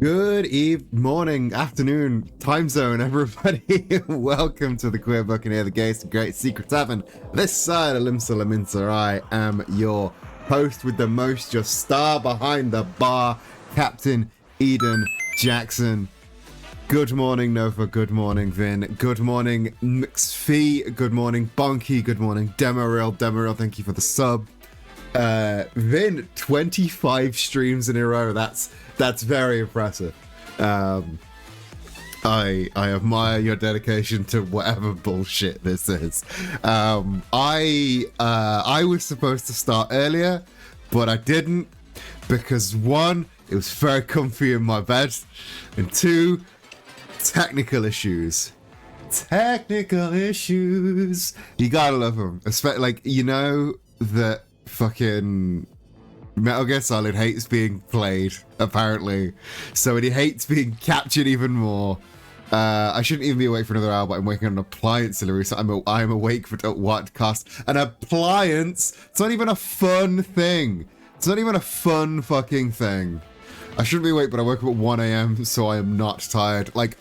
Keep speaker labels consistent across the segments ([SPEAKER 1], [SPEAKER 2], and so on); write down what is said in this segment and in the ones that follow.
[SPEAKER 1] Good morning, afternoon, time zone, everybody. Welcome to the Queer Buccaneer, the Gayest and Great Secret Tavern. This side of Limsa Laminsa, I am your host with the most, your star behind the bar, Captain Eden Jackson. Good morning, Nova. Good morning, Vin. Good morning, McPhee. Good morning, Bonky. Good morning, Demaril. Thank you for the sub. Vin, 25 streams in a row. That's very impressive. I admire your dedication to whatever bullshit this is. I was supposed to start earlier, but I didn't because one, it was very comfy in my bed, and two, technical issues. Technical issues. You gotta love them. Especially, like, you know that fucking Metal Gear Solid hates being played, apparently. So he hates being captured even more. I shouldn't even be awake for another hour, but I'm waking on an appliance delivery, so I'm awake for what cost. An appliance? It's not even a fun thing. It's not even a fun fucking thing. I shouldn't be awake, but I woke up at 1 a.m., so I am not tired. Like,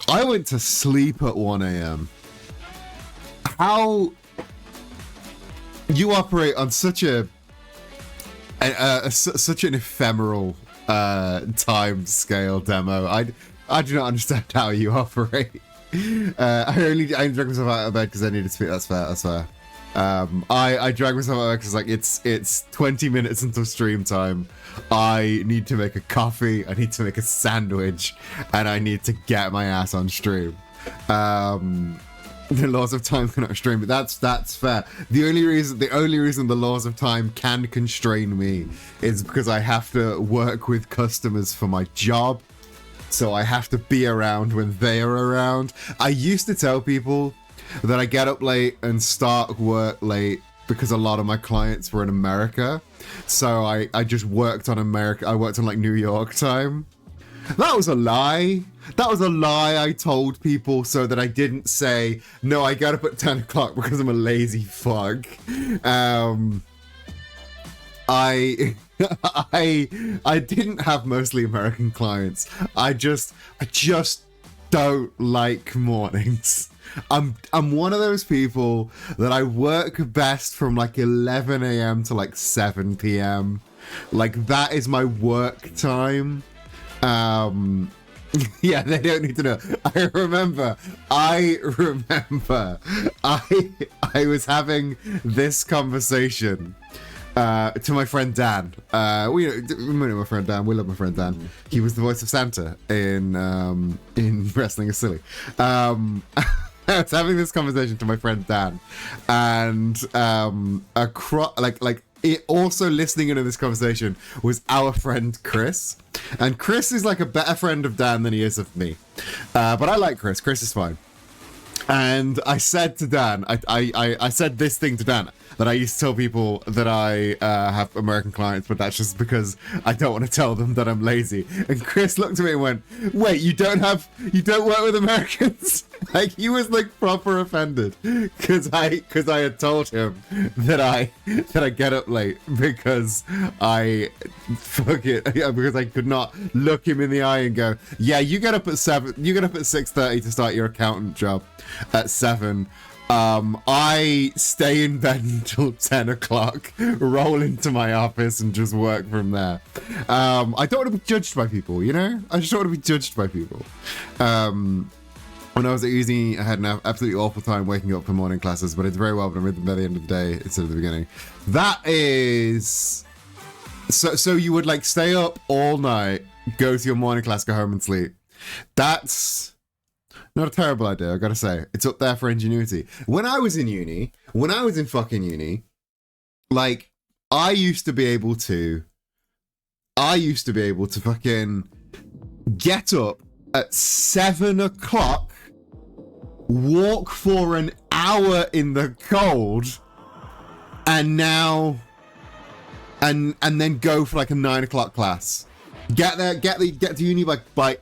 [SPEAKER 1] I went to sleep at 1 a.m. How you operate on such such an ephemeral time scale demo. I do not understand how you operate. I dragged myself out of bed because I needed to speak. That's fair. I dragged myself out of bed because like it's 20 minutes until stream time. I need to make a coffee, I need to make a sandwich, and I need to get my ass on stream. The laws of time cannot restrain me. That's fair. The only reason the laws of time can constrain me is because I have to work with customers for my job. So I have to be around when they are around. I used to tell people that I get up late and start work late because a lot of my clients were in America. So I just worked on America. I worked on like New York time. That was a lie. That was a lie I told people so that I didn't say, no, I got up at 10 o'clock because I'm a lazy fuck. I didn't have mostly American clients. I just don't like mornings. I'm one of those people that I work best from like 11 a.m. to like 7 p.m. Like that is my work time. Yeah, they don't need to know. I remember I was having this conversation to my friend Dan. We know my friend Dan. We love my friend Dan. He was the voice of Santa in Wrestling is Silly. I was having this conversation to my friend Dan, and also listening into this conversation was our friend Chris. And Chris is like a better friend of Dan than he is of me. But I like Chris. Chris is fine. And I said to Dan, I said this thing to Dan, that I used to tell people that I have American clients, but that's just because I don't want to tell them that I'm lazy. And Chris looked at me and went, wait, you don't work with Americans? Like, he was like proper offended because I had told him that I get up late because because I could not look him in the eye and go, yeah, you get up at 6:30 to start your accountant job at 7. I stay in bed until 10 o'clock, roll into my office and just work from there. I don't want to be judged by people, you know? I just don't want to be judged by people. When I was at uni, I had an absolutely awful time waking up for morning classes, but it's very well, but I'm with them by the end of the day instead of the beginning. That is... So you would like stay up all night, go to your morning class, go home and sleep. That's... not a terrible idea, I gotta say. It's up there for ingenuity. When I was in fucking uni, like, I used to be able to fucking get up at 7 o'clock, walk for an hour in the cold, and then go for like a 9 o'clock class. Get to uni by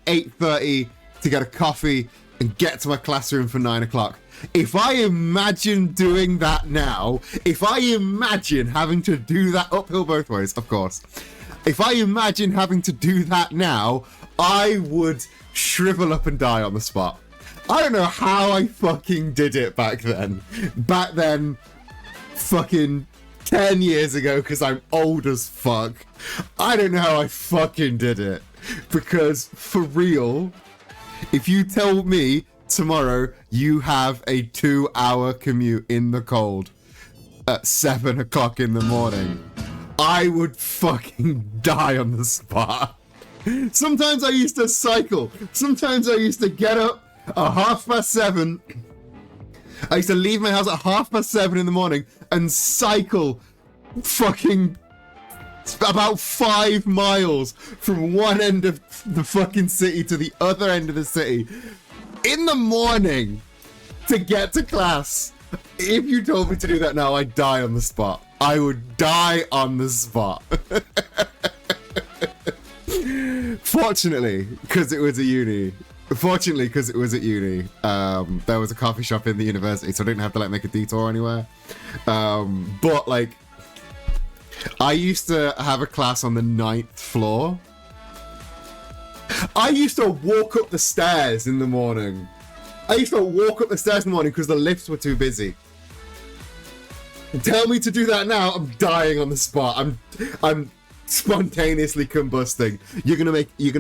[SPEAKER 1] 8:30 to get a coffee and get to my classroom for 9 o'clock. If I imagine doing that now, if I imagine having to do that uphill both ways, of course, If I imagine having to do that now, I would shrivel up and die on the spot. I don't know how I fucking did it back then. Back then, fucking 10 years ago, because I'm old as fuck. I don't know how I fucking did it. Because, for real, if you tell me tomorrow you have a 2-hour commute in the cold at 7 o'clock in the morning, I would fucking die on the spot. Sometimes I used to cycle. Sometimes I used to get up at 7:30. I used to leave my house at 7:30 in the morning and cycle fucking about 5 miles from one end of the fucking city to the other end of the city in the morning to get to class. If you told me to do that now, I'd die on the spot. I would die on the spot. Fortunately, because it was at uni. There was a coffee shop in the university, so I didn't have to like make a detour anywhere. But like, I used to have a class on the 9th floor. I used to walk up the stairs in the morning. Because the lifts were too busy. Tell me to do that now, I'm dying on the spot. I'm spontaneously combusting. You're gonna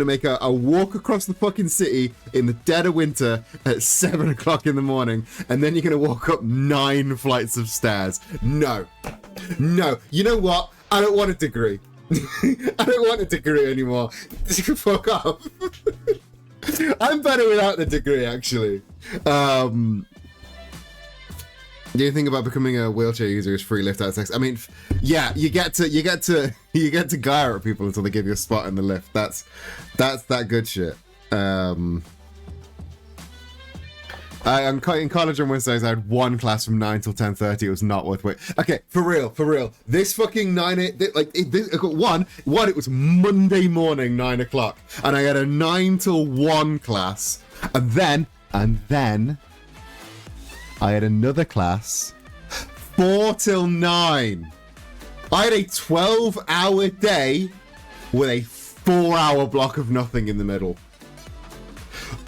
[SPEAKER 1] make a walk across the fucking city in the dead of winter at 7 o'clock in the morning, and then you're gonna walk up 9 flights of stairs. No. You know what? I don't want a degree. I don't want a degree anymore. Fuck off. I'm better without the degree, actually. Do you think about becoming a wheelchair user is free lift out sex? I mean, yeah, you get to gyre at people until they give you a spot in the lift. That's that good shit. In college on Wednesdays, I had one class from 9 till 10:30. It was not worth waiting. Okay, for real. This fucking one, it was Monday morning, 9 o'clock, and I had a 9 till 1 class, and then I had another class, 4 till 9. I had a 12-hour day with a 4-hour block of nothing in the middle.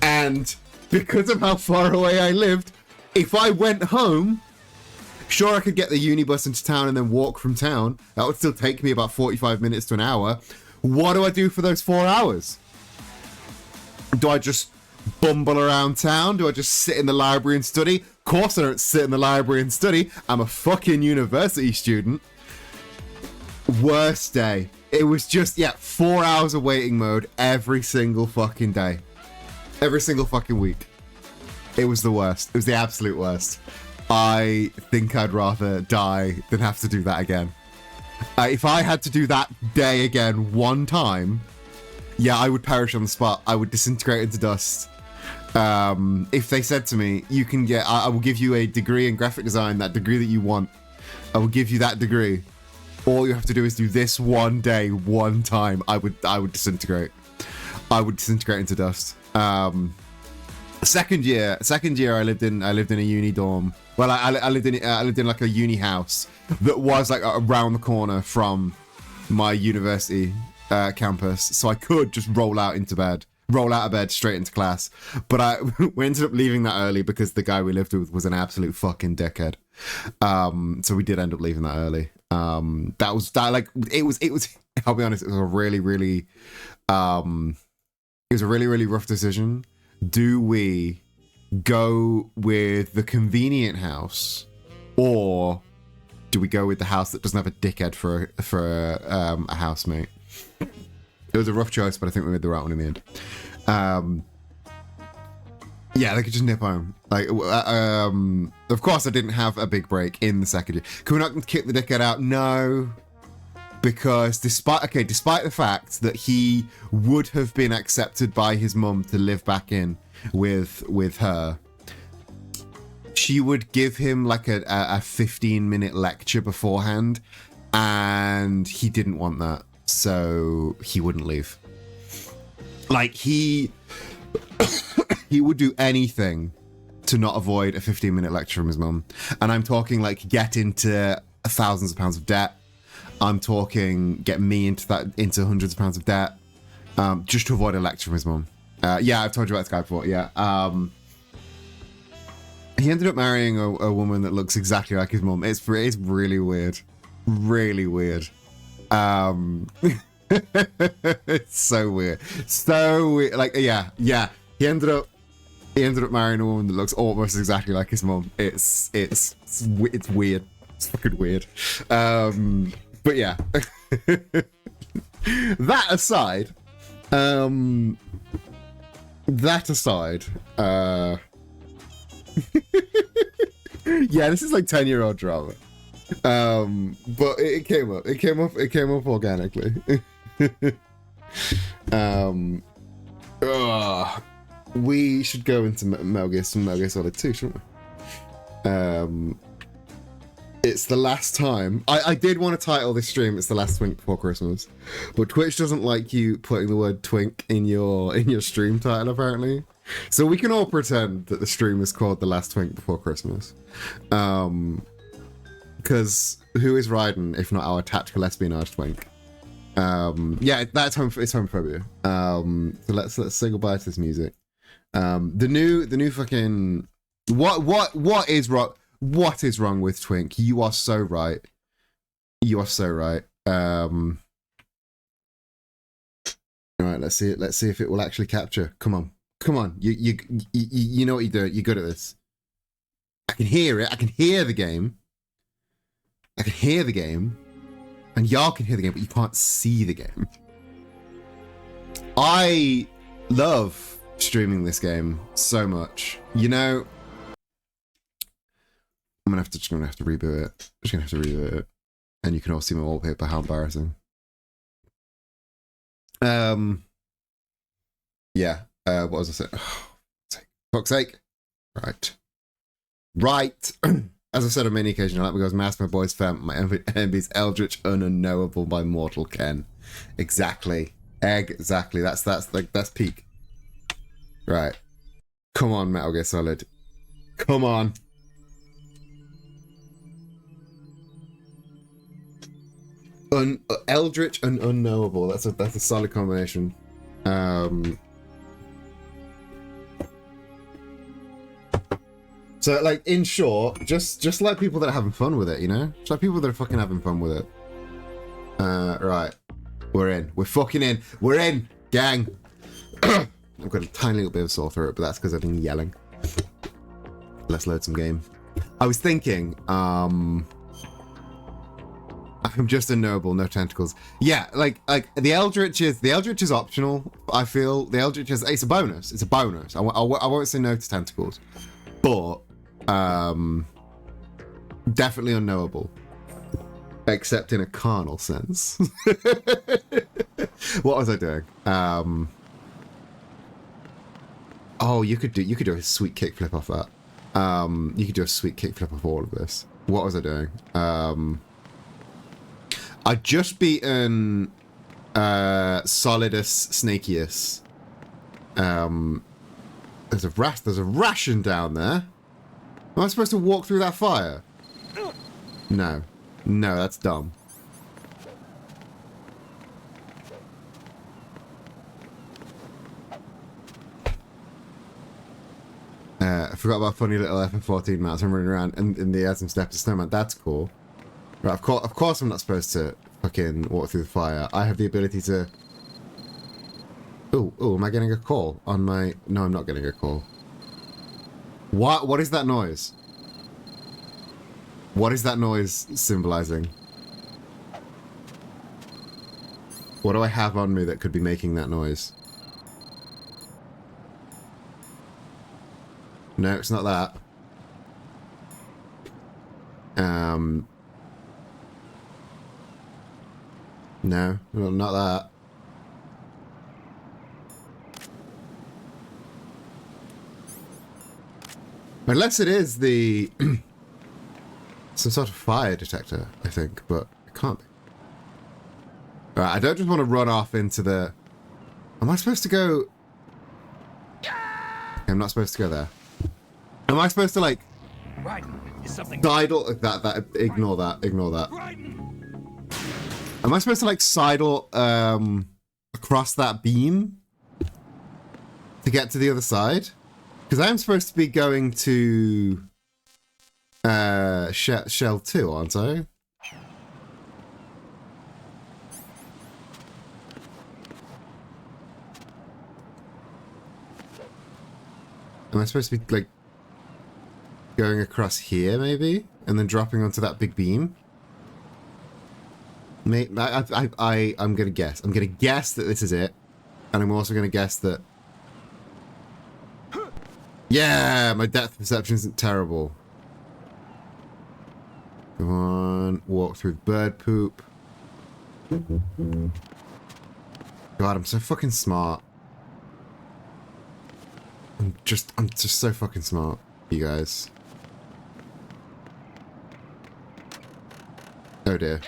[SPEAKER 1] And because of how far away I lived, if I went home, sure, I could get the uni bus into town and then walk from town. That would still take me about 45 minutes to an hour. What do I do for those 4 hours? Do I just bumble around town? Do I just sit in the library and study? Of course I don't sit in the library and study. I'm a fucking university student. Worst day. It was just, 4 hours of waiting mode every single fucking day. Every single fucking week. It was the worst. It was the absolute worst. I think I'd rather die than have to do that again. If I had to do that day again one time, I would perish on the spot. I would disintegrate into dust. If they said to me, you can get, I will give you a degree in graphic design, that degree that you want. I will give you that degree. All you have to do is do this one day, one time. I would disintegrate. I would disintegrate into dust. Second year, I lived in a uni dorm. Well, I lived in like a uni house that was like around the corner from my university campus, so I could just roll out of bed straight into class. But we ended up leaving that early because the guy we lived with was an absolute fucking dickhead. So we did end up leaving that early. It was. I'll be honest, it was a really rough decision. Do we go with the convenient house, or do we go with the house that doesn't have a dickhead for a housemate? It was a rough choice, but I think we made the right one in the end. They could just nip home. Of course, I didn't have a big break in the second year. Can we not kick the dickhead out? No. Because despite the fact that he would have been accepted by his mum to live back in with her, she would give him like a 15-minute lecture beforehand, and he didn't want that, so he wouldn't leave. Like, he would do anything to not avoid a 15-minute lecture from his mum. And I'm talking like get into thousands of pounds of debt. I'm talking get me into hundreds of pounds of debt, just to avoid a lecture from his mum. Yeah, I've told you about this guy before. Yeah. He ended up marrying a woman that looks exactly like his mum. It's really weird. Really weird. It's so weird. So weird. Like, yeah. He ended up marrying a woman that looks almost exactly like his mum. It's weird. It's fucking weird. But yeah. That aside, yeah, this is like 10-year-old drama. But it came up organically. We should go into Metal Gear Solid 2, shouldn't we? It's the last time. I did want to title this stream "It's the Last Twink Before Christmas," but Twitch doesn't like you putting the word "twink" in your stream title, apparently. So we can all pretend that the stream is called "The Last Twink Before Christmas," because who is riding if not our tactical espionage twink? Yeah, that's it's homophobia. So let's say goodbye to this music. The new fucking what is wrong? What is wrong with Twink? You are so right. You are so right. All right, let's see it. Let's see if it will actually capture. Come on. You know what you're doing. You're good at this. I can hear it. I can hear the game. And y'all can hear the game, but you can't see the game. I love streaming this game so much. You know, I'm just gonna have to reboot it. And you can all see my wallpaper. How embarrassing. Yeah. What was I saying? Oh, fuck's sake. Right. As I've said on many occasions, I like because Mask My Boys Fam, my enemy's Eldritch Unknowable by Mortal Ken. Exactly. That's peak. Right. Come on, Metal Gear Solid. Come on. Eldritch and Unknowable. That's a solid combination. So, like, in short, just like people that are having fun with it, you know? Just like people that are fucking having fun with it. Right. We're in. We're fucking in. We're in, gang. I've got a tiny little bit of a sore throat, but that's because I've been yelling. Let's load some game. I was thinking, I'm just a noble, no tentacles. Yeah, like the Eldritch is optional. I feel the Eldritch it's a bonus. It's a bonus. I won't say no to tentacles, but definitely unknowable, except in a carnal sense. What was I doing? Oh, you could do a sweet kickflip off that. You could do a sweet kickflip off all of this. What was I doing? I just beaten Solidus Snakeus. There's a ration down there. Am I supposed to walk through that fire? No, that's dumb. I forgot about funny little F-14 mounts I'm running around in the air and steps of snowman. That's cool. Right, of course I'm not supposed to fucking walk through the fire. I have the ability to... Oh, am I getting a call on my... No, I'm not getting a call. What is that noise? What is that noise symbolizing? What do I have on me that could be making that noise? No, it's not that. No, not that. Unless it is the... some sort of fire detector, I think, but it can't be. Alright, I don't just want to run off into the... Am I supposed to go... I'm not supposed to go there. Am I supposed to, like...
[SPEAKER 2] Right. Is something...
[SPEAKER 1] Idle... Ignore that. Am I supposed to like sidle across that beam to get to the other side? Because I am supposed to be going to shell 2, aren't I? Am I supposed to be like going across here maybe and then dropping onto that big beam? I'm gonna guess. I'm gonna guess that this is it, and I'm also gonna guess that. Yeah, my depth perception isn't terrible. Come on, walk through bird poop. God, I'm so fucking smart. I'm just so fucking smart, you guys. Oh dear.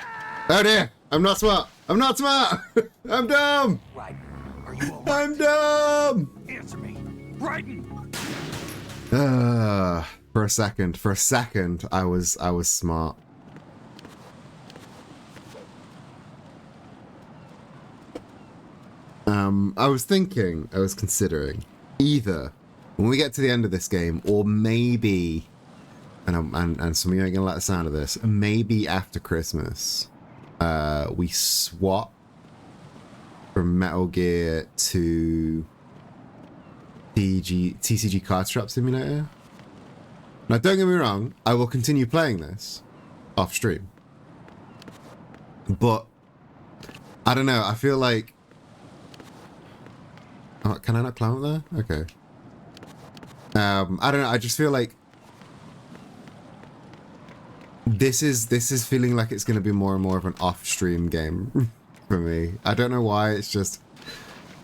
[SPEAKER 1] Oh dear! I'm not smart! I'm not smart! I'm dumb!
[SPEAKER 2] Right. Are you all right?
[SPEAKER 1] I'm dumb!
[SPEAKER 2] Answer me. Raiden!
[SPEAKER 1] For a second, I was smart. I was considering either when we get to the end of this game, or maybe, and some of you ain't gonna like the sound of this, maybe after Christmas, we swap from Metal Gear to TCG Card Strap Simulator. Now, don't get me wrong, I will continue playing this off stream, but I don't know. I feel like, oh, can I not climb up there? Okay. I don't know. I just feel like this is feeling like it's going to be more and more of an off-stream game for me. I don't know why. It's just,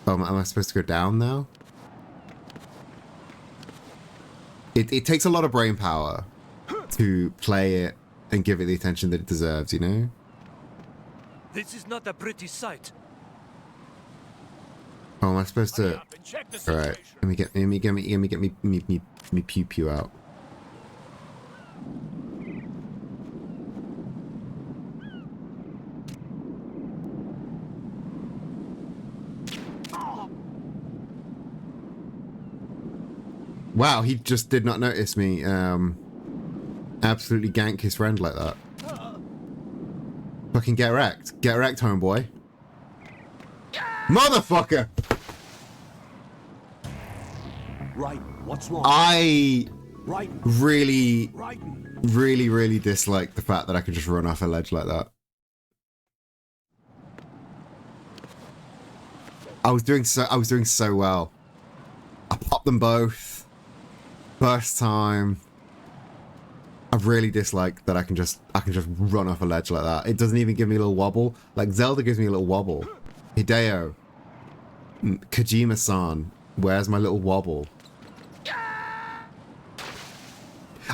[SPEAKER 1] oh, am I supposed to go down now? It takes a lot of brain power to play it and give it the attention that it deserves, you know?
[SPEAKER 2] This is not a pretty sight.
[SPEAKER 1] Oh, am I supposed to? All right, let me get me pew pew out. Wow, he just did not notice me. Absolutely gank his friend like that. Fucking get wrecked, homeboy. Motherfucker!
[SPEAKER 2] Right. What's wrong?
[SPEAKER 1] I
[SPEAKER 2] Right.
[SPEAKER 1] really
[SPEAKER 2] Raiden.
[SPEAKER 1] dislike the fact that I could just run off a ledge like that. I was doing so well. I popped them both. First time. I really dislike that I can just run off a ledge like that. It doesn't even give me a little wobble. Like Zelda gives me a little wobble. Hideo. Kojima-san. Where's my little wobble?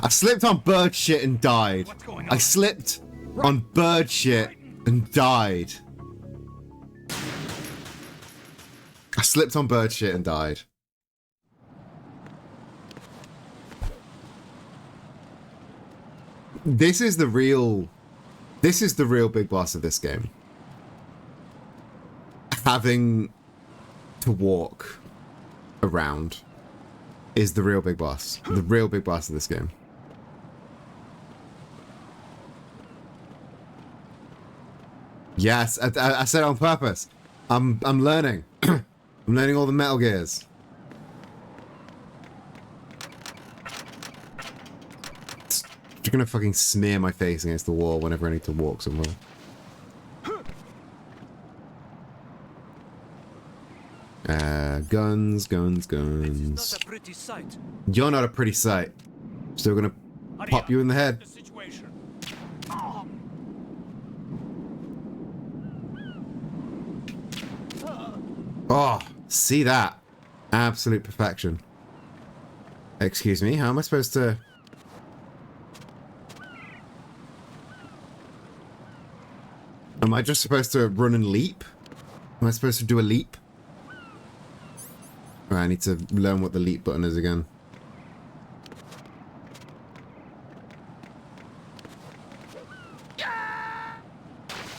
[SPEAKER 1] I slipped on bird shit and died.
[SPEAKER 2] What's going on?
[SPEAKER 1] I slipped on bird shit and died. I slipped on bird shit and died. This is the real big boss of this game. Having to walk around is the real big boss. The real big boss of this game. Yes, I said it on purpose. I'm learning. I'm learning all the Metal Gears. You're gonna fucking smear my face against the wall whenever I need to walk somewhere. Guns.
[SPEAKER 2] This is not a pretty sight.
[SPEAKER 1] You're not a pretty sight. Still gonna pop you in the head. Oh, see that? Absolute perfection. Excuse me, how am I supposed to... Am I just supposed to run and leap? Am I supposed to do a leap? Right, I need to learn what the leap button is again.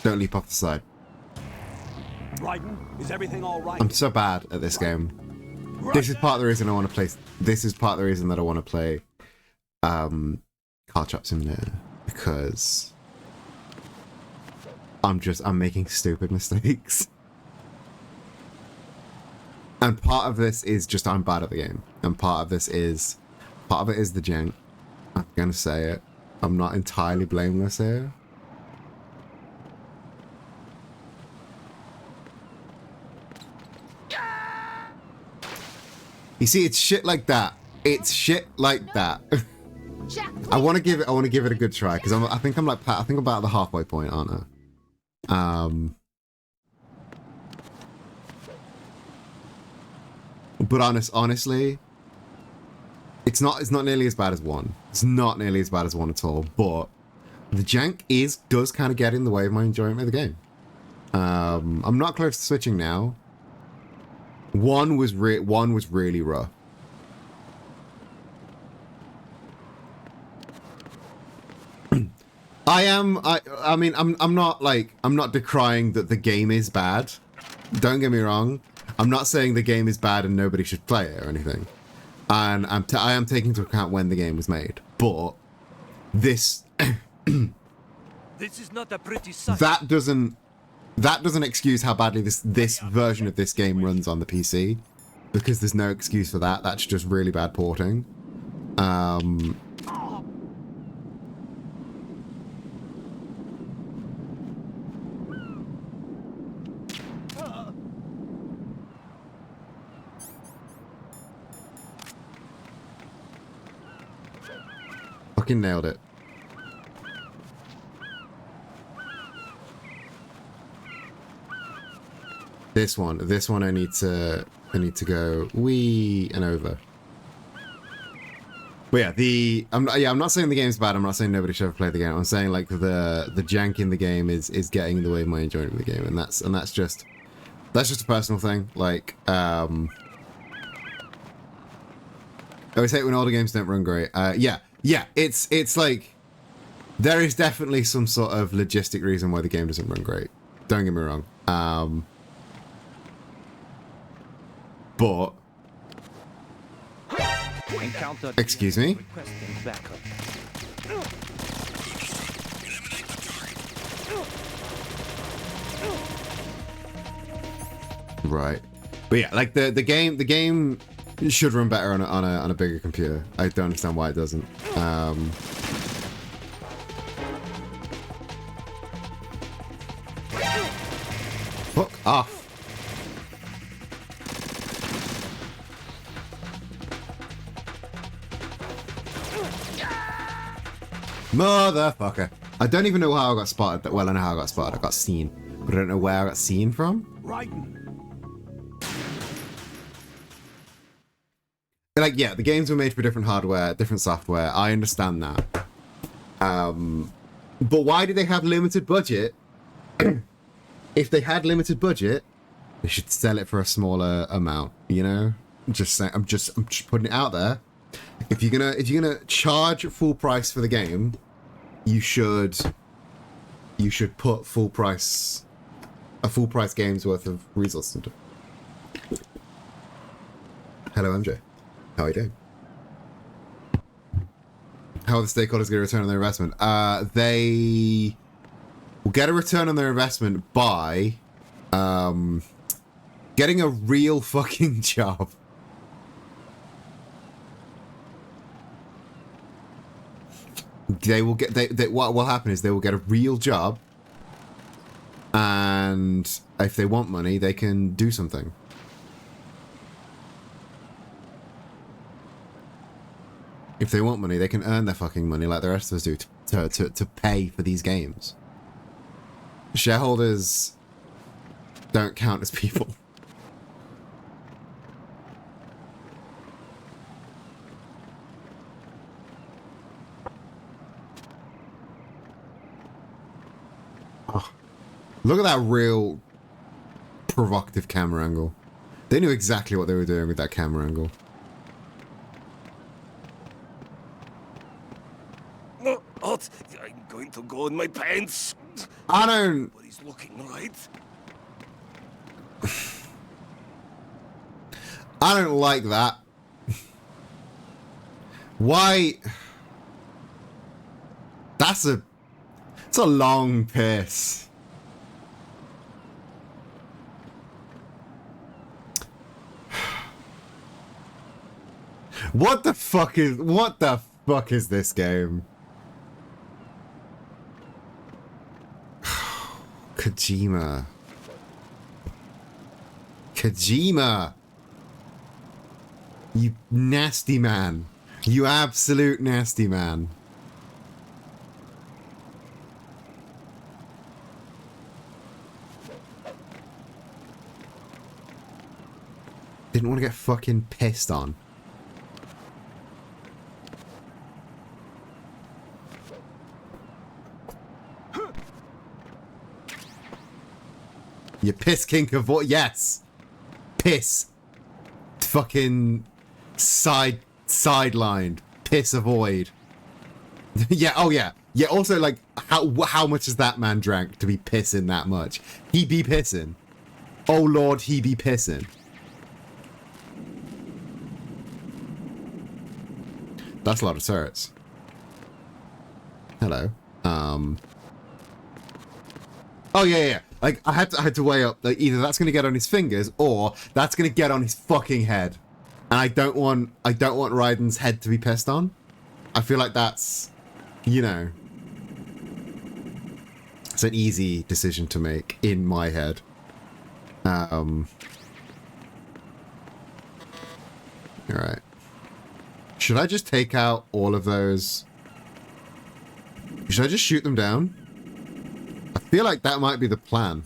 [SPEAKER 1] Don't leap off the side.
[SPEAKER 2] Raiden, is everything all right?
[SPEAKER 1] I'm so bad at this game. This is part of the reason I want to play. This is part of the reason that I want to play Car Chop Simulator, because I'm making stupid mistakes. And part of this is just I'm bad at the game. And part of it is the jank. I'm gonna say it. I'm not entirely blameless here. You see, it's shit like that. It's shit like that. I want to give it a good try, because I think I'm about the halfway point, aren't I? But honestly, it's not nearly as bad as one. It's not nearly as bad as one at all. But the jank does kind of get in the way of my enjoyment of the game. I'm not close to switching now. One was really rough. I mean, I'm not decrying that the game is bad. Don't get me wrong. I'm not saying the game is bad and nobody should play it or anything. And I am taking into account when the game was made. But this
[SPEAKER 2] This is not a pretty sight.
[SPEAKER 1] that doesn't excuse how badly this version of this game runs on the PC, because there's no excuse for that. That's just really bad porting. Fucking nailed it. This one I need to go wee and over. But yeah, I'm not saying the game's bad. I'm not saying nobody should ever play the game. I'm saying like the jank in the game is getting in the way of my enjoyment of the game, and that's just a personal thing. Like I always hate when older games don't run great. Yeah, it's like there is definitely some sort of logistic reason why the game doesn't run great. Don't get me wrong. But excuse me. Right. But yeah, like the game should run better on a bigger computer. I don't understand why it doesn't. Fuck off. Motherfucker. I don't even know how I got spotted. Well, I know how I got spotted. I got seen. But I don't know where I got seen from.
[SPEAKER 2] Raiden.
[SPEAKER 1] Like, yeah, the games were made for different hardware, different software. I understand that. But why do they have limited budget? If they had limited budget, they should sell it for a smaller amount, you know? I'm just putting it out there. If you're gonna charge full price for the game, you should put a full price game's worth of resources into it. Hello, MJ. How are you doing? How are the stakeholders going to return on their investment? They will get a return on their investment by getting a real fucking job. They will get what will happen is they will get a real job, and if they want money, they can do something. If they want money, they can earn their fucking money like the rest of us do to pay for these games. Shareholders don't count as people. Oh, look at that real provocative camera angle. They knew exactly what they were doing with that camera angle.
[SPEAKER 2] What? I'm going to go in my pants.
[SPEAKER 1] I don't...
[SPEAKER 2] But he's looking right.
[SPEAKER 1] I don't like that. Why? It's a long piss. What the fuck is this game? Kojima. You nasty man. You absolute nasty man. Didn't want to get fucking pissed on. You piss kink avoid. Yes. Piss. Fucking sidelined. Piss avoid. Yeah. Oh yeah. Yeah. Also, like, how much has that man drank to be pissing that much? He be pissing. Oh Lord, he be pissing. That's a lot of turrets. Hello. Oh yeah. Like I had to weigh up. Like either that's gonna get on his fingers or that's gonna get on his fucking head. And I don't want Raiden's head to be pissed on. I feel like that's, you know, it's an easy decision to make in my head. All right. Should I just take out all of those? Should I just shoot them down? I feel like that might be the plan.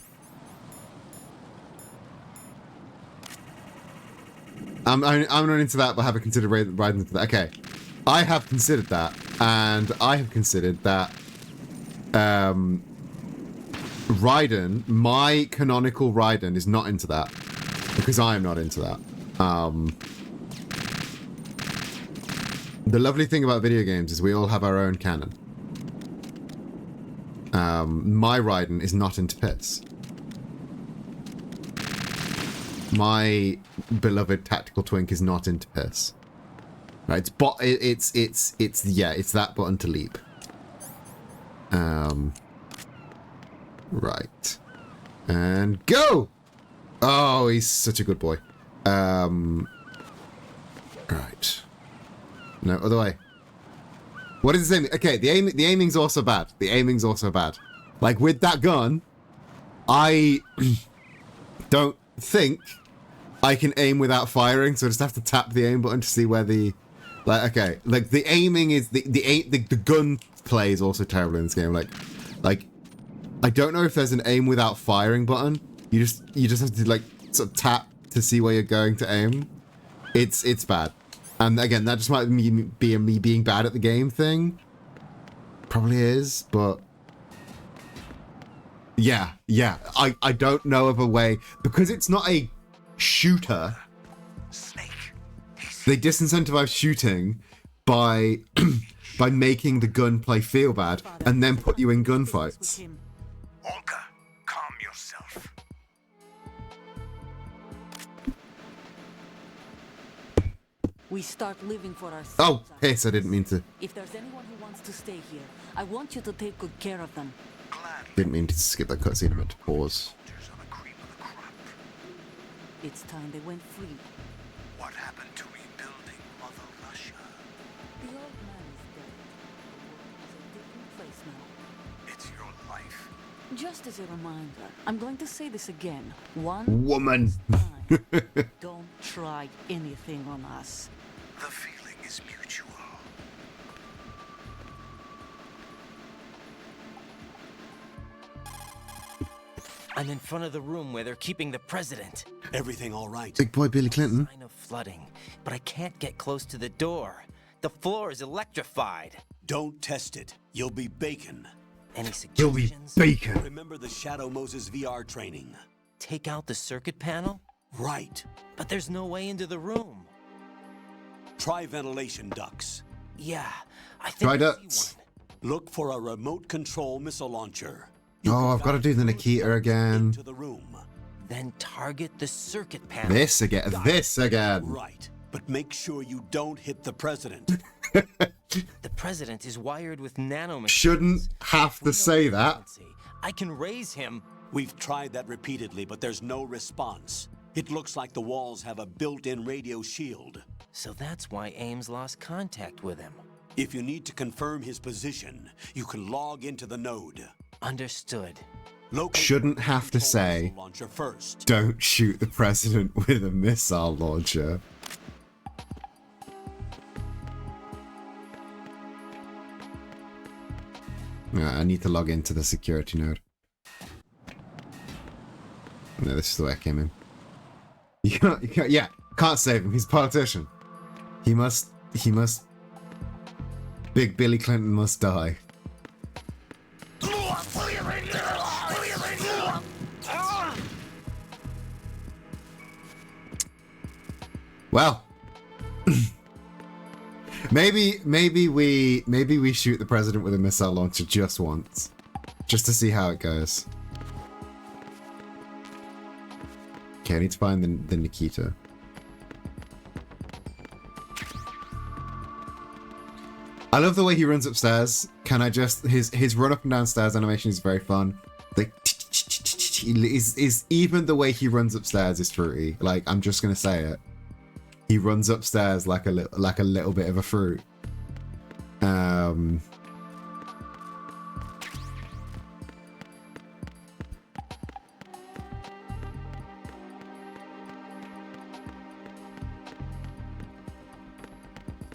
[SPEAKER 1] I'm not into that, but haven't considered riding into that. Okay. I have considered that, and I have considered that Raiden, my canonical Raiden, is not into that. Because I am not into that. The lovely thing about video games is we all have our own canon. My Raiden is not into piss. My beloved tactical twink is not into piss. Right, it's that button to leap. Right. And go! Oh, he's such a good boy. Right. No, other way. What is the aiming? Okay, the aiming's also bad. The aiming's also bad. Like, with that gun, I don't think I can aim without firing, so I just have to tap the aim button to see where the... Like, okay, like, the aiming is... The gun play is also terrible in this game. Like, I don't know if there's an aim without firing button. You just have to, like, sort of tap to see where you're going to aim. It's bad. And again, that just might be a me being bad at the game thing. Probably is, but... Yeah. I don't know of a way... Because it's not a shooter...
[SPEAKER 2] Snake.
[SPEAKER 1] They disincentivize shooting by by making the gunplay feel bad and then put you in gunfights.
[SPEAKER 2] Olga, calm yourself.
[SPEAKER 3] We start living for ourselves.
[SPEAKER 1] Oh, piss, I didn't mean to.
[SPEAKER 3] If there's anyone who wants to stay here, I want you to take good care of them.
[SPEAKER 1] Didn't mean to skip that cutscene, I meant to pause.
[SPEAKER 3] It's time they went free.
[SPEAKER 2] What happened to rebuilding Mother Russia?
[SPEAKER 3] The old man is dead. The world is a different place now.
[SPEAKER 2] It's your life.
[SPEAKER 3] Just as a reminder, I'm going to say this again. One
[SPEAKER 1] Woman.
[SPEAKER 3] time. Don't try anything on us.
[SPEAKER 2] The feeling is mutual. I'm in front of the room where they're keeping the president.
[SPEAKER 4] Everything all right?
[SPEAKER 1] Big boy Billy Clinton.
[SPEAKER 2] Sign of flooding, but I can't get close to the door. The floor is electrified.
[SPEAKER 4] Don't test it. You'll be bacon.
[SPEAKER 2] Any
[SPEAKER 1] You'll be
[SPEAKER 2] suggestions?
[SPEAKER 1] bacon.
[SPEAKER 4] Remember the Shadow Moses VR training?
[SPEAKER 2] Take out the circuit panel?
[SPEAKER 4] Right.
[SPEAKER 2] But there's no way into the room.
[SPEAKER 4] Try ventilation ducts.
[SPEAKER 2] Yeah, I think
[SPEAKER 1] Try
[SPEAKER 2] I
[SPEAKER 1] ducts.
[SPEAKER 2] see one.
[SPEAKER 4] Look for a remote control missile launcher.
[SPEAKER 1] Oh, I've got to do the Nikita again.
[SPEAKER 4] Into the room.
[SPEAKER 2] Then target the circuit panel.
[SPEAKER 1] This again. This again.
[SPEAKER 4] Right. But make sure you don't hit the president.
[SPEAKER 2] The president is wired with nanomachines.
[SPEAKER 1] Shouldn't have to say that.
[SPEAKER 2] I can raise him.
[SPEAKER 4] We've tried that repeatedly, but there's no response. It looks like the walls have a built-in radio shield.
[SPEAKER 2] So that's why Ames lost contact with him.
[SPEAKER 4] If you need to confirm his position, you can log into the node.
[SPEAKER 2] Understood.
[SPEAKER 4] Locate
[SPEAKER 1] Shouldn't
[SPEAKER 4] the
[SPEAKER 1] have to
[SPEAKER 4] control
[SPEAKER 1] say,
[SPEAKER 4] missile launcher first.
[SPEAKER 1] don't shoot the president with a missile launcher. I need to log into the security node. No, this is the way I came in. You can't, yeah, can't save him. He's a politician. He must, Big Billy Clinton must die. Well, maybe we shoot the president with a missile launcher just once, just to see how it goes. Okay, I need to find the Nikita. I love the way he runs upstairs. Can I just his run up and down stairs animation is very fun. Like is even the way he runs upstairs is fruity. Like, I'm just gonna say it. He runs upstairs like a little bit of a fruit.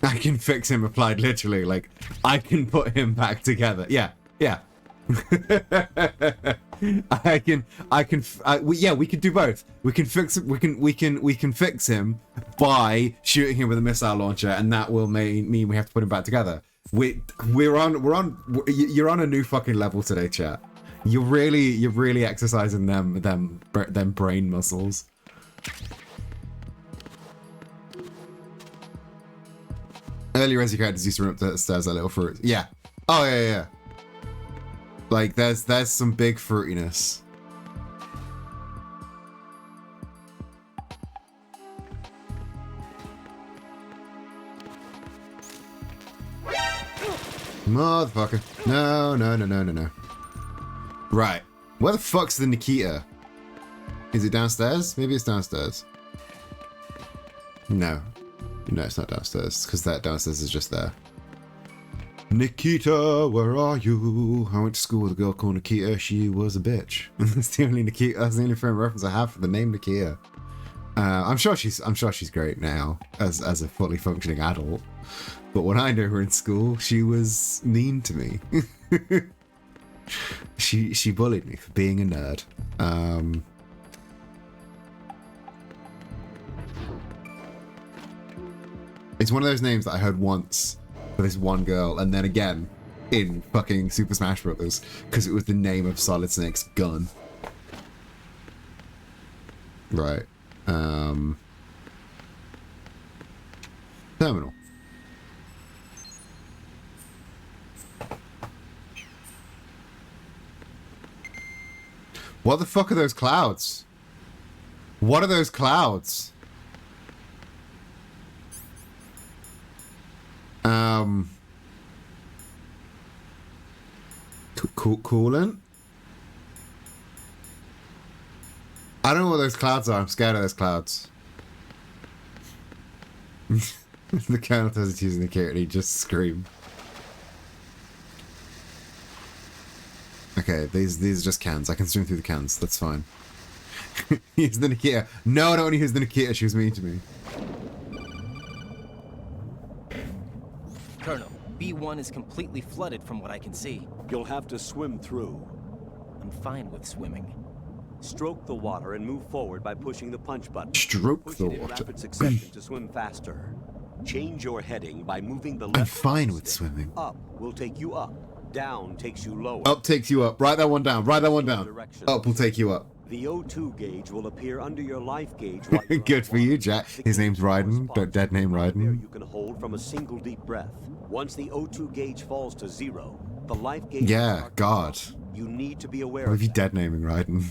[SPEAKER 1] I can fix him applied literally. Like, I can put him back together. Yeah, yeah. Yeah, we could do both. We can fix it. We can fix him by shooting him with a missile launcher, and that will mean we have to put him back together. You're on a new fucking level today, chat. You're really exercising them brain muscles. Earlier Resi characters used to run up the stairs like little fruit. Yeah. Oh yeah. Like, there's some big fruitiness. Motherfucker. No. Right. Where the fuck's the Nikita? Is it downstairs? Maybe it's downstairs. No, it's not downstairs, because that downstairs is just there. Nikita, where are you? I went to school with a girl called Nikita. She was a bitch. That's the only Nikita. That's the only frame reference I have for the name Nikita. I'm sure she's great now as a fully functioning adult. But when I knew her in school, she was mean to me. She bullied me for being a nerd. It's one of those names that I heard once for this one girl, and then again in fucking Super Smash Brothers, because it was the name of Solid Snake's gun. Right. Terminal. What the fuck are those clouds? What are those clouds? Coolant? I don't know what those clouds are. I'm scared of those clouds. The colonel tells he's using the carrot and he just scream. Okay, these are just cans. I can swim through the cans. That's fine. Use the Nikita. No, I don't want to use the Nikita. She was mean to me.
[SPEAKER 2] Colonel, B1 is completely flooded from what I can see.
[SPEAKER 4] You'll have to swim through.
[SPEAKER 2] I'm fine with swimming.
[SPEAKER 4] Stroke the water and move forward by pushing the punch button.
[SPEAKER 1] Stroke
[SPEAKER 4] Push
[SPEAKER 1] the
[SPEAKER 4] it in
[SPEAKER 1] water.
[SPEAKER 4] rapid succession to swim faster. Change your heading by moving the left.
[SPEAKER 1] I'm fine with
[SPEAKER 4] stick.
[SPEAKER 1] swimming.
[SPEAKER 4] Up will take you up. Down takes you lower.
[SPEAKER 1] Up takes you up. Write that one down. Write that one down. Up will take you up.
[SPEAKER 4] The O2 gauge will appear under your life gauge. While you're
[SPEAKER 1] Good for you, Jack. His name's Ryden. Dead name Ryden.
[SPEAKER 4] You can hold from a single deep breath. Once the O2 gauge falls to 0, the life gauge.
[SPEAKER 1] Yeah, God.
[SPEAKER 4] You need to be aware.
[SPEAKER 1] What
[SPEAKER 4] of
[SPEAKER 1] if you
[SPEAKER 4] that.
[SPEAKER 1] dead naming Ryden?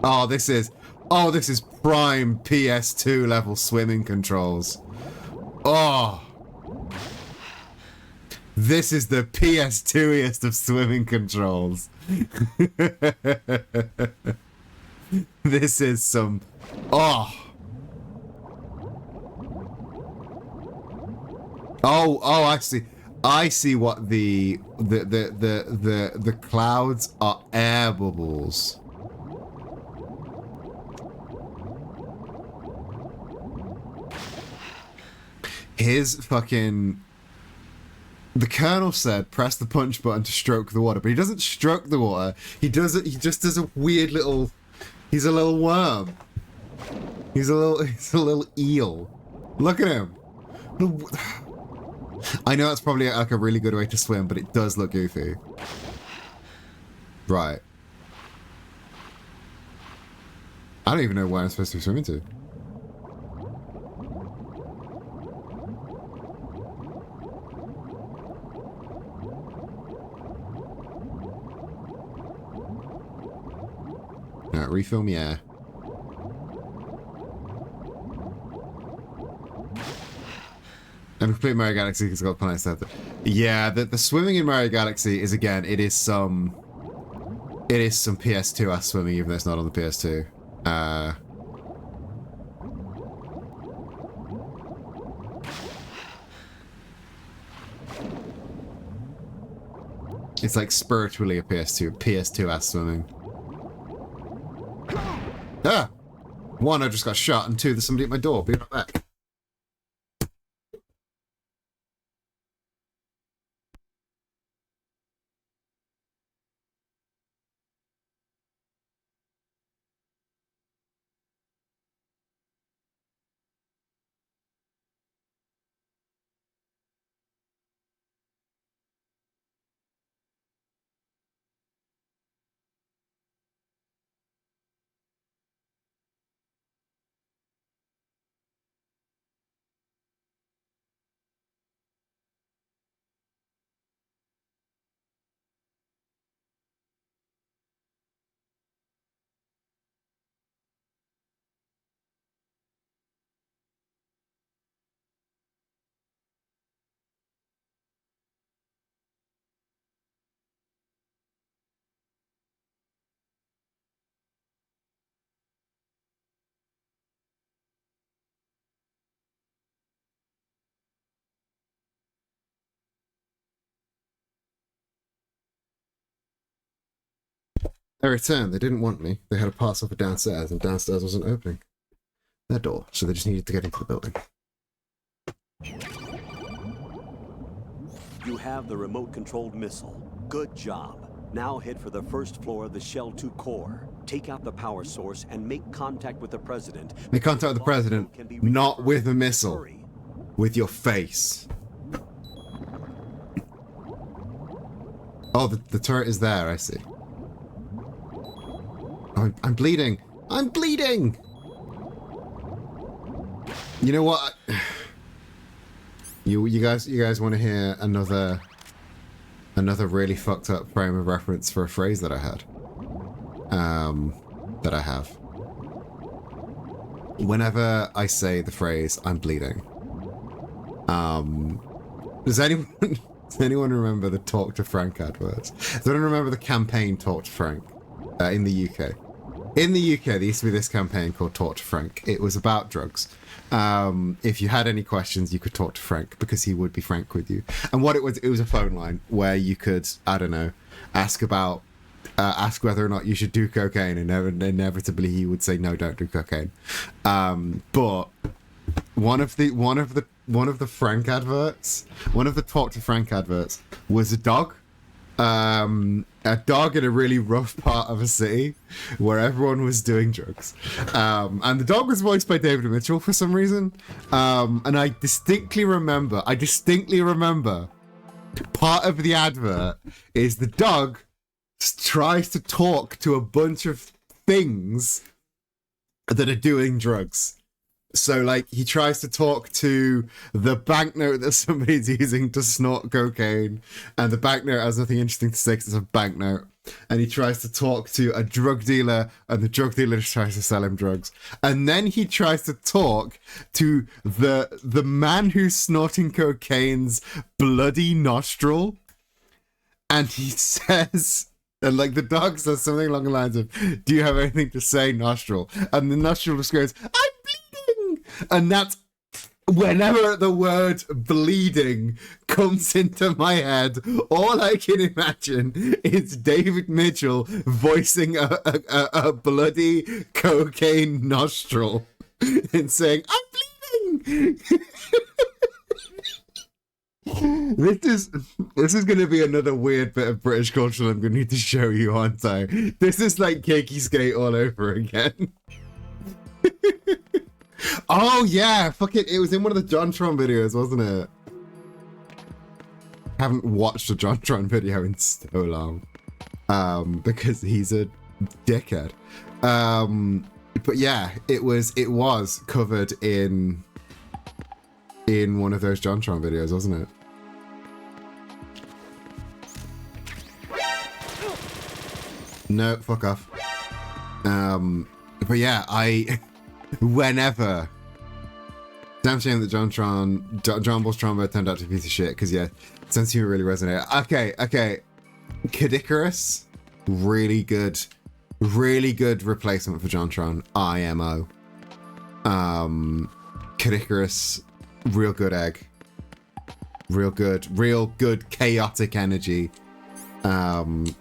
[SPEAKER 1] Oh, this is prime PS2 level swimming controls. Oh. This is the PS2iest of swimming controls. This is some... Oh. Oh, I see. I see what the clouds are air bubbles. His fucking... The Colonel said, press the punch button to stroke the water, but he doesn't stroke the water. He does it. He just does a weird little... He's a little worm. He's a little eel. Look at him. I know it's probably like a really good way to swim, but it does look goofy. Right. I don't even know where I'm supposed to be swimming to. Alright, refill me air. And complete Mario Galaxy has got planets that. Yeah, the swimming in Mario Galaxy is, again, it is some PS2 ass swimming, even though it's not on the PS2. It's like spiritually a PS2 ass swimming. Ah! One, I just got shot, and two, there's somebody at my door. Be right back. I returned. They didn't want me. They had a pass over downstairs, and downstairs wasn't opening their door, so they just needed to get into the building.
[SPEAKER 4] You have the remote-controlled missile. Good job. Now head for the first floor of the Shell 2 core. Take out the power source and make contact with the President.
[SPEAKER 1] Make contact with the President, not with a missile.
[SPEAKER 4] Hurry.
[SPEAKER 1] With your face. Oh, the turret is there, I see. Oh, I'm bleeding. I'm bleeding! You know what? You guys want to hear another really fucked up frame of reference for a phrase that I had? That I have. Whenever I say the phrase, I'm bleeding. Does anyone remember the Talk to Frank adverts? Does anyone remember the campaign Talk to Frank in the UK? In the UK, there used to be this campaign called Talk to Frank. It was about drugs. If you had any questions, you could talk to Frank because he would be frank with you. And what it was a phone line where you could, I don't know, ask whether or not you should do cocaine, and inevitably he would say no, don't do cocaine. But one of the Frank adverts, one of the Talk to Frank adverts was a dog. A dog in a really rough part of a city where everyone was doing drugs. And the dog was voiced by David Mitchell for some reason. And I distinctly remember part of the advert is the dog tries to talk to a bunch of things that are doing drugs. So, like, he tries to talk to the banknote that somebody's using to snort cocaine, and the banknote has nothing interesting to say because it's a banknote. and he tries to talk to a drug dealer, and the drug dealer just tries to sell him drugs. And then he tries to talk to the man who's snorting cocaine's bloody nostril, and he says, and like the dog says something along the lines of, "Do you have anything to say, nostril?" And the nostril just goes, "I'm bleeding," and that's whenever the word bleeding comes into my head, all I can imagine is David Mitchell voicing a bloody cocaine nostril and saying, "I'm bleeding." This is going to be another weird bit of British culture I'm going to need to show you, aren't I? This is like Cakey Skate all over again. Oh yeah, fuck it. It was in one of the JonTron videos, wasn't it? Haven't watched a JonTron video in so long. Because he's a dickhead. But yeah, it was covered in one of those JonTron videos, wasn't it? No, fuck off. But yeah, whenever. Damn shame that John Ball's Trombo turned out to be a piece of shit, because yeah, sense of humor really resonated. Okay. Kadikarus, really good replacement for JonTron. IMO. Kadikarus, real good egg. Real good chaotic energy. From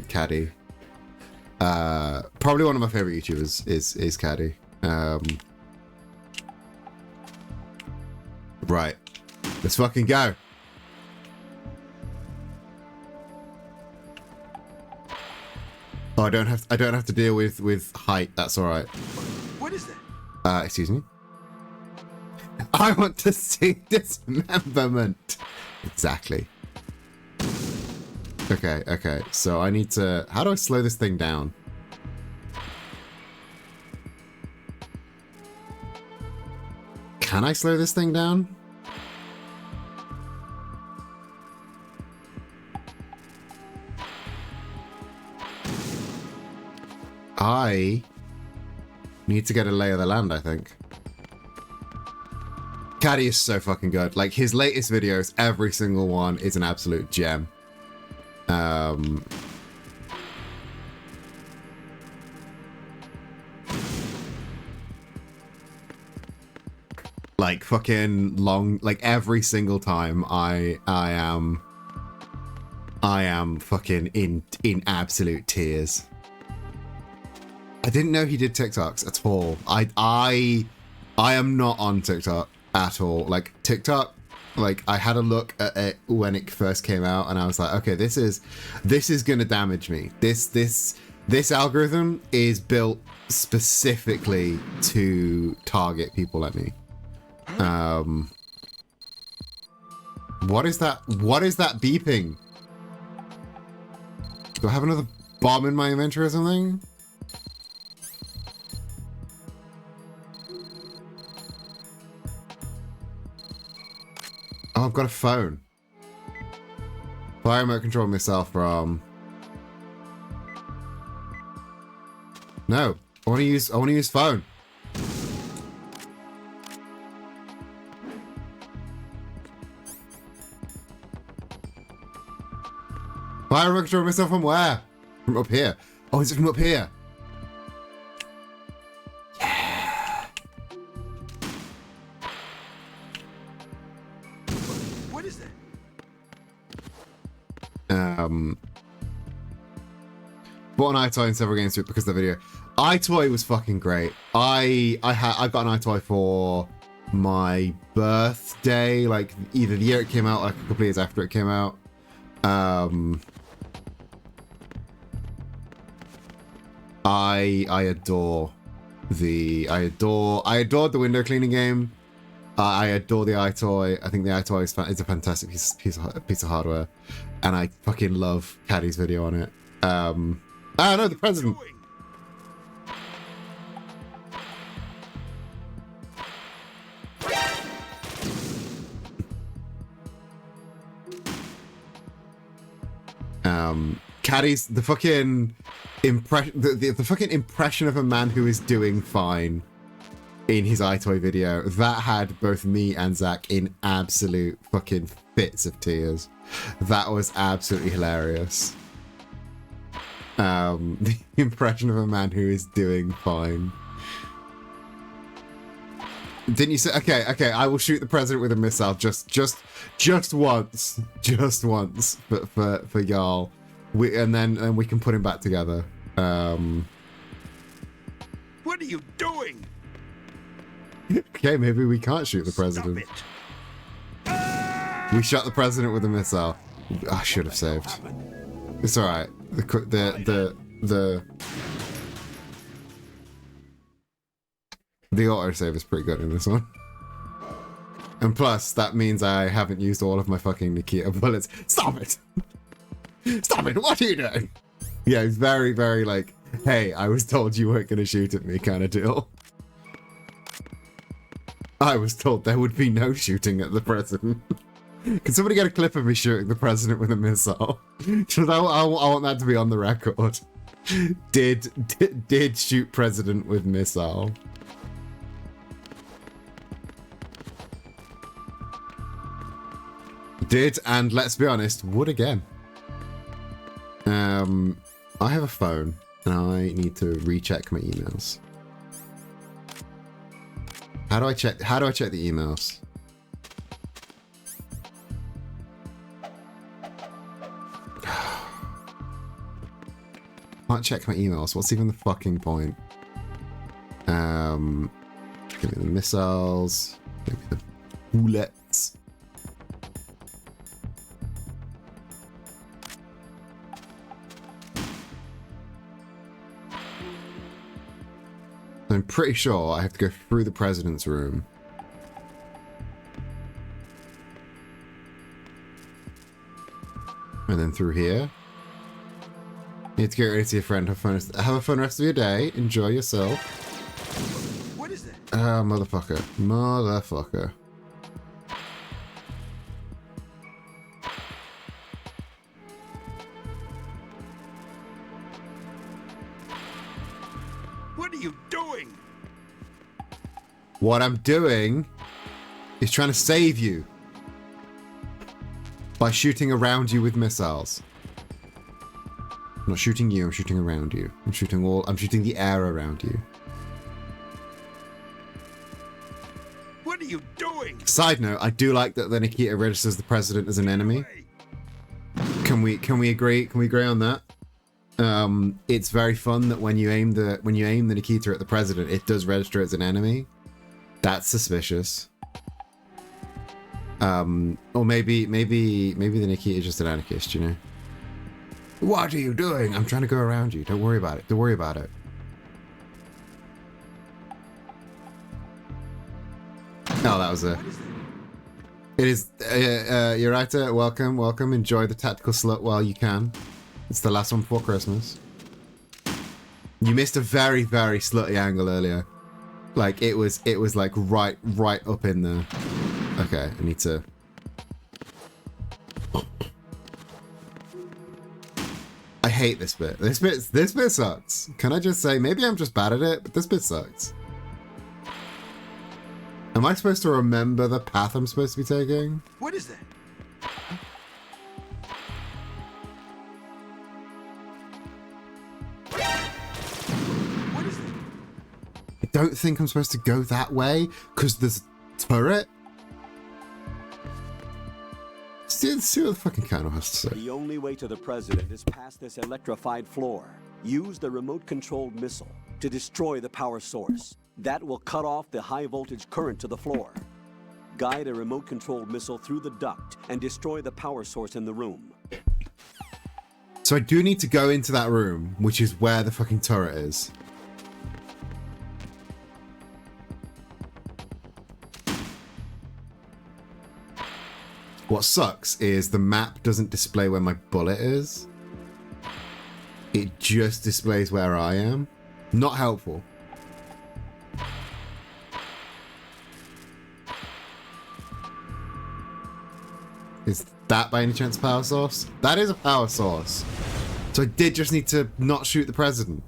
[SPEAKER 1] Caddy. Probably one of my favorite YouTubers is Caddy. Right, let's fucking go. Oh, I don't have to deal with height. That's all right.
[SPEAKER 5] What is that?
[SPEAKER 1] Excuse me. I want to see dismemberment. Exactly. Okay. So I need to. How do I slow this thing down? Can I slow this thing down? I need to get a lay of the land, I think. Caddy is so fucking good. Like, his latest videos, every single one is an absolute gem. Like fucking long, like every single time I am fucking in absolute tears. I didn't know he did TikToks at all. I am not on TikTok at all. Like TikTok, like I had a look at it when it first came out, and I was like, okay, this is gonna damage me. This algorithm is built specifically to target people like me. What is that? What is that beeping? Do I have another bomb in my inventory or something? Oh, I've got a phone. Fire remote control myself from. No, I want to use phone. Fire remote control myself from where? From up here. Oh, is it from up here? Yeah.
[SPEAKER 5] What is that?
[SPEAKER 1] Bought an iToy in several games because of the video. iToy was fucking great. I got an iToy for my birthday, like either the year it came out or like a couple of years after it came out. I adored the window cleaning game. I adore the iToy. I think the iToy is a fantastic piece of hardware, and I fucking love Caddy's video on it. Oh no, the president. Caddy's the fucking the fucking impression of a man who is doing fine in his iToy video. That had both me and Zach in absolute fucking fits of tears. That was absolutely hilarious. The impression of a man who is doing fine. Didn't you say? Okay, I will shoot the president with a missile just once, for y'all. And then we can put him back together.
[SPEAKER 5] What are you doing?
[SPEAKER 1] Okay, maybe we can't shoot the president. We shot the president with a missile. I should have saved. It's all right. The autosave is pretty good in this one. And plus, that means I haven't used all of my fucking Nikita bullets. Stop it! Stop it! What are you doing? Yeah, it's very, very like, hey, I was told you weren't going to shoot at me kind of deal. I was told there would be no shooting at the president. Can somebody get a clip of me shooting the president with a missile? Because I want that to be on the record. Did shoot president with missile. Did, and let's be honest, would again. I have a phone, and I need to recheck my emails. How do I check the emails? Can't check my emails. What's even the fucking point? Give me the missiles. Give me the bullets. I'm pretty sure I have to go through the president's room. And then through here. You need to get ready to see a friend. Have a fun rest of your day. Enjoy yourself.
[SPEAKER 5] What is that?
[SPEAKER 1] Ah, motherfucker. Motherfucker.
[SPEAKER 5] What are you doing?
[SPEAKER 1] What I'm doing is trying to save you by shooting around you with missiles. I'm not shooting you, I'm shooting around you. I'm shooting the air around you.
[SPEAKER 5] What are you doing?
[SPEAKER 1] Side note, I do like that the Nikita registers the president as an enemy. Can we agree on that? It's very fun that when you aim the Nikita at the president, it does register as an enemy. That's suspicious. Or maybe the Nikita is just an anarchist, you know? What are you doing? I'm trying to go around you. Don't worry about it. Don't worry about it. Oh, that was it. It is. You're right. Welcome. Enjoy the tactical slut while you can. It's the last one before Christmas. You missed a very, very slutty angle earlier. Like it was like right up in there. Okay, I need to. I hate this bit. This bit sucks. Can I just say, maybe I'm just bad at it, but this bit sucks. Am I supposed to remember the path I'm supposed to be taking?
[SPEAKER 5] What is that? What is that?
[SPEAKER 1] I don't think I'm supposed to go that way, because there's a turret. See what the fucking colonel has to say.
[SPEAKER 4] The only way to the president is past this electrified floor. Use the remote-controlled missile to destroy the power source. That will cut off the high-voltage current to the floor. Guide a remote-controlled missile through the duct and destroy the power source in the room.
[SPEAKER 1] So I do need to go into that room, which is where the fucking turret is. What sucks is the map doesn't display where my bullet is. It just displays where I am. Not helpful. Is that by any chance a power source? That is a power source. So I did just need to not shoot the president.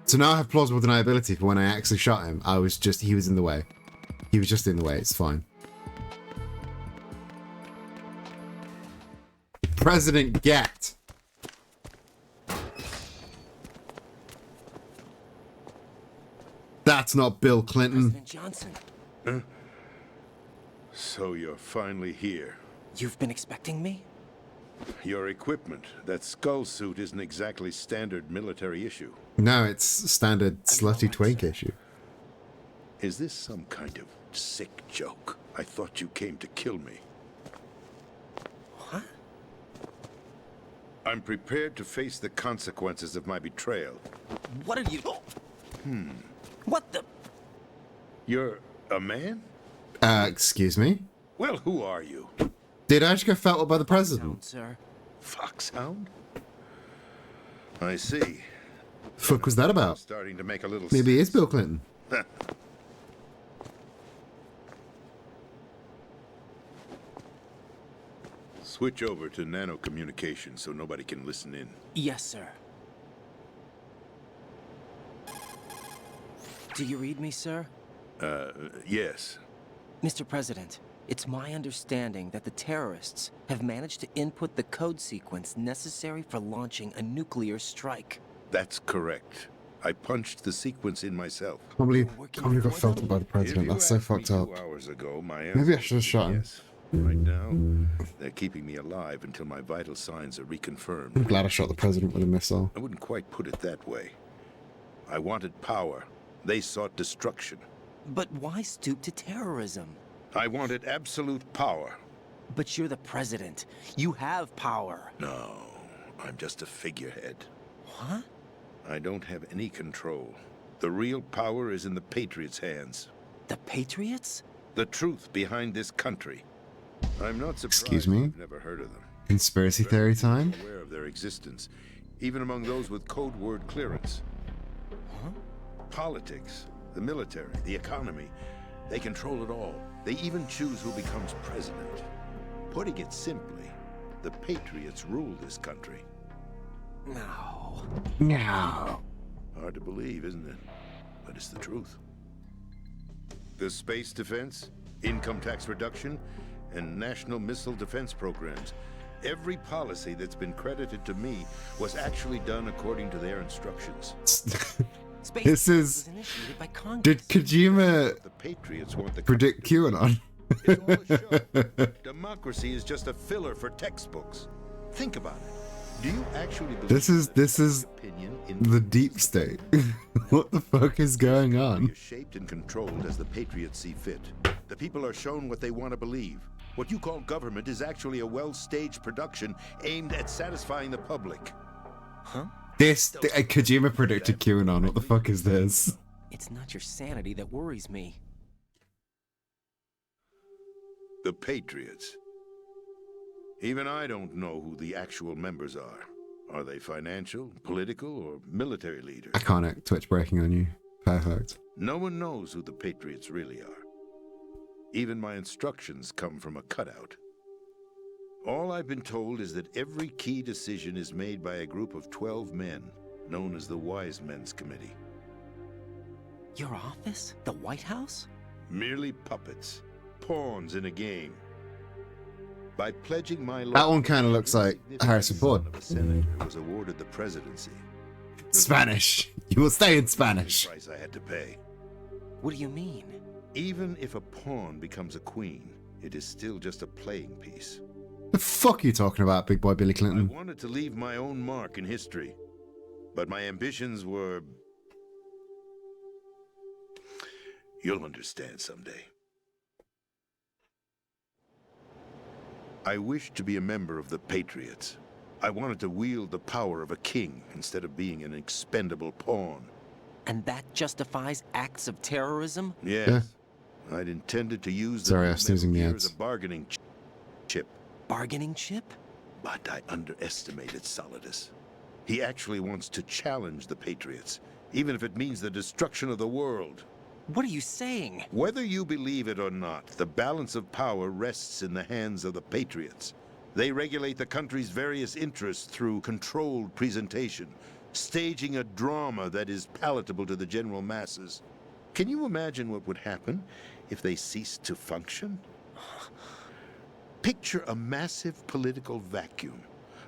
[SPEAKER 1] So now I have plausible deniability for when I actually shot him. He was in the way. He was just in the way, it's fine. President get. That's not Bill Clinton.
[SPEAKER 2] President Johnson,
[SPEAKER 5] So you're finally here.
[SPEAKER 2] you've been expecting me?
[SPEAKER 5] Your equipment, that skull suit isn't exactly standard military issue.
[SPEAKER 1] No, it's standard slutty twink issue.
[SPEAKER 5] Is this some kind of sick joke? I thought you came to kill me.
[SPEAKER 2] What?
[SPEAKER 5] I'm prepared to face the consequences of my betrayal.
[SPEAKER 2] What are you... What the...
[SPEAKER 5] You're a man?
[SPEAKER 1] Excuse me?
[SPEAKER 5] Well, who are you?
[SPEAKER 1] Did I just get felt up by the president?
[SPEAKER 2] Sir?
[SPEAKER 5] FoxHound? I see.
[SPEAKER 1] Fuck was that about?
[SPEAKER 5] Starting to make a little
[SPEAKER 1] Maybe it is
[SPEAKER 5] sense.
[SPEAKER 1] Bill Clinton.
[SPEAKER 5] Switch over to nano communication so nobody can listen in.
[SPEAKER 2] Yes, sir. Do you read me, sir?
[SPEAKER 5] Yes.
[SPEAKER 2] Mr. President, it's my understanding that the terrorists have managed to input the code sequence necessary for launching a nuclear strike.
[SPEAKER 5] That's correct. I punched the sequence in myself.
[SPEAKER 1] Can't believe
[SPEAKER 2] Working
[SPEAKER 1] I got
[SPEAKER 2] for
[SPEAKER 1] felt
[SPEAKER 2] them?
[SPEAKER 1] up by the
[SPEAKER 5] If
[SPEAKER 1] president.
[SPEAKER 5] you
[SPEAKER 1] That's so
[SPEAKER 5] asked me
[SPEAKER 1] fucked up.
[SPEAKER 5] 2 hours ago, my
[SPEAKER 1] Maybe I
[SPEAKER 5] answer
[SPEAKER 1] should have
[SPEAKER 5] would
[SPEAKER 1] shot
[SPEAKER 5] be
[SPEAKER 1] him.
[SPEAKER 5] yes. Right now, they're keeping me alive until my vital signs are
[SPEAKER 1] I'm
[SPEAKER 5] reconfirmed.
[SPEAKER 1] glad I shot the president with a missile.
[SPEAKER 5] I wouldn't quite put it that way. I wanted power. They sought destruction.
[SPEAKER 2] But why stoop to terrorism?
[SPEAKER 5] I wanted absolute power.
[SPEAKER 2] But you're the president. You have power.
[SPEAKER 5] No, I'm just a figurehead.
[SPEAKER 2] What?
[SPEAKER 5] I don't have any control. The real power is in the Patriots' hands.
[SPEAKER 2] The Patriots?
[SPEAKER 5] The truth behind this country. I'm not surprised
[SPEAKER 1] Excuse me?
[SPEAKER 5] you've never heard of them.
[SPEAKER 1] Conspiracy theory time?
[SPEAKER 5] Aware of their existence, even among those with code word clearance.
[SPEAKER 2] Huh?
[SPEAKER 5] Politics, the military, the economy, they control it all. They even choose who becomes president. Putting it simply, the Patriots rule this country.
[SPEAKER 2] No.
[SPEAKER 1] No.
[SPEAKER 5] Hard to believe, isn't it? But it's the truth. The space defense, income tax reduction, and national missile defense programs. Every policy that's been credited to me was actually done according to their instructions.
[SPEAKER 2] Space
[SPEAKER 1] This is-
[SPEAKER 2] was initiated by Congress.
[SPEAKER 1] Did Kojima
[SPEAKER 5] The Patriots want the
[SPEAKER 1] predict QAnon?
[SPEAKER 5] It's all a show. Democracy is just a filler for textbooks. Think about it. Do you actually believe
[SPEAKER 1] This is
[SPEAKER 5] that opinion in
[SPEAKER 1] the deep state. What the fuck is going on?
[SPEAKER 5] is shaped and controlled as the Patriots see fit? The people are shown what they want to believe. What you call government is actually a well-staged production aimed at satisfying the public.
[SPEAKER 2] Huh?
[SPEAKER 1] Kojima predicted QAnon. What the fuck is this?
[SPEAKER 2] It's not your sanity that worries me.
[SPEAKER 5] The Patriots. Even I don't know who the actual members are. Are they financial, political, or military leaders?
[SPEAKER 1] Iconic Twitch breaking on you. Perfect.
[SPEAKER 5] No one knows who the Patriots really are. Even my instructions come from a cutout. All I've been told is that every key decision is made by a group of 12 men, known as the Wise Men's Committee.
[SPEAKER 2] Your office? The White House?
[SPEAKER 5] Merely puppets, pawns in a game. By pledging my
[SPEAKER 1] That one kinda looks like Harrison Ford.
[SPEAKER 5] Son of a senator was awarded the presidency.
[SPEAKER 1] Spanish. You will stay in Spanish.
[SPEAKER 5] The price I had to pay.
[SPEAKER 2] What do you mean?
[SPEAKER 5] Even if a pawn becomes a queen, it is still just a playing piece.
[SPEAKER 1] The fuck are you talking about, big boy Billy
[SPEAKER 5] I
[SPEAKER 1] Clinton?
[SPEAKER 5] wanted to leave my own mark in history, but my ambitions were... You'll understand someday. I wished to be a member of the Patriots. I wanted to wield the power of a king instead of being an expendable pawn.
[SPEAKER 2] And that justifies acts of terrorism?
[SPEAKER 5] Yes. I'd intended to use the
[SPEAKER 1] Sorry, I
[SPEAKER 5] new
[SPEAKER 1] was snoozing
[SPEAKER 5] Metal
[SPEAKER 1] the
[SPEAKER 5] Gear
[SPEAKER 1] ads.
[SPEAKER 5] as a bargaining chip,
[SPEAKER 2] Bargaining chip?
[SPEAKER 5] but I underestimated Solidus. He actually wants to challenge the Patriots, even if it means the destruction of the world.
[SPEAKER 2] What are you saying?
[SPEAKER 5] Whether you believe it or not, the balance of power rests in the hands of the Patriots. They regulate the country's various interests through controlled presentation, staging a drama that is palatable to the general masses. Can you imagine what would happen if they ceased to function? Picture a massive political vacuum,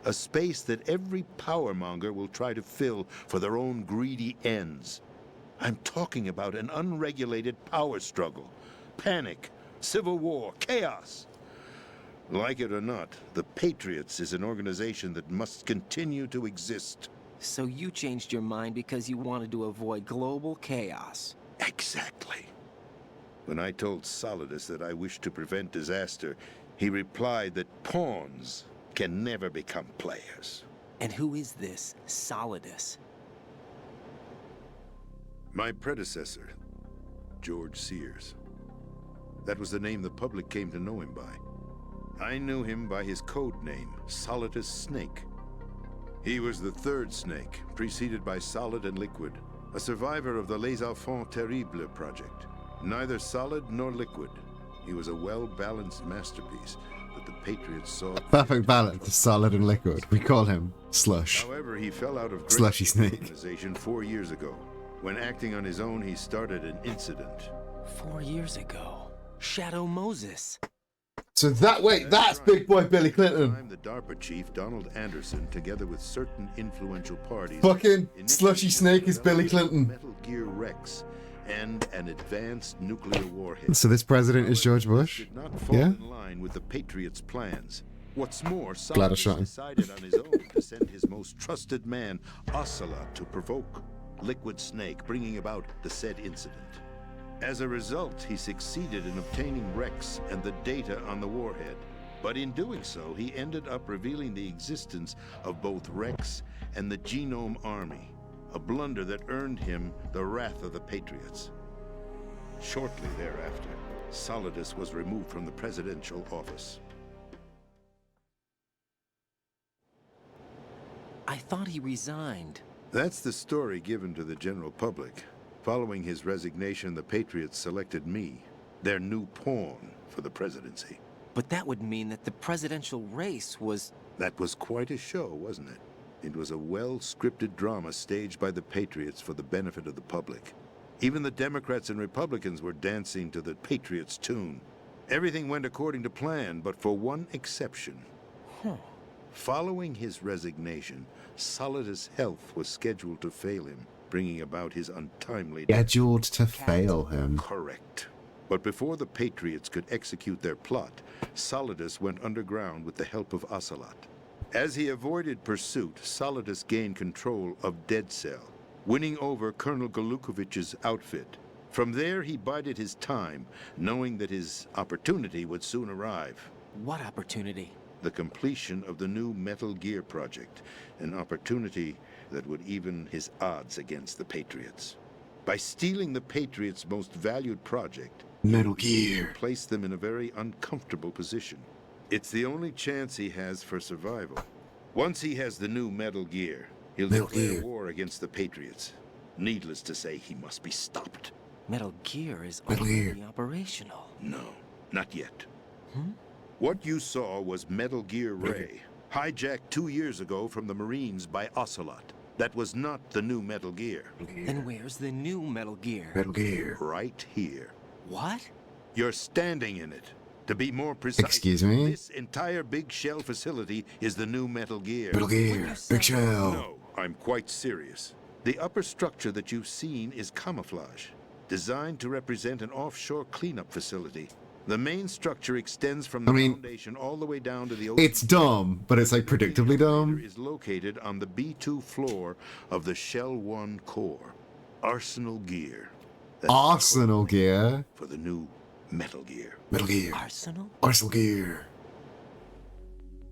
[SPEAKER 5] a space that every powermonger will try to fill for their own greedy ends. I'm talking about an unregulated power struggle, panic, civil war, chaos. Like it or not, the Patriots is an organization that must continue to exist.
[SPEAKER 2] So you changed your mind because you wanted to avoid global chaos.
[SPEAKER 5] Exactly. When I told Solidus that I wished to prevent disaster, he replied that pawns can never become players.
[SPEAKER 2] And who is this Solidus?
[SPEAKER 5] My predecessor, George Sears. That was the name the public came to know him by. I knew him by his code name, Solidus Snake. He was the third snake, preceded by Solid and Liquid, a survivor of the Les Enfants Terribles project. Neither solid nor liquid. He was a well-balanced masterpiece that the Patriots saw.
[SPEAKER 1] Perfect balance of solid and liquid. We call him Slush.
[SPEAKER 5] However, he fell out of
[SPEAKER 1] Slushy
[SPEAKER 5] grace
[SPEAKER 1] snake.
[SPEAKER 5] with the organization 4 years ago. When acting on his own, he started an incident.
[SPEAKER 2] 4 years ago. Shadow Moses.
[SPEAKER 1] So that's
[SPEAKER 5] right.
[SPEAKER 1] Big Boy Billy Clinton.
[SPEAKER 5] I'm the DARPA chief, Donald Anderson, together with certain influential parties.
[SPEAKER 1] Fucking
[SPEAKER 5] initiated
[SPEAKER 1] Slushy Snake is Billy Clinton.
[SPEAKER 5] Metal Gear Rex and an advanced nuclear warhead.
[SPEAKER 1] So this president is George
[SPEAKER 5] However,
[SPEAKER 1] Bush?
[SPEAKER 5] this did not fall
[SPEAKER 1] Yeah?
[SPEAKER 5] in line with the Patriots' plans. What's more,
[SPEAKER 1] Glad I
[SPEAKER 5] Solidus
[SPEAKER 1] shot him.
[SPEAKER 5] decided on his own to send his most trusted man, Ocelot, to provoke Liquid Snake, bringing about the said incident. As a result, he succeeded in obtaining Rex and the data on the warhead. But in doing so, he ended up revealing the existence of both Rex and the Genome Army, a blunder that earned him the wrath of the Patriots. Shortly thereafter, Solidus was removed from the presidential office.
[SPEAKER 2] I thought he resigned.
[SPEAKER 5] That's the story given to the general public. Following his resignation, the Patriots selected me, their new pawn, for the presidency.
[SPEAKER 2] But that would mean that the presidential race was...
[SPEAKER 5] That was quite a show, wasn't it? It was a well-scripted drama staged by the Patriots for the benefit of the public. Even the Democrats and Republicans were dancing to the Patriots' tune. Everything went according to plan, but for one exception. Following his resignation, Solidus' health was scheduled to fail him, bringing about his untimely death.
[SPEAKER 1] Scheduled to fail him.
[SPEAKER 5] Correct. But before the Patriots could execute their plot, Solidus went underground with the help of Ocelot. As he avoided pursuit, Solidus gained control of Dead Cell, winning over Colonel Galukovich's outfit. From there, he bided his time, knowing that his opportunity would soon arrive.
[SPEAKER 2] What opportunity?
[SPEAKER 5] The completion of the new Metal Gear project, an opportunity that would even his odds against the Patriots. By stealing the Patriots' most valued project,
[SPEAKER 1] Metal Gear.
[SPEAKER 5] place them in a very uncomfortable position. It's the only chance he has for survival. Once he has the new Metal Gear, he'll
[SPEAKER 1] Metal
[SPEAKER 5] declare
[SPEAKER 1] Gear.
[SPEAKER 5] war against the Patriots. Needless to say, he must be stopped.
[SPEAKER 2] Metal Gear is
[SPEAKER 1] Metal Gear.
[SPEAKER 2] already operational.
[SPEAKER 5] No, not yet. What you saw was Metal Gear Ray, hijacked 2 years ago from the Marines by Ocelot. That was not the new Metal Gear.
[SPEAKER 2] Then where's the new Metal Gear?
[SPEAKER 1] Metal Gear.
[SPEAKER 5] Right here.
[SPEAKER 2] What?
[SPEAKER 5] You're standing in it. To be more precise,
[SPEAKER 1] Excuse me?
[SPEAKER 5] this entire big shell facility is the new Metal Gear.
[SPEAKER 1] Metal Gear. Big Shell.
[SPEAKER 5] No, I'm quite serious. The upper structure that you've seen is camouflage, designed to represent an offshore cleanup facility. The main structure extends from the foundation all the way down to the ocean.
[SPEAKER 1] It's dumb, but it's like predictably dumb.
[SPEAKER 5] Is located on the B2 floor of the Shell 1 core. Arsenal Gear. That's
[SPEAKER 1] Arsenal Gear.
[SPEAKER 5] for the new Metal Gear.
[SPEAKER 1] Metal Gear.
[SPEAKER 2] Arsenal?
[SPEAKER 1] Arsenal Gear.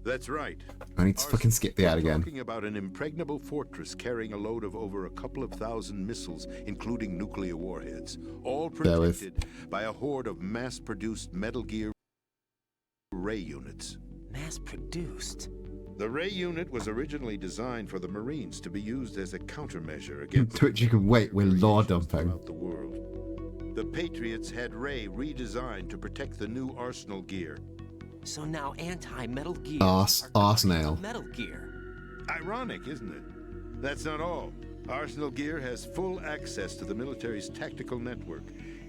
[SPEAKER 5] That's right.
[SPEAKER 1] I need to fucking skip the ad again.
[SPEAKER 5] Talking about an impregnable fortress carrying a load of over a couple of thousand missiles, including nuclear warheads, all
[SPEAKER 1] Bear with.
[SPEAKER 5] protected by a horde of mass-produced Metal Gear Ray units.
[SPEAKER 2] Mass-produced?
[SPEAKER 5] The Ray unit was originally designed for the Marines to be used as a countermeasure against
[SPEAKER 1] Twitch, you can wait. We're law dumping.
[SPEAKER 5] throughout the world. The Patriots had Ray redesigned to protect the new Arsenal Gear.
[SPEAKER 2] So now anti-Metal Gear
[SPEAKER 1] Arsenal.
[SPEAKER 2] Metal Gear.
[SPEAKER 5] Ironic, isn't it? That's not all. Arsenal Gear has full access to the military's tactical network,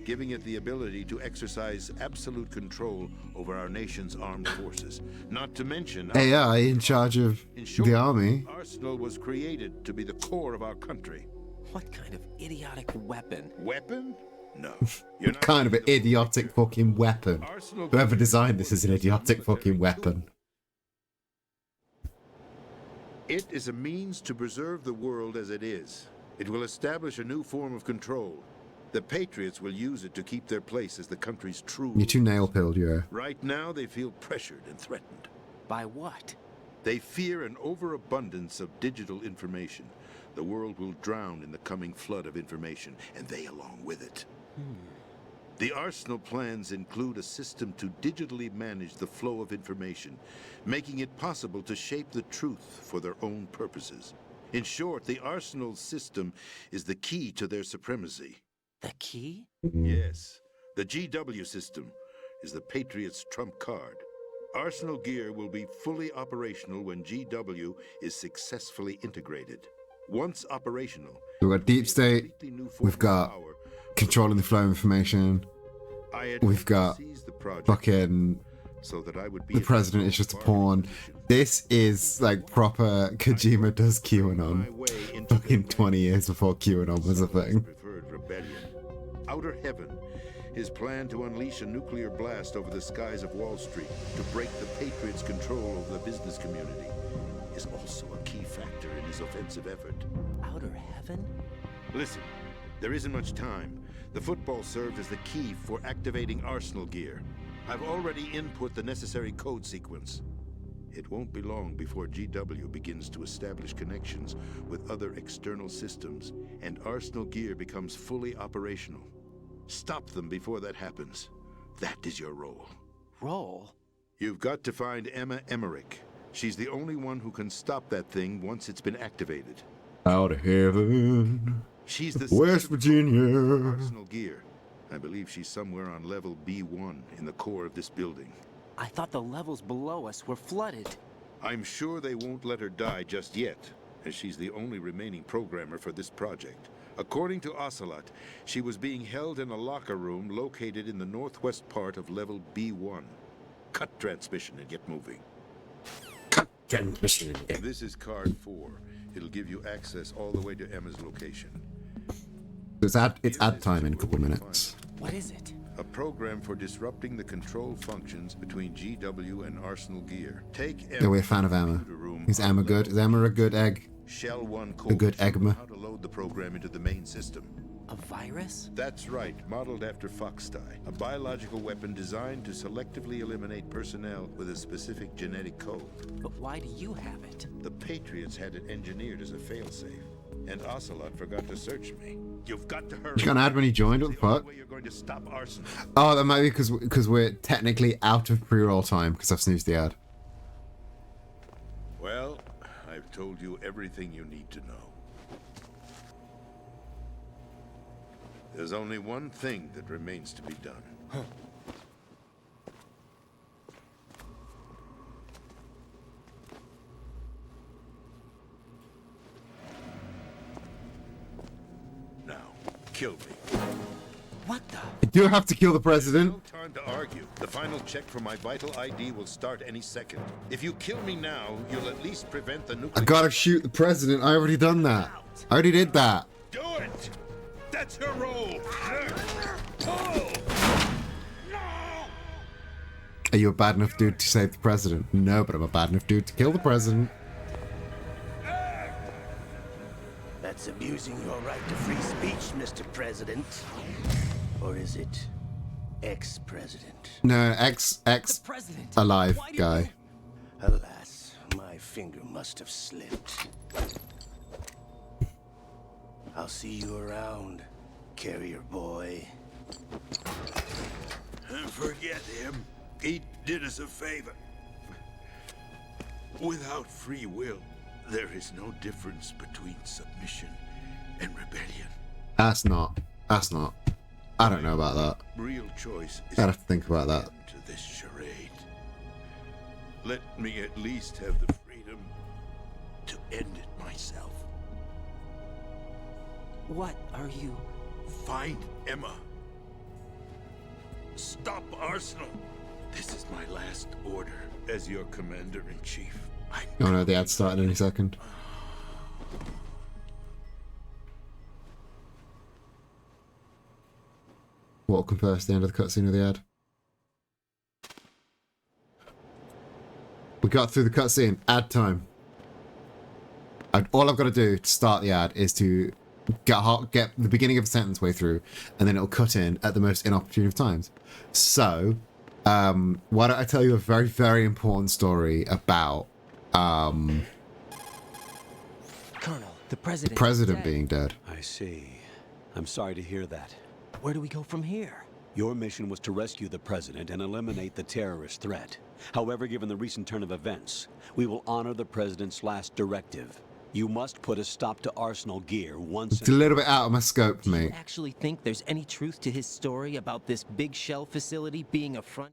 [SPEAKER 5] giving it the ability to exercise absolute control over our nation's armed forces. Not to mention
[SPEAKER 1] AI in charge of
[SPEAKER 5] in short,
[SPEAKER 1] the army.
[SPEAKER 5] Arsenal was created to be the core of our country.
[SPEAKER 2] What kind of idiotic weapon?
[SPEAKER 5] Weapon? No. You're not
[SPEAKER 1] Kind of an
[SPEAKER 5] seeing the
[SPEAKER 1] idiotic fucking weapon.
[SPEAKER 5] Arsenal
[SPEAKER 1] Whoever
[SPEAKER 5] Gear
[SPEAKER 1] designed this is an idiotic
[SPEAKER 5] military
[SPEAKER 1] fucking
[SPEAKER 5] tool.
[SPEAKER 1] weapon.
[SPEAKER 5] It is a means to preserve the world as it is. It will establish a new form of control. The Patriots will use it to keep their place as the country's true.
[SPEAKER 1] You're too nail-pilled, yeah.
[SPEAKER 5] Right now, they feel pressured and threatened.
[SPEAKER 2] By what?
[SPEAKER 5] They fear an overabundance of digital information. The world will drown in the coming flood of information, and they along with it. The Arsenal plans include a system to digitally manage the flow of information, making it possible to shape the truth for their own purposes. In short, the Arsenal system is the key to their supremacy.
[SPEAKER 2] The key?
[SPEAKER 5] Yes, the GW system is the Patriots' trump card. Arsenal Gear will be fully operational when GW is successfully integrated. Once operational,
[SPEAKER 1] We've got deep state,
[SPEAKER 5] completely new form
[SPEAKER 1] we've
[SPEAKER 5] of
[SPEAKER 1] got
[SPEAKER 5] power.
[SPEAKER 1] controlling the flow of information.
[SPEAKER 5] I had
[SPEAKER 1] We've got
[SPEAKER 5] seized the project
[SPEAKER 1] fucking
[SPEAKER 5] so that I would be
[SPEAKER 1] the president is just a pawn. This is like proper Kojima does QAnon. Fucking 20 years before QAnon was a thing.
[SPEAKER 5] Preferred rebellion. Outer Heaven, his plan to unleash a nuclear blast over the skies of Wall Street to break the Patriots' control over the business community, is also a key factor in his offensive effort.
[SPEAKER 2] Outer heaven?
[SPEAKER 5] Listen, there isn't much time. The football served as the key for activating Arsenal Gear. I've already input the necessary code sequence. It won't be long before GW begins to establish connections with other external systems, and Arsenal Gear becomes fully operational. Stop them before that happens. That is your role.
[SPEAKER 2] Role?
[SPEAKER 5] You've got to find Emma Emmerich. She's the only one who can stop that thing once it's been activated.
[SPEAKER 1] Out of heaven,
[SPEAKER 5] She's the
[SPEAKER 1] West Virginia.
[SPEAKER 5] Arsenal Gear. I believe she's somewhere on level B1 in the core of this building.
[SPEAKER 2] I thought the levels below us were flooded.
[SPEAKER 5] I'm sure they won't let her die just yet, as she's the only remaining programmer for this project. According to Ocelot, she was being held in a locker room located in the northwest part of level B1. Cut transmission and get moving. This is card 4. It'll give you access all the way to Emma's location.
[SPEAKER 1] It's ad time in a couple of minutes.
[SPEAKER 2] What is it?
[SPEAKER 5] A program for disrupting the control functions between GW and Arsenal Gear. Take Emma.
[SPEAKER 1] Yeah, we're a fan of Emma. Is Emma good? Is Emma a good egg?
[SPEAKER 5] Shell 1
[SPEAKER 1] A good
[SPEAKER 5] code
[SPEAKER 1] Egma?
[SPEAKER 5] how to load the program into the main system.
[SPEAKER 2] A virus?
[SPEAKER 5] That's right, modeled after FoxHound, a biological weapon designed to selectively eliminate personnel with a specific genetic code.
[SPEAKER 2] But why do you have it?
[SPEAKER 5] The Patriots had it engineered as a failsafe, and Ocelot forgot to search me. You've got to hurry.
[SPEAKER 1] You got an ad when he joined? What the
[SPEAKER 5] The only
[SPEAKER 1] fuck?
[SPEAKER 5] way you're going to stop Arsenal.
[SPEAKER 1] Oh, that might be because we're technically out of pre-roll time because I've snoozed the ad.
[SPEAKER 5] Well, I've told you everything you need to know. There's only one thing that remains to be done. Now, kill me.
[SPEAKER 2] What the?
[SPEAKER 1] I do have to kill the president.
[SPEAKER 5] No time to argue. The final check for my vital ID will start any second. If you kill me now, you'll at least prevent the
[SPEAKER 1] I
[SPEAKER 5] nuclear...
[SPEAKER 1] gotta shoot the president. I already done that. I already did that.
[SPEAKER 5] Do it! That's your role! Oh!
[SPEAKER 1] Are you a bad enough dude to save the president? No, but I'm a bad enough dude to kill the president.
[SPEAKER 6] That's abusing your right to free speech, Mr. President. Or is it ex-president?
[SPEAKER 1] No, ex
[SPEAKER 2] President!
[SPEAKER 1] alive
[SPEAKER 2] Why do you-
[SPEAKER 1] guy.
[SPEAKER 6] Alas, my finger must have slipped. I'll see you around, carrier boy.
[SPEAKER 5] Forget him. He did us a favor. Without free will, there is no difference between submission and rebellion.
[SPEAKER 1] That's not. I don't know about that.
[SPEAKER 5] Real choice is
[SPEAKER 1] I'd have to think about that.
[SPEAKER 5] to this charade. Let me at least have the freedom to end it myself.
[SPEAKER 2] What are you...
[SPEAKER 5] Find Emma. Stop Arsenal. This is my last order as your commander-in-chief.
[SPEAKER 1] Oh no, the ad's starting any second. What will come first, the end of the cutscene or the ad? We got through the cutscene. Ad time. All I've got to do to start the ad is to get the beginning of a sentence way through, and then it'll cut in at the most inopportune of times. So, why don't I tell you a very, very important story about
[SPEAKER 2] Colonel, the president...
[SPEAKER 1] being dead.
[SPEAKER 4] I see. I'm sorry to hear that.
[SPEAKER 2] Where do we go from here?
[SPEAKER 4] Your mission was to rescue the president and eliminate the terrorist threat. However, given the recent turn of events, we will honor the president's last directive. You must put a stop to Arsenal gear once...
[SPEAKER 1] It's a little bit out of my scope,
[SPEAKER 2] Do you
[SPEAKER 1] mate.
[SPEAKER 2] actually think there's any truth to his story about this big shell facility being a front...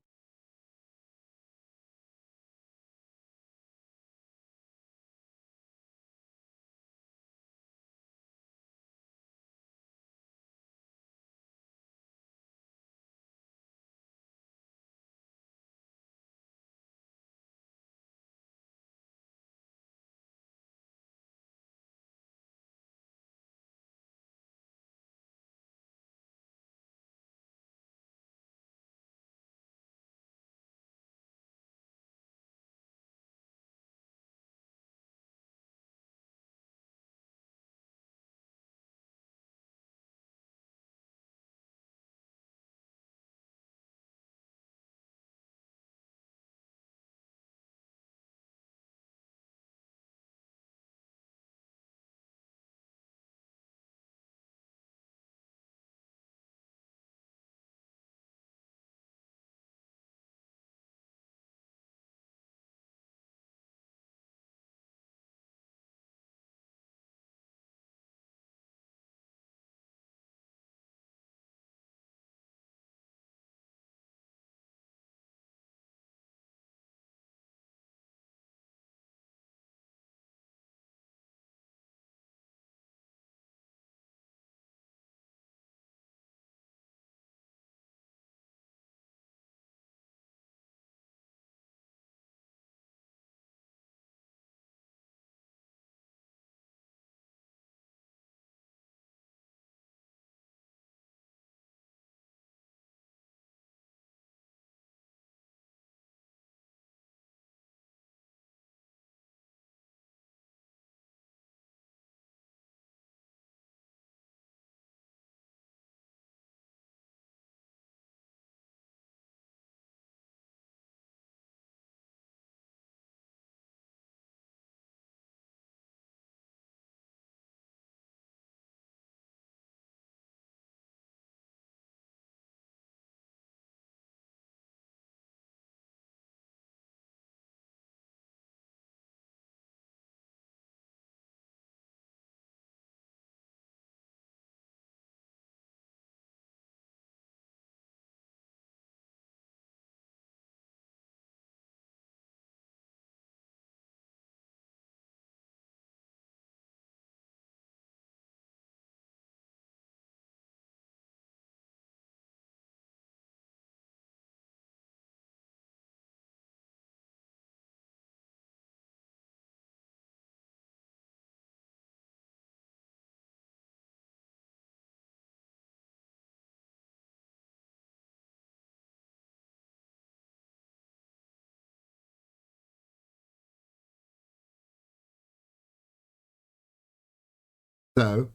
[SPEAKER 1] So,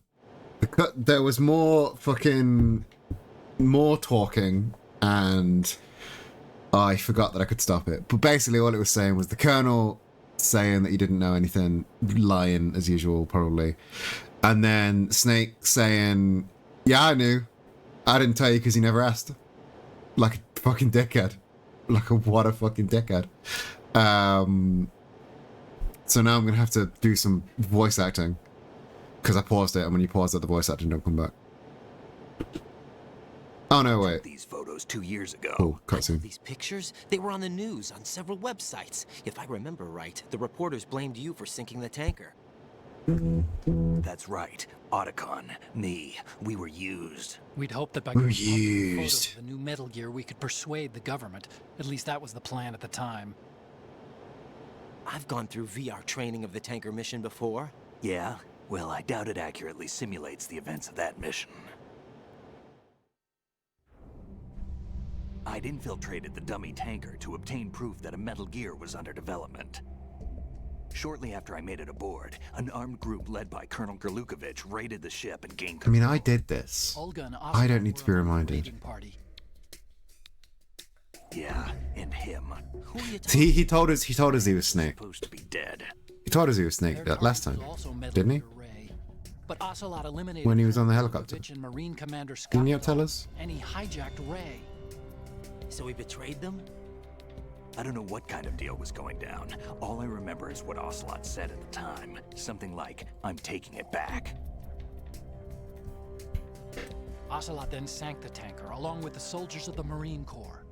[SPEAKER 1] there was more talking, and I forgot that I could stop it. But basically all it was saying was the Colonel saying that he didn't know anything, lying as usual, probably. And then Snake saying, yeah, I knew. I didn't tell you because he never asked. Like a fucking dickhead. What a fucking dickhead. So now I'm going to have to do some voice acting. Because I paused it, and when you pause it, the voice acting don't come back. Oh no, wait.
[SPEAKER 6] These photos 2 years ago.
[SPEAKER 1] Oh, cutscene.
[SPEAKER 2] These pictures, they were on the news on several websites. If I remember right, the reporters blamed you for sinking the tanker.
[SPEAKER 6] That's right. Otacon, me, we were used.
[SPEAKER 7] We'd hoped that by
[SPEAKER 1] We're
[SPEAKER 7] publishing
[SPEAKER 1] used.
[SPEAKER 7] photos of the new Metal Gear, we could persuade the government. At least that was the plan at the time.
[SPEAKER 2] I've gone through VR training of the tanker mission before.
[SPEAKER 6] Yeah? Well, I doubt it accurately simulates the events of that mission. I'd infiltrated the dummy tanker to obtain proof that a Metal Gear was under development. Shortly after I made it aboard, an armed group led by Colonel Gerlukovich raided the ship and gained
[SPEAKER 1] I
[SPEAKER 6] control.
[SPEAKER 1] mean, I did this.
[SPEAKER 7] Olga and
[SPEAKER 1] I don't need to be
[SPEAKER 7] were on the
[SPEAKER 1] reminded.
[SPEAKER 7] raiding party.
[SPEAKER 6] Yeah, and him.
[SPEAKER 2] Who are you talking
[SPEAKER 1] He told us he was Snake.
[SPEAKER 6] Supposed to be dead.
[SPEAKER 1] He told us he was Snake
[SPEAKER 7] Their
[SPEAKER 1] that last
[SPEAKER 7] target
[SPEAKER 1] time,
[SPEAKER 7] was also Metal
[SPEAKER 1] didn't he?
[SPEAKER 7] Gear Ray. But Ocelot eliminated
[SPEAKER 1] When he was on the
[SPEAKER 7] Colonel
[SPEAKER 1] helicopter.
[SPEAKER 7] Gerlukovich and Marine Commander Scott
[SPEAKER 1] Didn't you tell us?
[SPEAKER 7] and he hijacked Ray.
[SPEAKER 2] So he betrayed them?
[SPEAKER 6] I don't know what kind of deal was going down. All I remember is what Ocelot said at the time. Something like, I'm taking it back.
[SPEAKER 7] Ocelot then sank the tanker, along with the soldiers of the Marine Corps.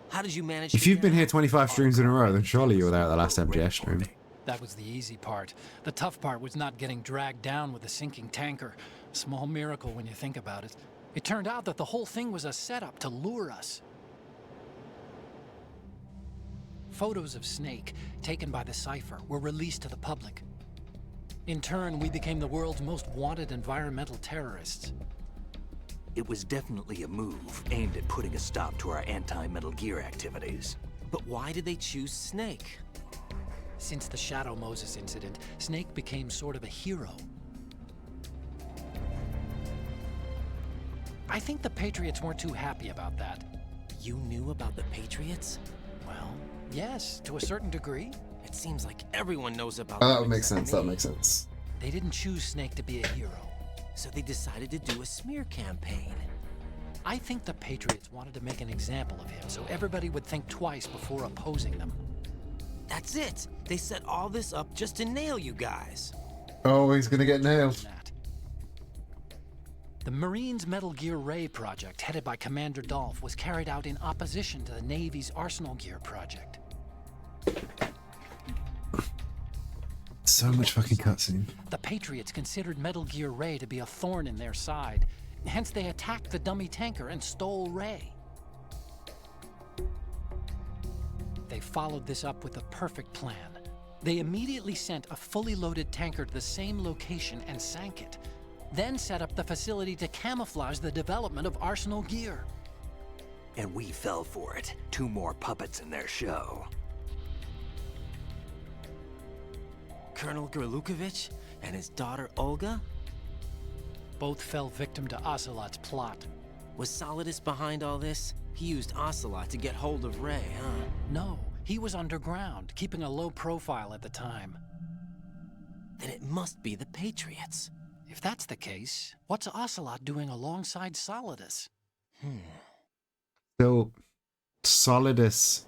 [SPEAKER 2] How did you manage
[SPEAKER 1] If
[SPEAKER 2] to
[SPEAKER 1] you've
[SPEAKER 2] get
[SPEAKER 1] been here
[SPEAKER 2] out?
[SPEAKER 1] 25 streams in a row, then surely you were there at the last MGS stream.
[SPEAKER 7] That was the easy part. The tough part was not getting dragged down with the sinking tanker. A small miracle when you think about it. It turned out that the whole thing was a setup to lure us. Photos of Snake, taken by the Cypher, were released to the public. In turn, we became the world's most wanted environmental terrorists.
[SPEAKER 6] It was definitely a move aimed at putting a stop to our anti-Metal Gear activities.
[SPEAKER 2] But why did they choose Snake?
[SPEAKER 7] Since the Shadow Moses incident, Snake became sort of a hero. I think the Patriots weren't too happy about that.
[SPEAKER 2] You knew about the Patriots?
[SPEAKER 7] Well, yes, to a certain degree.
[SPEAKER 2] It seems like everyone knows about
[SPEAKER 1] Oh,
[SPEAKER 2] them
[SPEAKER 1] that would make
[SPEAKER 2] except
[SPEAKER 1] sense. That
[SPEAKER 2] me.
[SPEAKER 1] makes sense.
[SPEAKER 7] They didn't choose Snake to be a hero.
[SPEAKER 2] So they decided to do a smear campaign.
[SPEAKER 7] I think the Patriots wanted to make an example of him so everybody would think twice before opposing them.
[SPEAKER 2] That's it. They set all this up just to nail you guys.
[SPEAKER 1] Oh, he's gonna get nailed.
[SPEAKER 7] That. The Marines' Metal Gear Ray project, headed by Commander Dolph, was carried out in opposition to the Navy's Arsenal Gear project.
[SPEAKER 1] So much fucking cutscene.
[SPEAKER 7] The Patriots considered Metal Gear Ray to be a thorn in their side. Hence, they attacked the dummy tanker and stole Ray. They followed this up with a perfect plan. They immediately sent a fully loaded tanker to the same location and sank it. Then set up the facility to camouflage the development of Arsenal Gear.
[SPEAKER 6] And we fell for it. 2 more puppets in their show.
[SPEAKER 2] Colonel Gerlukovich and his daughter Olga?
[SPEAKER 7] Both fell victim to Ocelot's plot.
[SPEAKER 2] Was Solidus behind all this? He used Ocelot to get hold of Ray, huh?
[SPEAKER 7] No, he was underground, keeping a low profile at the time.
[SPEAKER 2] Then it must be the Patriots.
[SPEAKER 7] If that's the case, what's Ocelot doing alongside Solidus?
[SPEAKER 1] So, Solidus.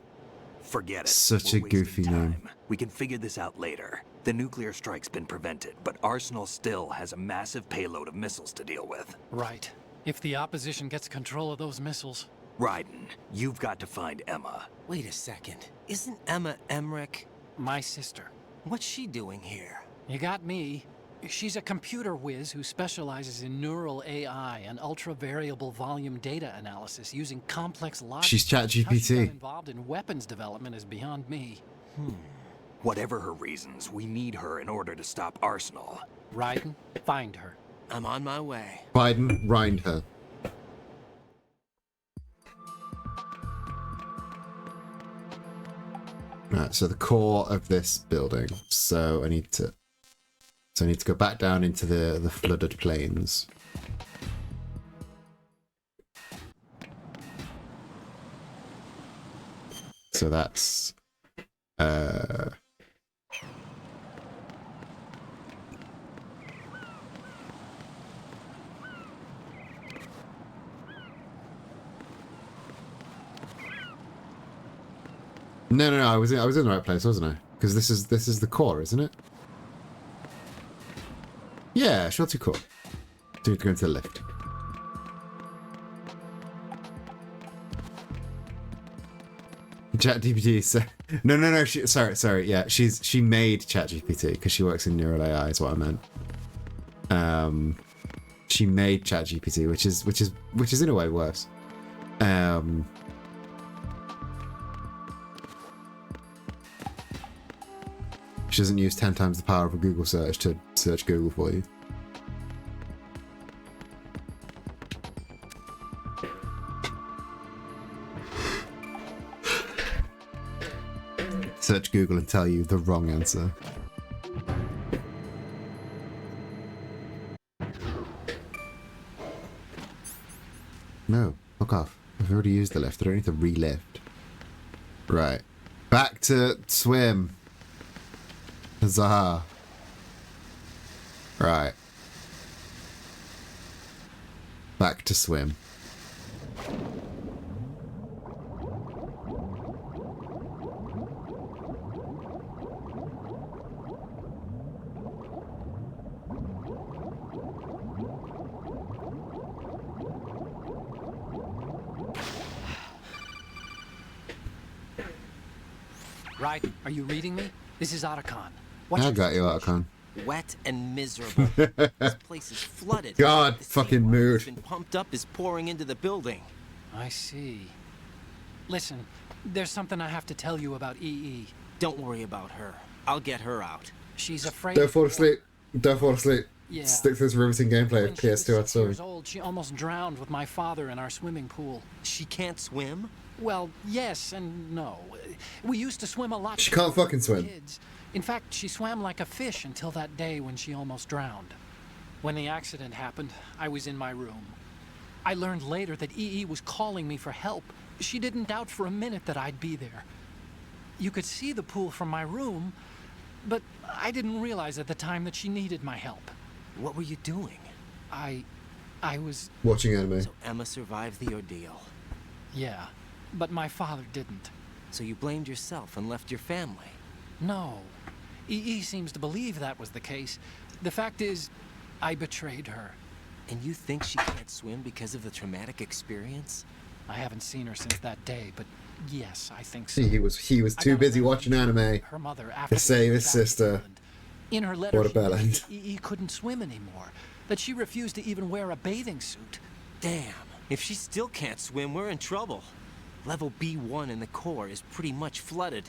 [SPEAKER 6] Forget it.
[SPEAKER 1] Such
[SPEAKER 6] We're
[SPEAKER 1] a goofy
[SPEAKER 6] wasting
[SPEAKER 1] name.
[SPEAKER 6] time. We can figure this out later. The nuclear strike's been prevented, but Arsenal still has a massive payload of missiles to deal with.
[SPEAKER 7] Right. If the opposition gets control of those missiles.
[SPEAKER 6] Raiden, you've got to find Emma.
[SPEAKER 2] Wait a second. Isn't Emma Emmerich?
[SPEAKER 7] My sister.
[SPEAKER 2] What's she doing here?
[SPEAKER 7] You got me. She's a computer whiz who specializes in neural AI and ultra-variable volume data analysis using complex logic.
[SPEAKER 1] She's
[SPEAKER 7] How she got
[SPEAKER 1] ChatGPT.
[SPEAKER 7] involved in weapons development is beyond me.
[SPEAKER 6] Whatever her reasons, we need her in order to stop Arsenal.
[SPEAKER 7] Raiden, find her.
[SPEAKER 2] I'm on my way.
[SPEAKER 1] Biden rind her. Right, so the core of this building. So I need to go back down into the flooded plains. So that's No, I was in the right place, wasn't I? Because this is the core, isn't it? Yeah, Shorty core. To go into the lift. ChatGPT said, no. Sorry. Yeah, she made ChatGPT because she works in neural AI. Is what I meant. She made ChatGPT, which is in a way worse. She doesn't use 10 times the power of a Google search to search Google for you. Search Google and tell you the wrong answer. No, fuck off. I've already used the lift. I don't need to re-lift. Right. Back to swim. Huzzah. Right. Back to swim.
[SPEAKER 7] Right? Are you reading me? This is Otacon.
[SPEAKER 1] I got you, Otacon.
[SPEAKER 2] Wet and miserable. This place is flooded.
[SPEAKER 1] God,
[SPEAKER 2] The
[SPEAKER 1] fucking
[SPEAKER 2] seawater
[SPEAKER 1] mood.
[SPEAKER 2] that's been pumped up is pouring into the building.
[SPEAKER 7] I see. Listen, there's something I have to tell you about EE.
[SPEAKER 2] Don't worry about her. I'll get her out.
[SPEAKER 7] She's afraid.
[SPEAKER 1] Don't fall asleep. Don't fall asleep.
[SPEAKER 7] Yeah.
[SPEAKER 1] Stick to this riveting gameplay
[SPEAKER 7] When
[SPEAKER 1] of
[SPEAKER 7] she was
[SPEAKER 1] PS2
[SPEAKER 7] 6 years
[SPEAKER 1] outside.
[SPEAKER 7] old, she almost drowned with my father in our swimming pool.
[SPEAKER 2] She can't swim?
[SPEAKER 7] Well, yes and no. We used to swim a lot.
[SPEAKER 1] She can't fucking swim.
[SPEAKER 7] Kids. In fact, she swam like a fish until that day when she almost drowned. When the accident happened, I was in my room. I learned later that EE was calling me for help. She didn't doubt for a minute that I'd be there. You could see the pool from my room, but I didn't realize at the time that she needed my help.
[SPEAKER 2] What were you doing?
[SPEAKER 7] I was...
[SPEAKER 1] Watching anime.
[SPEAKER 2] So Emma survived the ordeal.
[SPEAKER 7] Yeah, but my father didn't.
[SPEAKER 2] So you blamed yourself and left your family.
[SPEAKER 7] No. EE seems to believe that was the case. The fact is, I betrayed her.
[SPEAKER 2] And you think she can't swim because of the traumatic experience?
[SPEAKER 7] I haven't seen her since that day, but yes, I think so.
[SPEAKER 1] He was too busy watching anime
[SPEAKER 7] Her mother after
[SPEAKER 1] to save his
[SPEAKER 7] they got back to
[SPEAKER 1] sister.
[SPEAKER 7] England. In her letter,
[SPEAKER 1] What a
[SPEAKER 7] she
[SPEAKER 1] bell
[SPEAKER 7] wrote
[SPEAKER 1] end.
[SPEAKER 7] that EE couldn't swim anymore. That she refused to even wear a bathing suit.
[SPEAKER 2] Damn. If she still can't swim, we're in trouble. Level B1 in the core is pretty much flooded.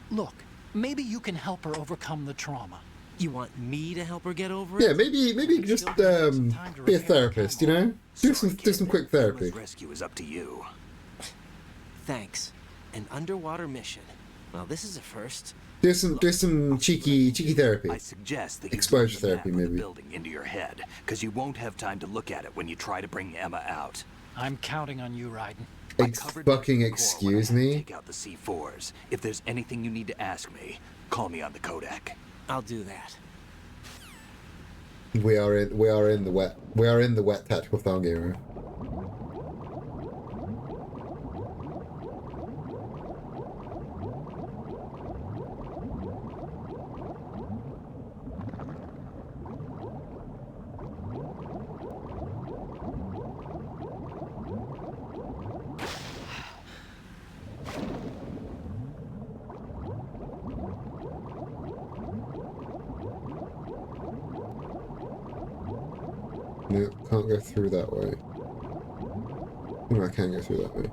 [SPEAKER 7] Look, maybe you can help her overcome the trauma.
[SPEAKER 2] You want me to help her get over it?
[SPEAKER 1] Yeah, maybe you could just be a therapist, you know? Do some quick therapy.
[SPEAKER 6] Emma's rescue is up to you.
[SPEAKER 2] Thanks. An underwater mission. Well, this is a first.
[SPEAKER 1] Do some cheeky therapy.
[SPEAKER 6] I suggest that you
[SPEAKER 1] Exposure
[SPEAKER 6] put the
[SPEAKER 1] therapy,
[SPEAKER 6] map of the
[SPEAKER 1] maybe.
[SPEAKER 6] building into your head, because you won't have time to look at it when you try to bring Emma out.
[SPEAKER 7] I'm counting on you, Raiden.
[SPEAKER 6] I covered much of
[SPEAKER 1] Fucking
[SPEAKER 6] the core when I
[SPEAKER 1] excuse
[SPEAKER 6] had to
[SPEAKER 1] me.
[SPEAKER 6] Take out the C4s. If there's anything you need to ask me, call me on the codec.
[SPEAKER 2] I'll do that.
[SPEAKER 1] We are in the wet tactical thong era. No, can't go through that way. No, I can go through that way.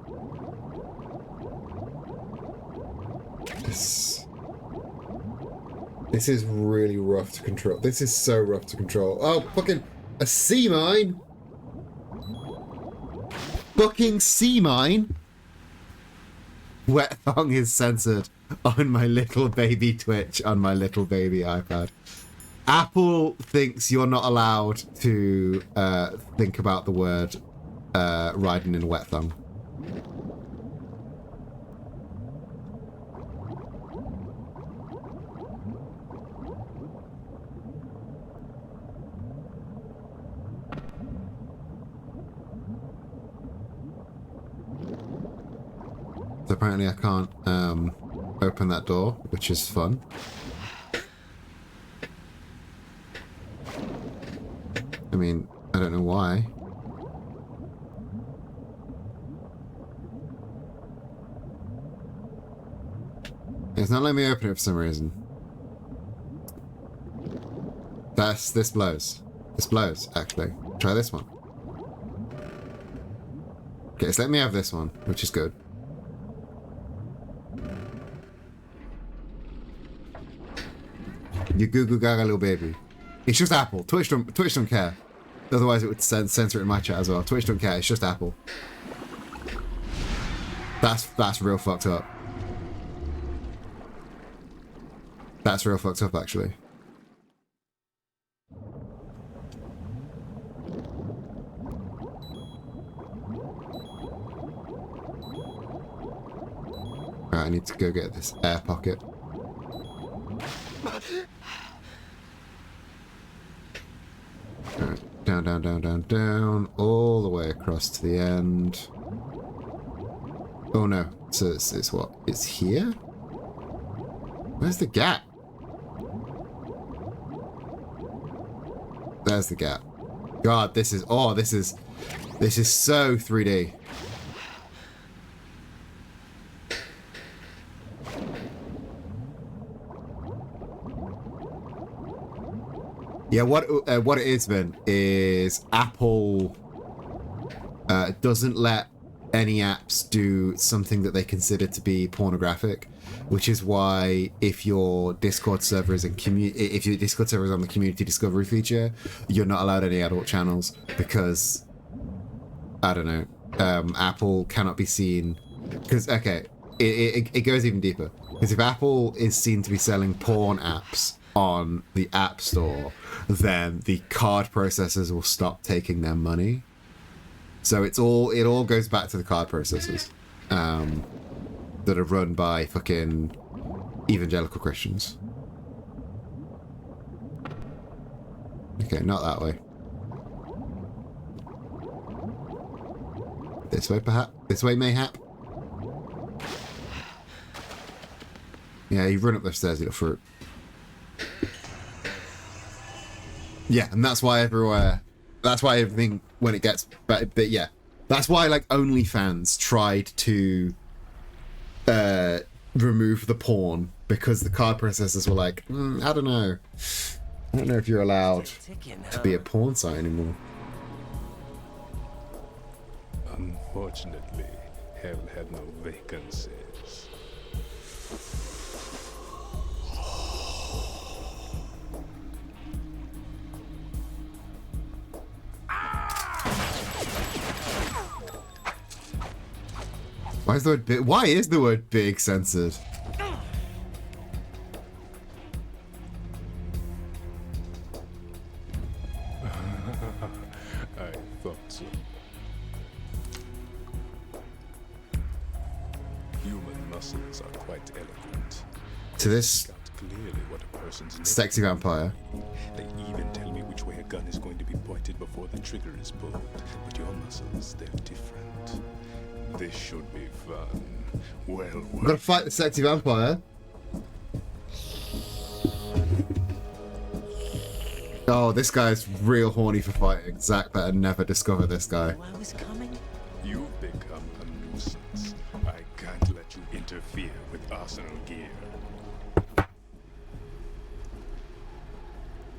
[SPEAKER 1] This is really rough to control. This is so rough to control. Oh, fucking a sea mine! Fucking sea mine! Wet thong is censored on my little baby Twitch on my little baby iPad. Apple thinks you're not allowed to think about the word riding in a wet thong. So apparently I can't open that door, which is fun. I mean, I don't know why. It's not letting me open it for some reason. This blows. This blows, actually. Try this one. Okay, it's letting me have this one, which is good. You goo goo gaga little baby. It's just Apple. Twitch don't care. Otherwise it would censor it in my chat as well. Twitch don't care, it's just Apple. That's real fucked up. That's real fucked up, actually. Alright, I need to go get this air pocket. Alright, down, down, down, down, down, all the way across to the end. Oh no, so it's what? It's here? Where's the gap? There's the gap. God, this is so 3D. Yeah, what it is, Ben, is Apple doesn't let any apps do something that they consider to be pornographic, which is why if your Discord server is on the community discovery feature, you're not allowed any adult channels because I don't know, Apple cannot be seen because it goes even deeper, because if Apple is seen to be selling porn apps on the App Store, then the card processors will stop taking their money. So it all goes back to the card processors that are run by fucking evangelical Christians. Okay, not that way. This way, perhaps? This way, mayhap? Yeah, you run up those stairs, you little fruit. Yeah, and that's why everything when it gets but yeah, that's why like OnlyFans tried to remove the porn, because the card processors were like, I don't know if you're allowed to be a porn site anymore.
[SPEAKER 8] Unfortunately, hell had no vacancies.
[SPEAKER 1] Why is the word big censored?
[SPEAKER 8] I thought so. Human muscles are quite eloquent.
[SPEAKER 1] To this
[SPEAKER 8] Clearly what a person's
[SPEAKER 1] sexy vampire.
[SPEAKER 8] They even tell me which way a gun is going to be pointed before the trigger is pulled. But your muscles, they're different. This should be fun. Well,
[SPEAKER 1] We've got to fight the sexy vampire. Oh, this guy's real horny for fighting. Zach better never discover this guy.
[SPEAKER 2] I was coming.
[SPEAKER 8] You've become a nuisance. I can't let you interfere with arsenal gear.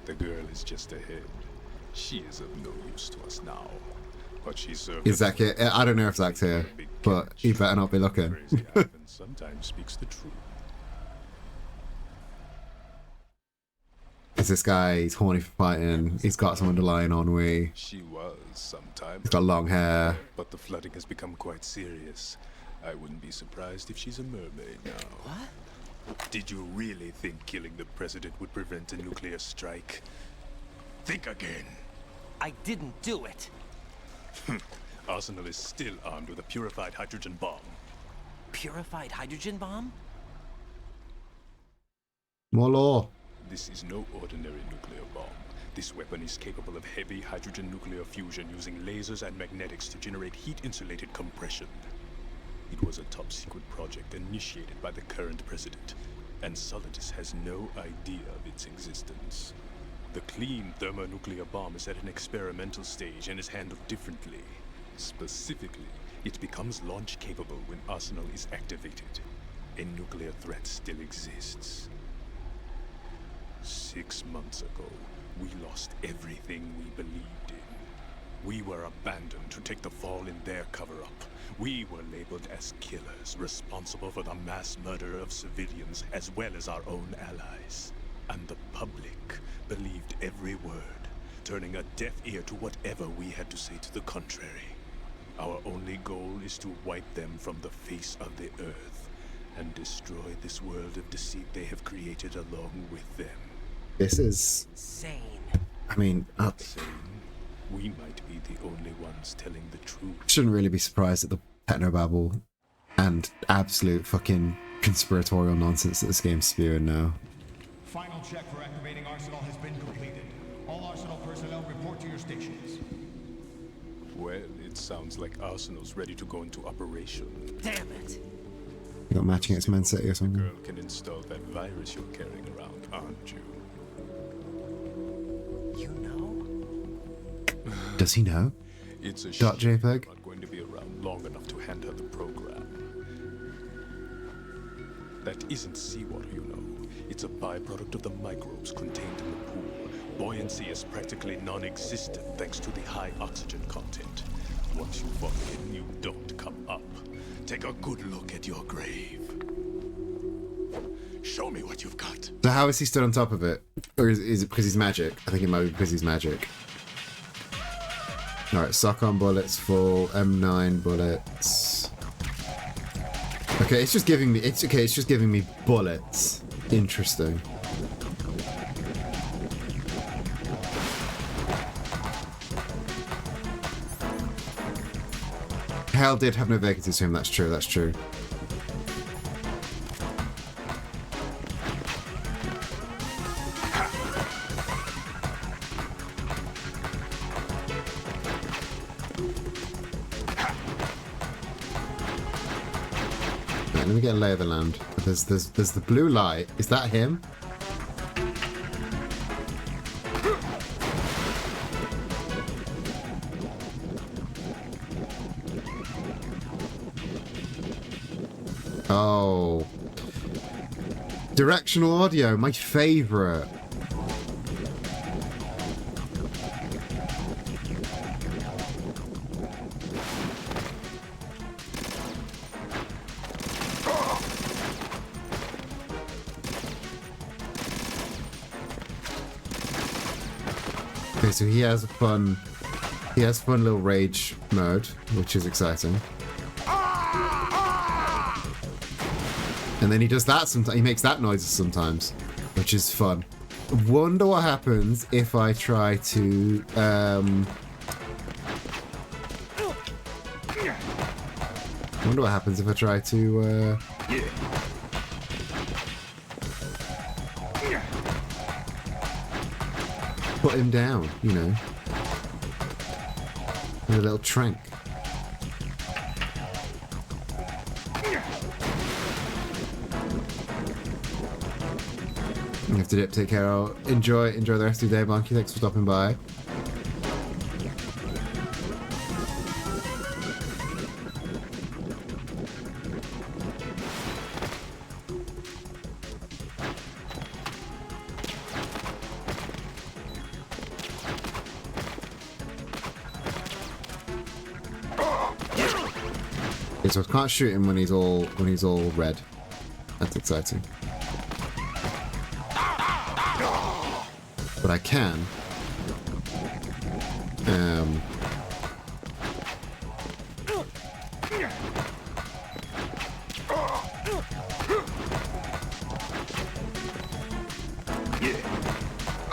[SPEAKER 8] The girl is just ahead. She is of no use to us now. But she served.
[SPEAKER 1] Is Zach here? I don't know if Zach's here, but he better not be looking.
[SPEAKER 8] Crazy Ivan sometimes speaks the truth.
[SPEAKER 1] Is this guy, he's horny for fighting, he's got some underlying ennui,
[SPEAKER 8] She was sometimes.
[SPEAKER 1] he's got long hair.
[SPEAKER 8] But the flooding has become quite serious. I wouldn't be surprised if she's a mermaid now.
[SPEAKER 2] What?
[SPEAKER 8] Did you really think killing the president would prevent a nuclear strike? Think again.
[SPEAKER 2] I didn't do it.
[SPEAKER 8] Arsenal is still armed with a purified hydrogen bomb.
[SPEAKER 2] Purified hydrogen bomb?
[SPEAKER 1] More law.
[SPEAKER 8] This is no ordinary nuclear bomb. This weapon is capable of heavy hydrogen nuclear fusion using lasers and magnetics to generate heat-insulated compression. It was a top-secret project initiated by the current president, and Solidus has no idea of its existence. The clean thermonuclear bomb is at an experimental stage and is handled differently. Specifically, it becomes launch capable when Arsenal is activated. A nuclear threat still exists. 6 months ago, we lost everything we believed in. We were abandoned to take the fall in their cover-up. We were labeled as killers, responsible for the mass murder of civilians as well as our own allies. And the public believed every word, turning a deaf ear to whatever we had to say to the contrary. Our only goal is to wipe them from the face of the earth and destroy this world of deceit they have created along with them.
[SPEAKER 1] This is
[SPEAKER 2] Insane.
[SPEAKER 1] I mean,
[SPEAKER 8] Saying we might be the only ones telling the truth.
[SPEAKER 1] shouldn't really be surprised at the technobabble and absolute fucking conspiratorial nonsense that this game's spewing now.
[SPEAKER 9] Final check for activating Arsenal has been completed. All Arsenal personnel report to your stations.
[SPEAKER 8] Well, it sounds like Arsenal's ready to go into operation.
[SPEAKER 2] Damn it.
[SPEAKER 1] You got matching its Man City or
[SPEAKER 8] The
[SPEAKER 1] something?
[SPEAKER 8] girl can install that virus you're carrying around, aren't you?
[SPEAKER 2] You know?
[SPEAKER 1] Does he know?
[SPEAKER 8] It's a
[SPEAKER 1] Dot
[SPEAKER 8] shame
[SPEAKER 1] JPEG?
[SPEAKER 8] I'm not going to be around long enough to hand her the program. That isn't seawater, you know. It's a byproduct of the microbes contained in the pool. Buoyancy is practically non-existent thanks to the high oxygen content. Once you fall in, you don't come up. Take a good look at your grave. Show me what you've got.
[SPEAKER 1] So how is he stood on top of it? Or is it because he's magic? I think it might be because he's magic. Alright, sock on bullets, full M9 bullets. Okay, it's just giving me it's just giving me bullets. Interesting. Hell did have no vacancies to him, that's true, that's true. Right, let me get a lay of the land. There's the blue light. Is that him? Oh. Directional audio, my favorite. Okay, so he has fun little rage mode, which is exciting. And then he does that sometimes. He makes that noise sometimes, which is fun. Wonder what happens if I try to wonder what happens if I try to put him down, you know, with a little trank. You have to dip, take care. Enjoy the rest of your day, Blanky. Thanks for stopping by. Okay, so I can't shoot him when he's all red. That's exciting. But I can.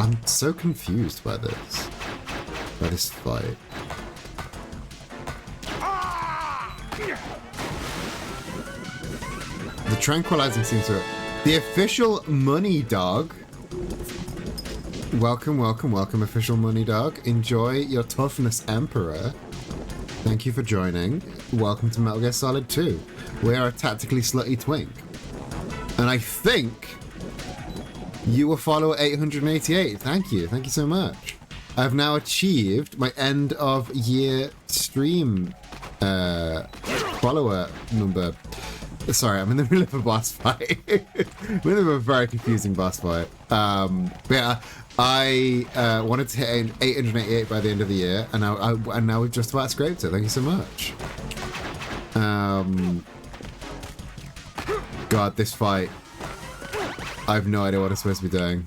[SPEAKER 1] I'm so confused by this fight. The tranquilizing seems to... The official money dog. Welcome, welcome, welcome, official money dog. Enjoy your toughness, Emperor. Thank you for joining. Welcome to Metal Gear Solid 2. We are a tactically slutty twink. And I think You were follower 888. Thank you. Thank you so much. I've now achieved my end of year stream follower number. Sorry, I'm in the middle of a boss fight. I'm in the middle of a very confusing boss fight. But yeah, I wanted to hit 888 by the end of the year, and now we've just about scraped it. Thank you so much. God, this fight. I have no idea what I'm supposed to be doing.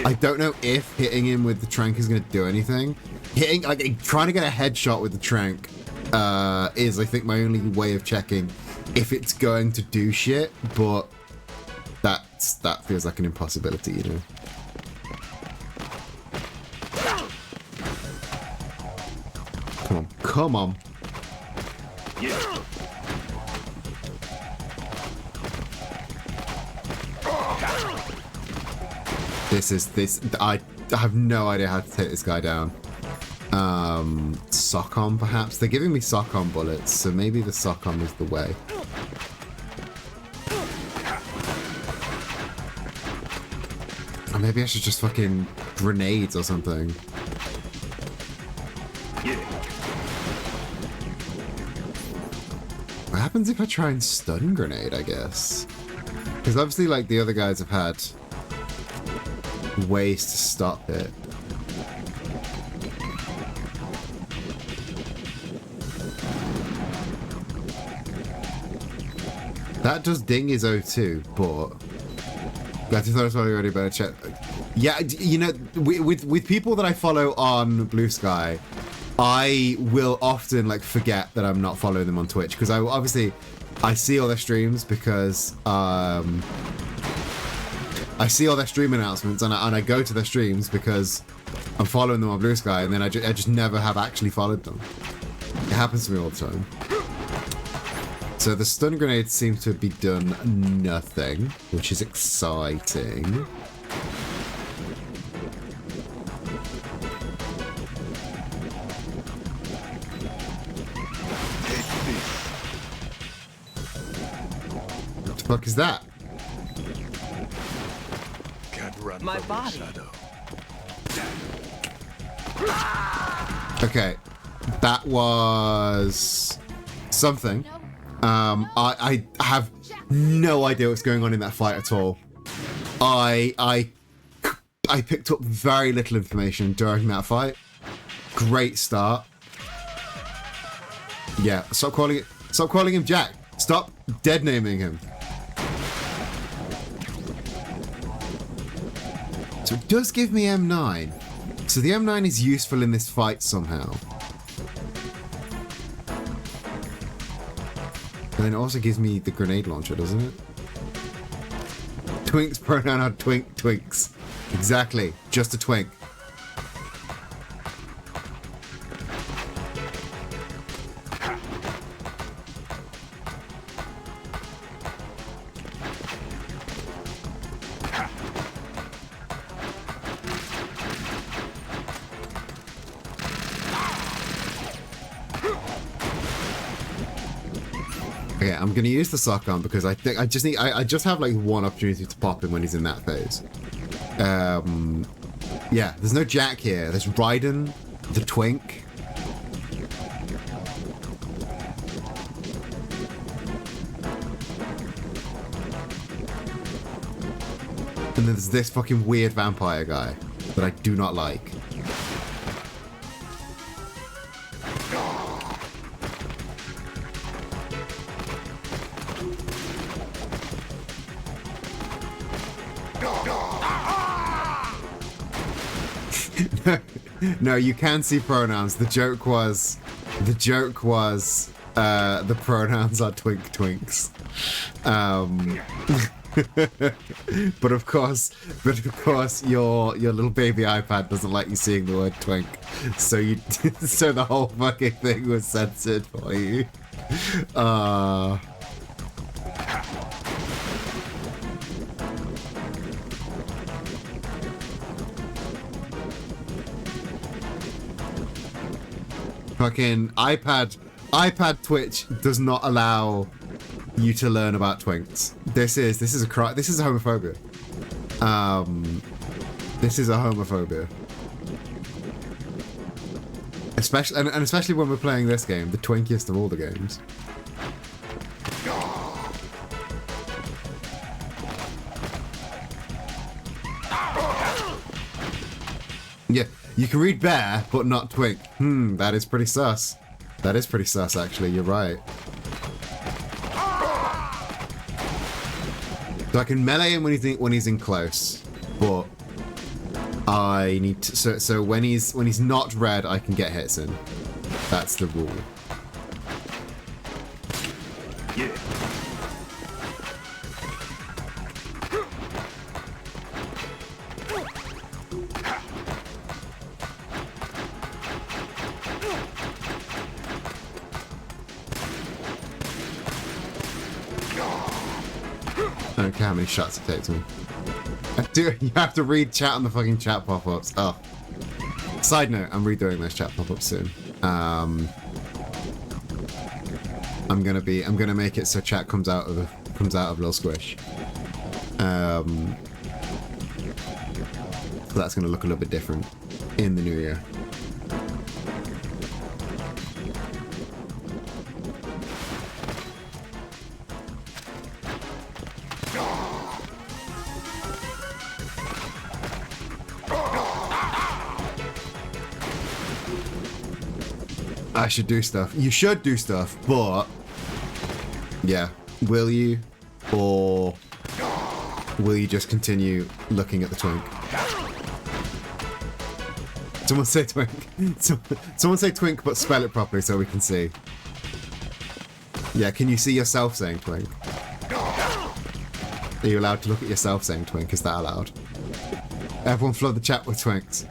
[SPEAKER 1] I don't know if hitting him with the trank is going to do anything. Trying to get a headshot with the trank is, I think, my only way of checking if it's going to do shit, but that feels like an impossibility, you know. Come on. I have no idea how to take this guy down. Sock-on, perhaps? They're giving me sock-on bullets, so maybe the sock-on is the way. Or maybe I should just fucking grenades or something. What happens if I try and stun grenade, I guess? Because obviously, like, the other guys have had ways to stop it. That does ding his O2, but I just thought it was probably already better check. Yeah, you know, with people that I follow on Blue Sky, I will often like forget that I'm not following them on Twitch because I see all their streams because I see all their stream announcements and I go to their streams because I'm following them on Blue Sky, and then I just never have actually followed them. It happens to me all the time. So the stun grenade seems to be done nothing, which is exciting. What the fuck is that?
[SPEAKER 8] Can't run
[SPEAKER 2] My
[SPEAKER 8] from
[SPEAKER 2] body.
[SPEAKER 8] the shadow.
[SPEAKER 1] Okay, that was something. I have no idea what's going on in that fight at all. I picked up very little information during that fight. Great start. Yeah, stop calling him Jack. Stop dead naming him. So it does give me M9. So the M9 is useful in this fight somehow. And then it also gives me the grenade launcher, doesn't it? Twink's pronoun are twinks. Exactly, just a twink. Okay, I'm gonna use the sock on because I think I just have like one opportunity to pop him when he's in that phase. Yeah, there's no Jack here. There's Raiden, the twink. And then there's this fucking weird vampire guy that I do not like. No, you can see pronouns. The joke was the pronouns are twinks. But of course, your little baby iPad doesn't like you seeing the word twink, so so the whole fucking thing was censored for you. Fucking iPad Twitch does not allow you to learn about twinks. This is a homophobia. This is a homophobia. Especially when we're playing this game, the twinkiest of all the games. Yeah, you can read bear, but not twink. That is pretty sus. That is pretty sus, actually. You're right. So I can melee him when he's in close, but I need to. So when he's not red, I can get hits in. That's the rule.
[SPEAKER 6] Yeah.
[SPEAKER 1] I don't care how many shots it takes me. You have to read chat on the fucking chat pop-ups. Oh. Side note, I'm redoing those chat pop-ups soon. I'm gonna make it so chat comes out of Lil Squish. So that's gonna look a little bit different in the new year. I should do stuff. You should do stuff, but yeah, will you, or will you just continue looking at the twink? Someone say twink. Someone say twink, but spell it properly so we can see. Yeah, can you see yourself saying twink? Are you allowed to look at yourself saying twink? Is that allowed? Everyone flood the chat with twinks.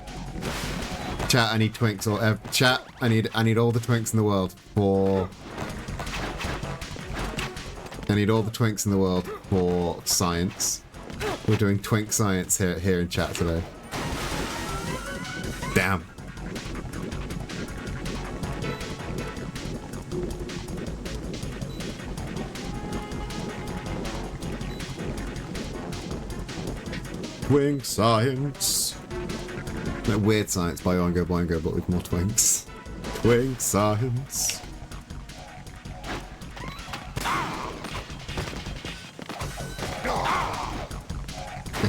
[SPEAKER 1] Chat, I need twinks, or chat, I need all the twinks in the world for... I need all the twinks in the world for science. We're doing twink science here in chat today. Damn. Twink science. Like Weird Science by Oingo Boingo, but with more twinks. Twink science.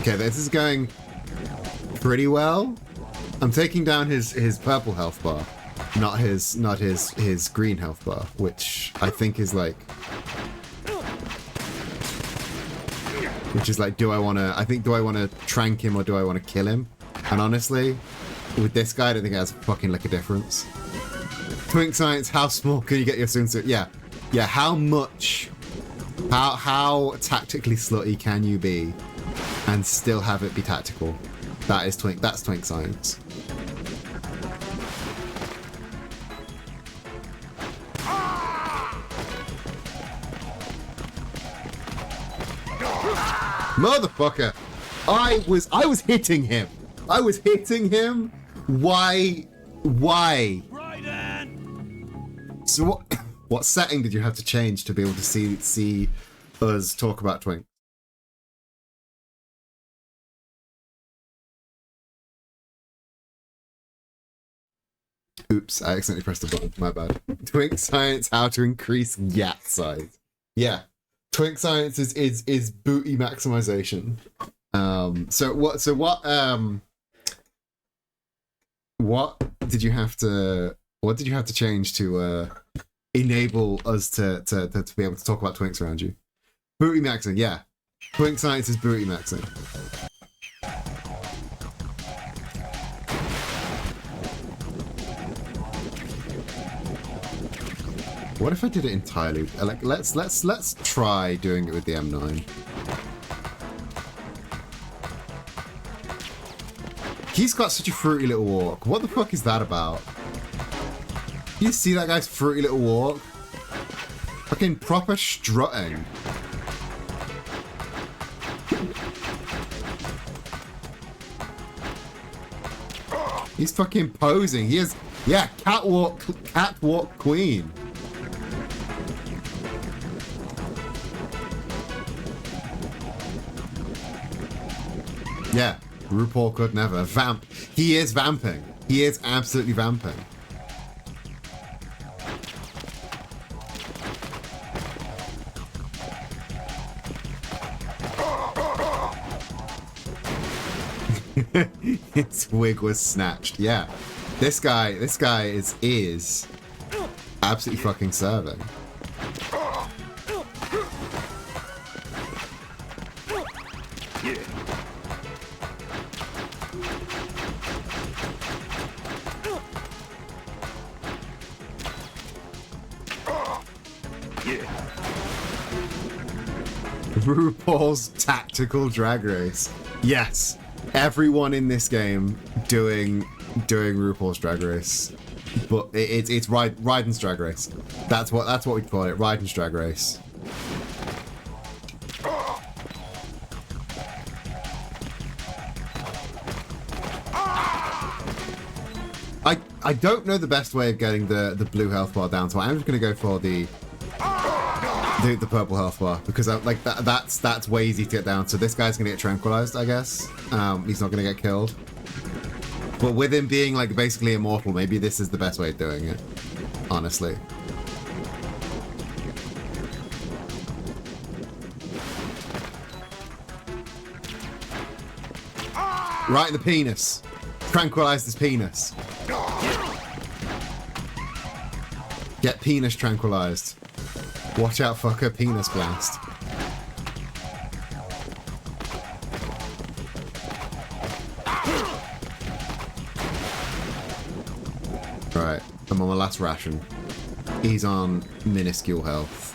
[SPEAKER 1] Okay, this is going pretty well. I'm taking down his purple health bar, not his green health bar, which I think is like, do I want to trank him or do I want to kill him? And honestly, with this guy, I don't think it has fucking like a difference. Twink science, how small can you get your swimsuit? Yeah. How much? How tactically slutty can you be, and still have it be tactical? That's twink science. Motherfucker! I was hitting him. I was hitting him. Why? So what setting did you have to change to be able to see us talk about twink? Oops, I accidentally pressed the button. My bad. Twink science, how to increase yat size. Yeah. Twink science is booty maximization. What did you have to change to enable us to be able to talk about twinks around you? Booty maxing, yeah. Twink science is booty maxing. What if I did it entirely? Like, let's try doing it with the M9. He's got such a fruity little walk. What the fuck is that about? You see that guy's fruity little walk? Fucking proper strutting. He's fucking posing. He is, yeah, catwalk queen. Yeah, RuPaul could never. Vamp. He is vamping. He is absolutely vamping. His wig was snatched. Yeah. This guy is absolutely fucking serving. RuPaul's tactical drag race. Yes, everyone in this game doing RuPaul's drag race, but it's Ryden's drag race. That's what we'd call it. Ryden's drag race. I don't know the best way of getting the blue health bar down, so I'm just gonna go for the purple health bar, because that's way easy to get down. So this guy's gonna get tranquilized, I guess. He's not gonna get killed. But with him being like basically immortal, maybe this is the best way of doing it. Honestly. Right in the penis. Tranquilize this penis. Get penis tranquilized. Watch out, fucker. Penis blast. Right, I'm on my last ration. He's on minuscule health.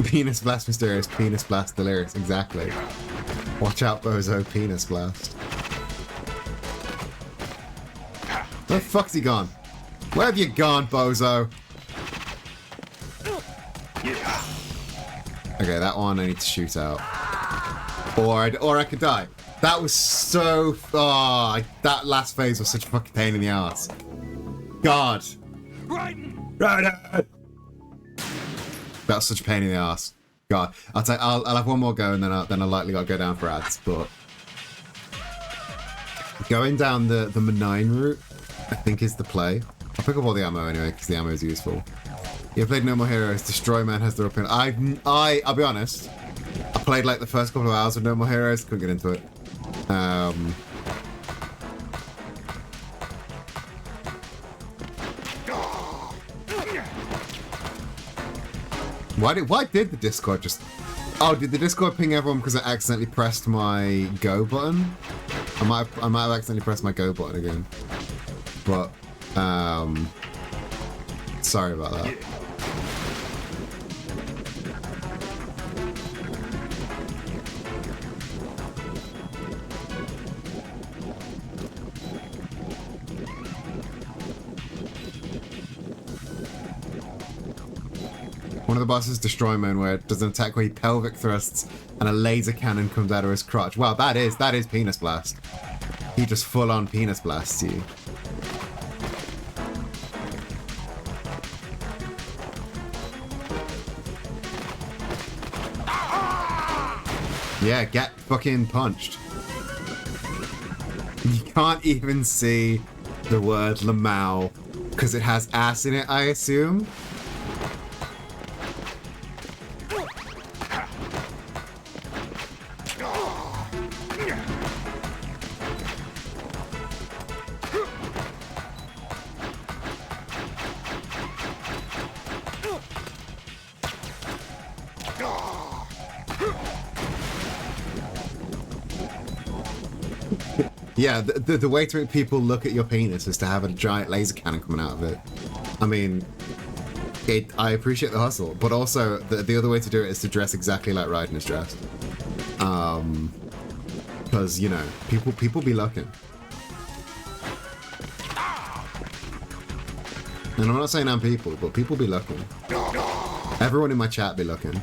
[SPEAKER 1] Penis blast mysterious, penis blast delirious, exactly. Watch out, bozo, penis blast. Where the fuck's he gone? Where have you gone, bozo? Okay, that one I need to shoot out. Or I could die. That was so... Oh, that last phase was such a fucking pain in the ass. God. Ryden! That's such a pain in the ass. God, I'll have one more go, and then I'll likely gotta go down for ads. But going down the Menine route, I think is the play. I'll pick up all the ammo anyway, because the ammo is useful. You played No More Heroes. Destroy Man has the upper hand. I'll be honest. I played like the first couple of hours of No More Heroes. Couldn't get into it. Why did the Discord just... Oh, did the Discord ping everyone because I accidentally pressed my go button? I might have accidentally pressed my go button again. But, sorry about that. One of the bosses, Destroy Man, where it does an attack where he pelvic thrusts and a laser cannon comes out of his crotch. Wow, that is penis blast. He just full on penis blasts you. Yeah, get fucking punched. You can't even see the word Lamau because it has ass in it, I assume. Yeah, the way to make people look at your penis is to have a giant laser cannon coming out of it. I mean, I appreciate the hustle, but also the other way to do it is to dress exactly like Raiden is dressed. Because, you know, people be looking. And I'm not saying I'm people, but people be looking. Everyone in my chat be looking.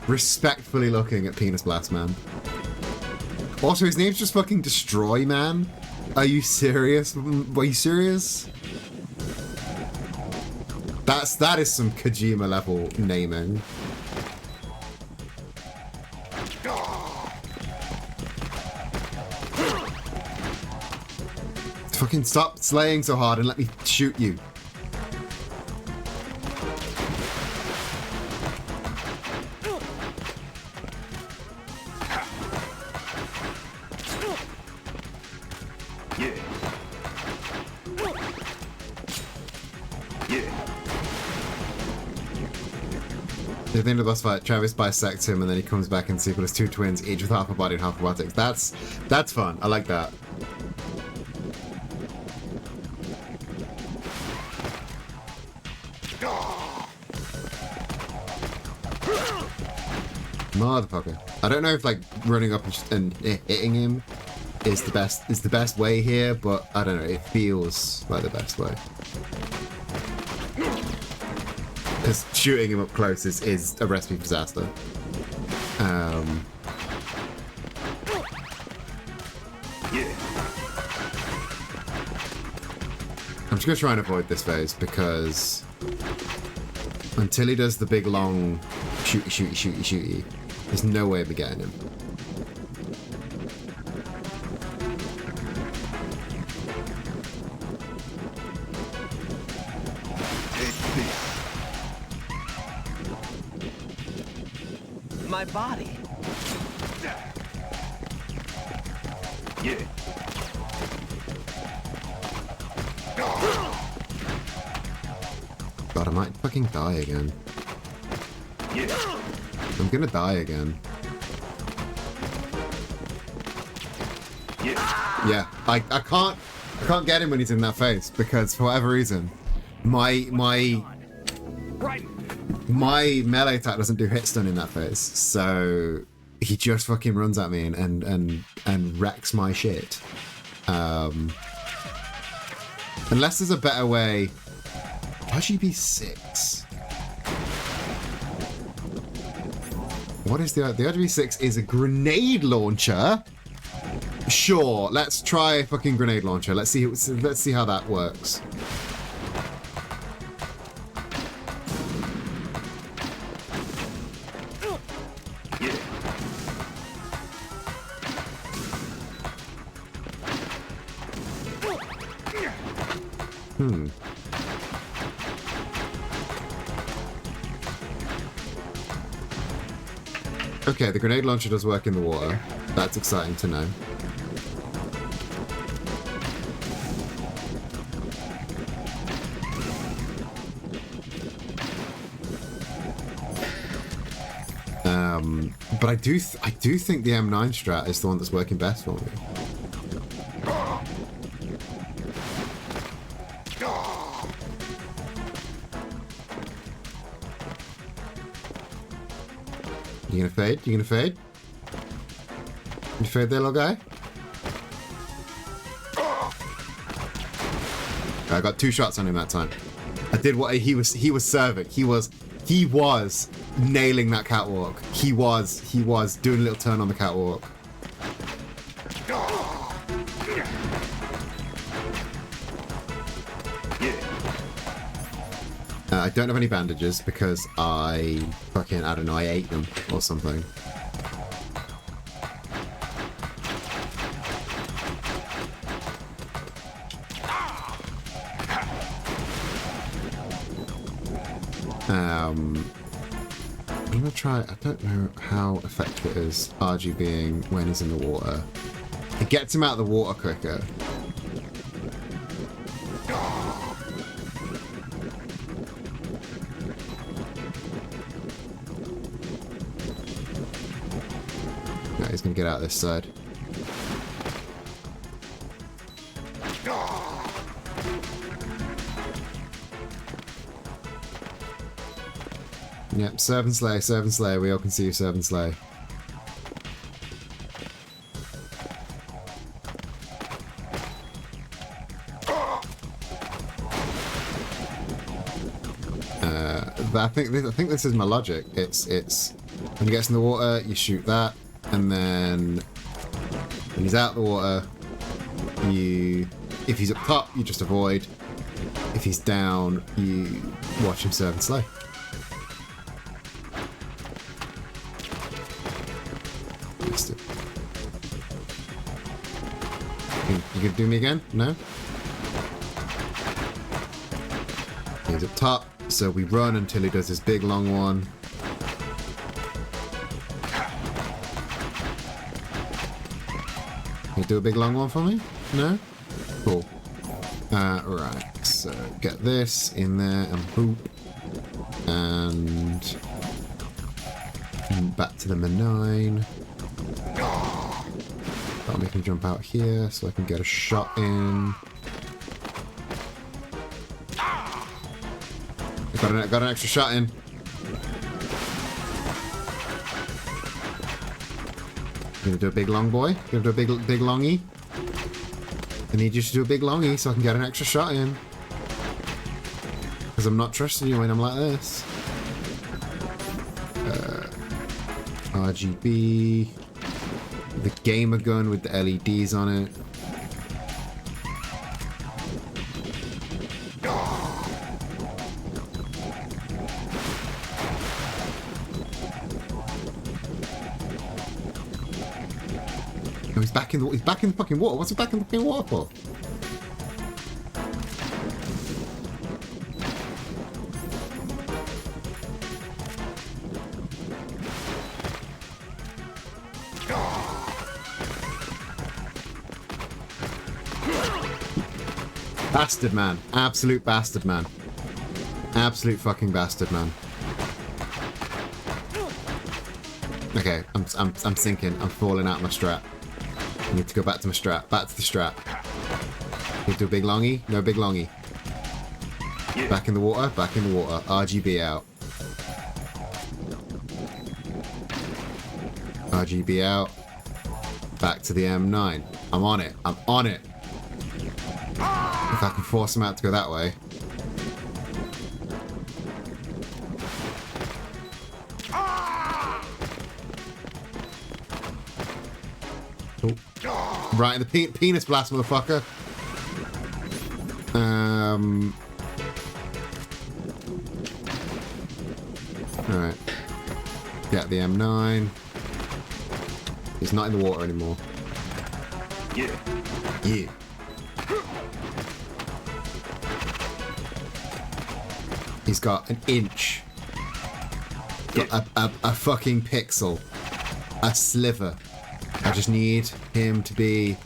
[SPEAKER 1] Respectfully looking at Penis Blast Man. Also, his name's just fucking Destroy Man. Are you serious? Are you serious? That is some Kojima level naming. Fucking stop slaying so hard and let me shoot you. At the end of the boss fight, Travis bisects him and then he comes back in sequel as two twins, each with half a body and half robotics. That's fun. I like that. Motherfucker. I don't know if like running up and hitting him is the best way here, but I don't know, it feels like the best way. Because shooting him up close is a recipe for disaster. I'm just going to try and avoid this phase because until he does the big long shooty, there's no way of me getting him.
[SPEAKER 2] My body.
[SPEAKER 6] Yeah.
[SPEAKER 1] God, I might fucking die again.
[SPEAKER 6] Yeah.
[SPEAKER 1] I'm gonna die again. Yeah, I can't get him when he's in that phase because for whatever reason, my melee attack doesn't do hit stun in that phase, so he just fucking runs at me and wrecks my shit. Unless there's a better way. RGB6. What is the RGB6? Is a grenade launcher. Sure, let's try a fucking grenade launcher. Let's see how that works. Okay, the grenade launcher does work in the water. That's exciting to know. But I do think the M9 strat is the one that's working best for me. You gonna fade? You gonna fade? You fade there, little guy? I got 2 shots on him that time. I did what he was serving. He was nailing that catwalk. He was doing a little turn on the catwalk. I don't have any bandages because I don't know, I ate them or something. I'm gonna try. I don't know how effective it is RGBing when he's in the water. It gets him out of the water quicker. No, he's gonna get out this side. Yep, serve and slay, serve and slay. We all can see you, serve and slay. I think this is my logic. It's when he gets in the water, you shoot that, and then when he's out of the water, if he's up top, you just avoid. If he's down, you watch him serve and slay. Missed it. You gonna do me again? No? He's up top, so we run until he does his big long one. Can you do a big long one for me? No? Cool. Right, so get this in there and boop. And back to the M9. That'll make him jump out here so I can get a shot in. Got an extra shot in. Gonna do a big long boy. Gonna do a big longy. I need you to do a big longy so I can get an extra shot in. Because I'm not trusting you when I'm like this. RGB. The gamer gun with the LEDs on it. Oh, he's back in the fucking water. What's he back in the fucking water for? Bastard man. Absolute bastard man. Absolute fucking bastard man. Okay, I'm sinking. I'm falling out of my strap. I need to go back to my strap. Back to the strap. Need to do a big longy? No big longy. Back in the water? Back in the water. RGB out. RGB out. Back to the M9. I'm on it. I'm on it. If I can force him out to go that way. Oh. Right in the penis blast, motherfucker. Alright. Get the M9. He's not in the water anymore. Yeah. Yeah. He's got an inch. Got a fucking pixel. A sliver. I just need him to be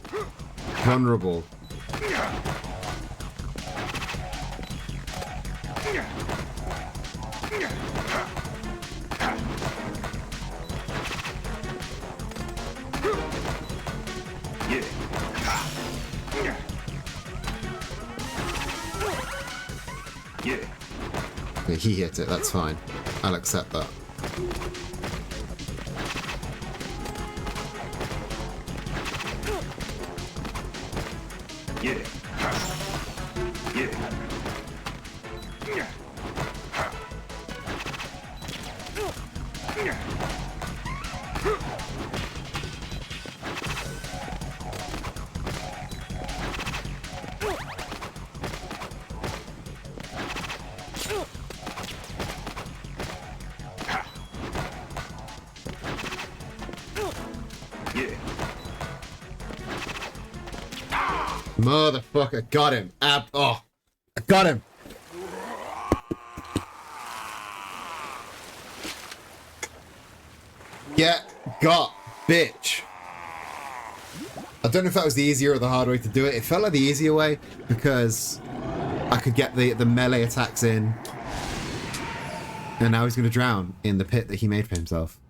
[SPEAKER 1] vulnerable. Yeah, he hit it, that's fine. I'll accept that.
[SPEAKER 6] Yeah.
[SPEAKER 1] Motherfucker, got him. Oh, I got him. Get got, bitch. I don't know if that was the easier or the hard way to do it. It felt like the easier way because I could get the melee attacks in. And now he's going to drown in the pit that he made for himself.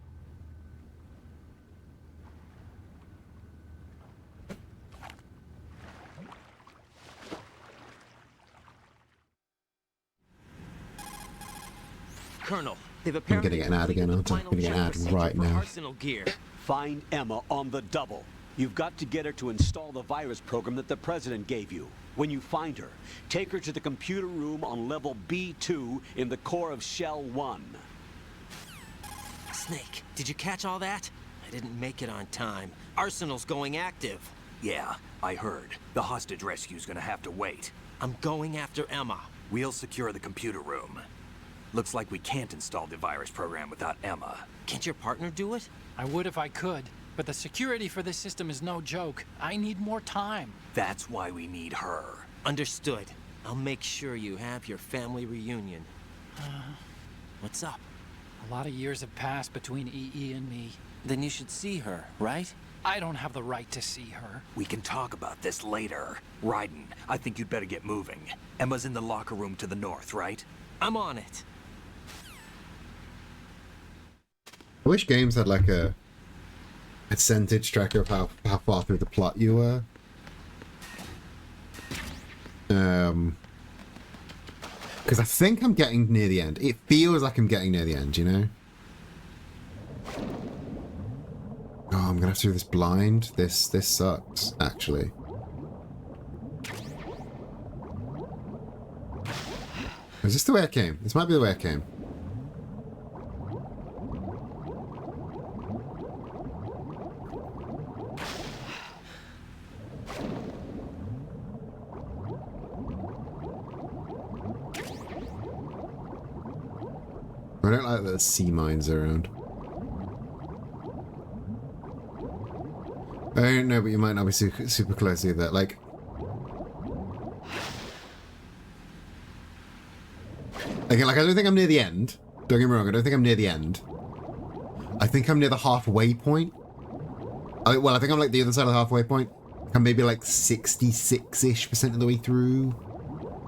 [SPEAKER 2] Colonel, they've
[SPEAKER 1] I'm
[SPEAKER 2] apparently
[SPEAKER 1] gonna get an ad again, aren't I? I'm gonna get an ad right now.
[SPEAKER 4] Find Emma on the double. You've got to get her to install the virus program that the President gave you. When you find her, take her to the computer room on level B2 in the core of Shell 1.
[SPEAKER 2] Snake, did you catch all that? I didn't make it on time. Arsenal's going active.
[SPEAKER 6] Yeah, I heard. The hostage rescue's gonna have to wait.
[SPEAKER 2] I'm going after Emma.
[SPEAKER 6] We'll secure the computer room. Looks like we can't install the virus program without Emma.
[SPEAKER 2] Can't your partner do it?
[SPEAKER 7] I would if I could, but the security for this system is no joke. I need more time.
[SPEAKER 6] That's why we need her.
[SPEAKER 2] Understood. I'll make sure you have your family reunion. What's up?
[SPEAKER 7] A lot of years have passed between EE and me.
[SPEAKER 2] Then you should see her, right?
[SPEAKER 7] I don't have the right to see her.
[SPEAKER 6] We can talk about this later. Raiden, I think you'd better get moving. Emma's in the locker room to the north, right?
[SPEAKER 2] I'm on it.
[SPEAKER 1] I wish games had like a percentage tracker of how far through the plot you were. Because I think I'm getting near the end. It feels like I'm getting near the end, you know? Oh, I'm gonna have to do this blind. This sucks, actually. Is this the way I came? This might be the way I came. I don't like that there's sea mines around. I don't know, but you might not be super close either. Like, again, like I don't think I'm near the end. Don't get me wrong, I don't think I'm near the end. I think I'm near the halfway point. I think I'm like the other side of the halfway point. I'm maybe like 66-ish% of the way through.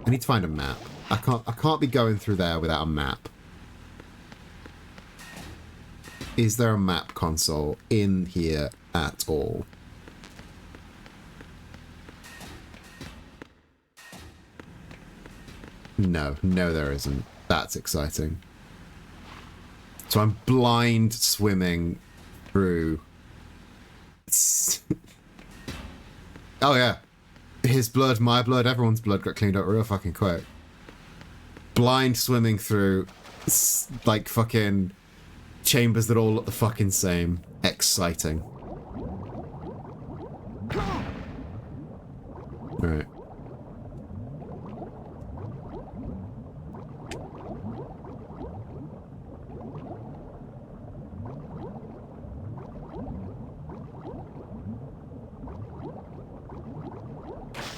[SPEAKER 1] I need to find a map. I can't be going through there without a map. Is there a map console in here at all? No, there isn't. That's exciting. So I'm blind swimming through. Oh yeah. His blood, my blood, everyone's blood got cleaned up real fucking quick. Blind swimming through like fucking chambers that all look the fucking same. Exciting. Right.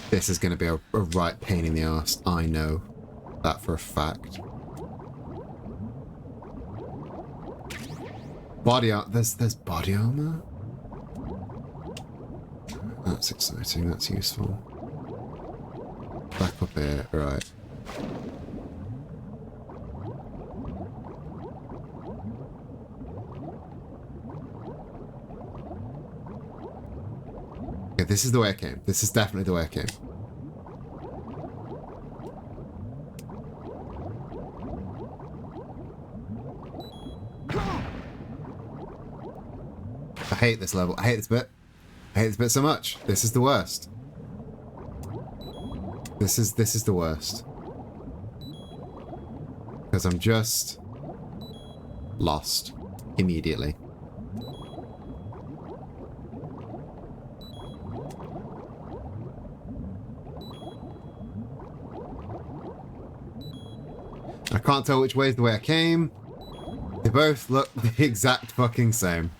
[SPEAKER 1] This is going to be a right pain in the ass. I know that for a fact. Body armor. There's body armor? That's exciting. That's useful. Back up here. Right. Okay, this is the way I came. This is definitely the way I came. I hate this level. I hate this bit. I hate this bit so much. This is the worst. This is the worst. Because I'm just lost immediately. I can't tell which way is the way I came. They both look the exact fucking same.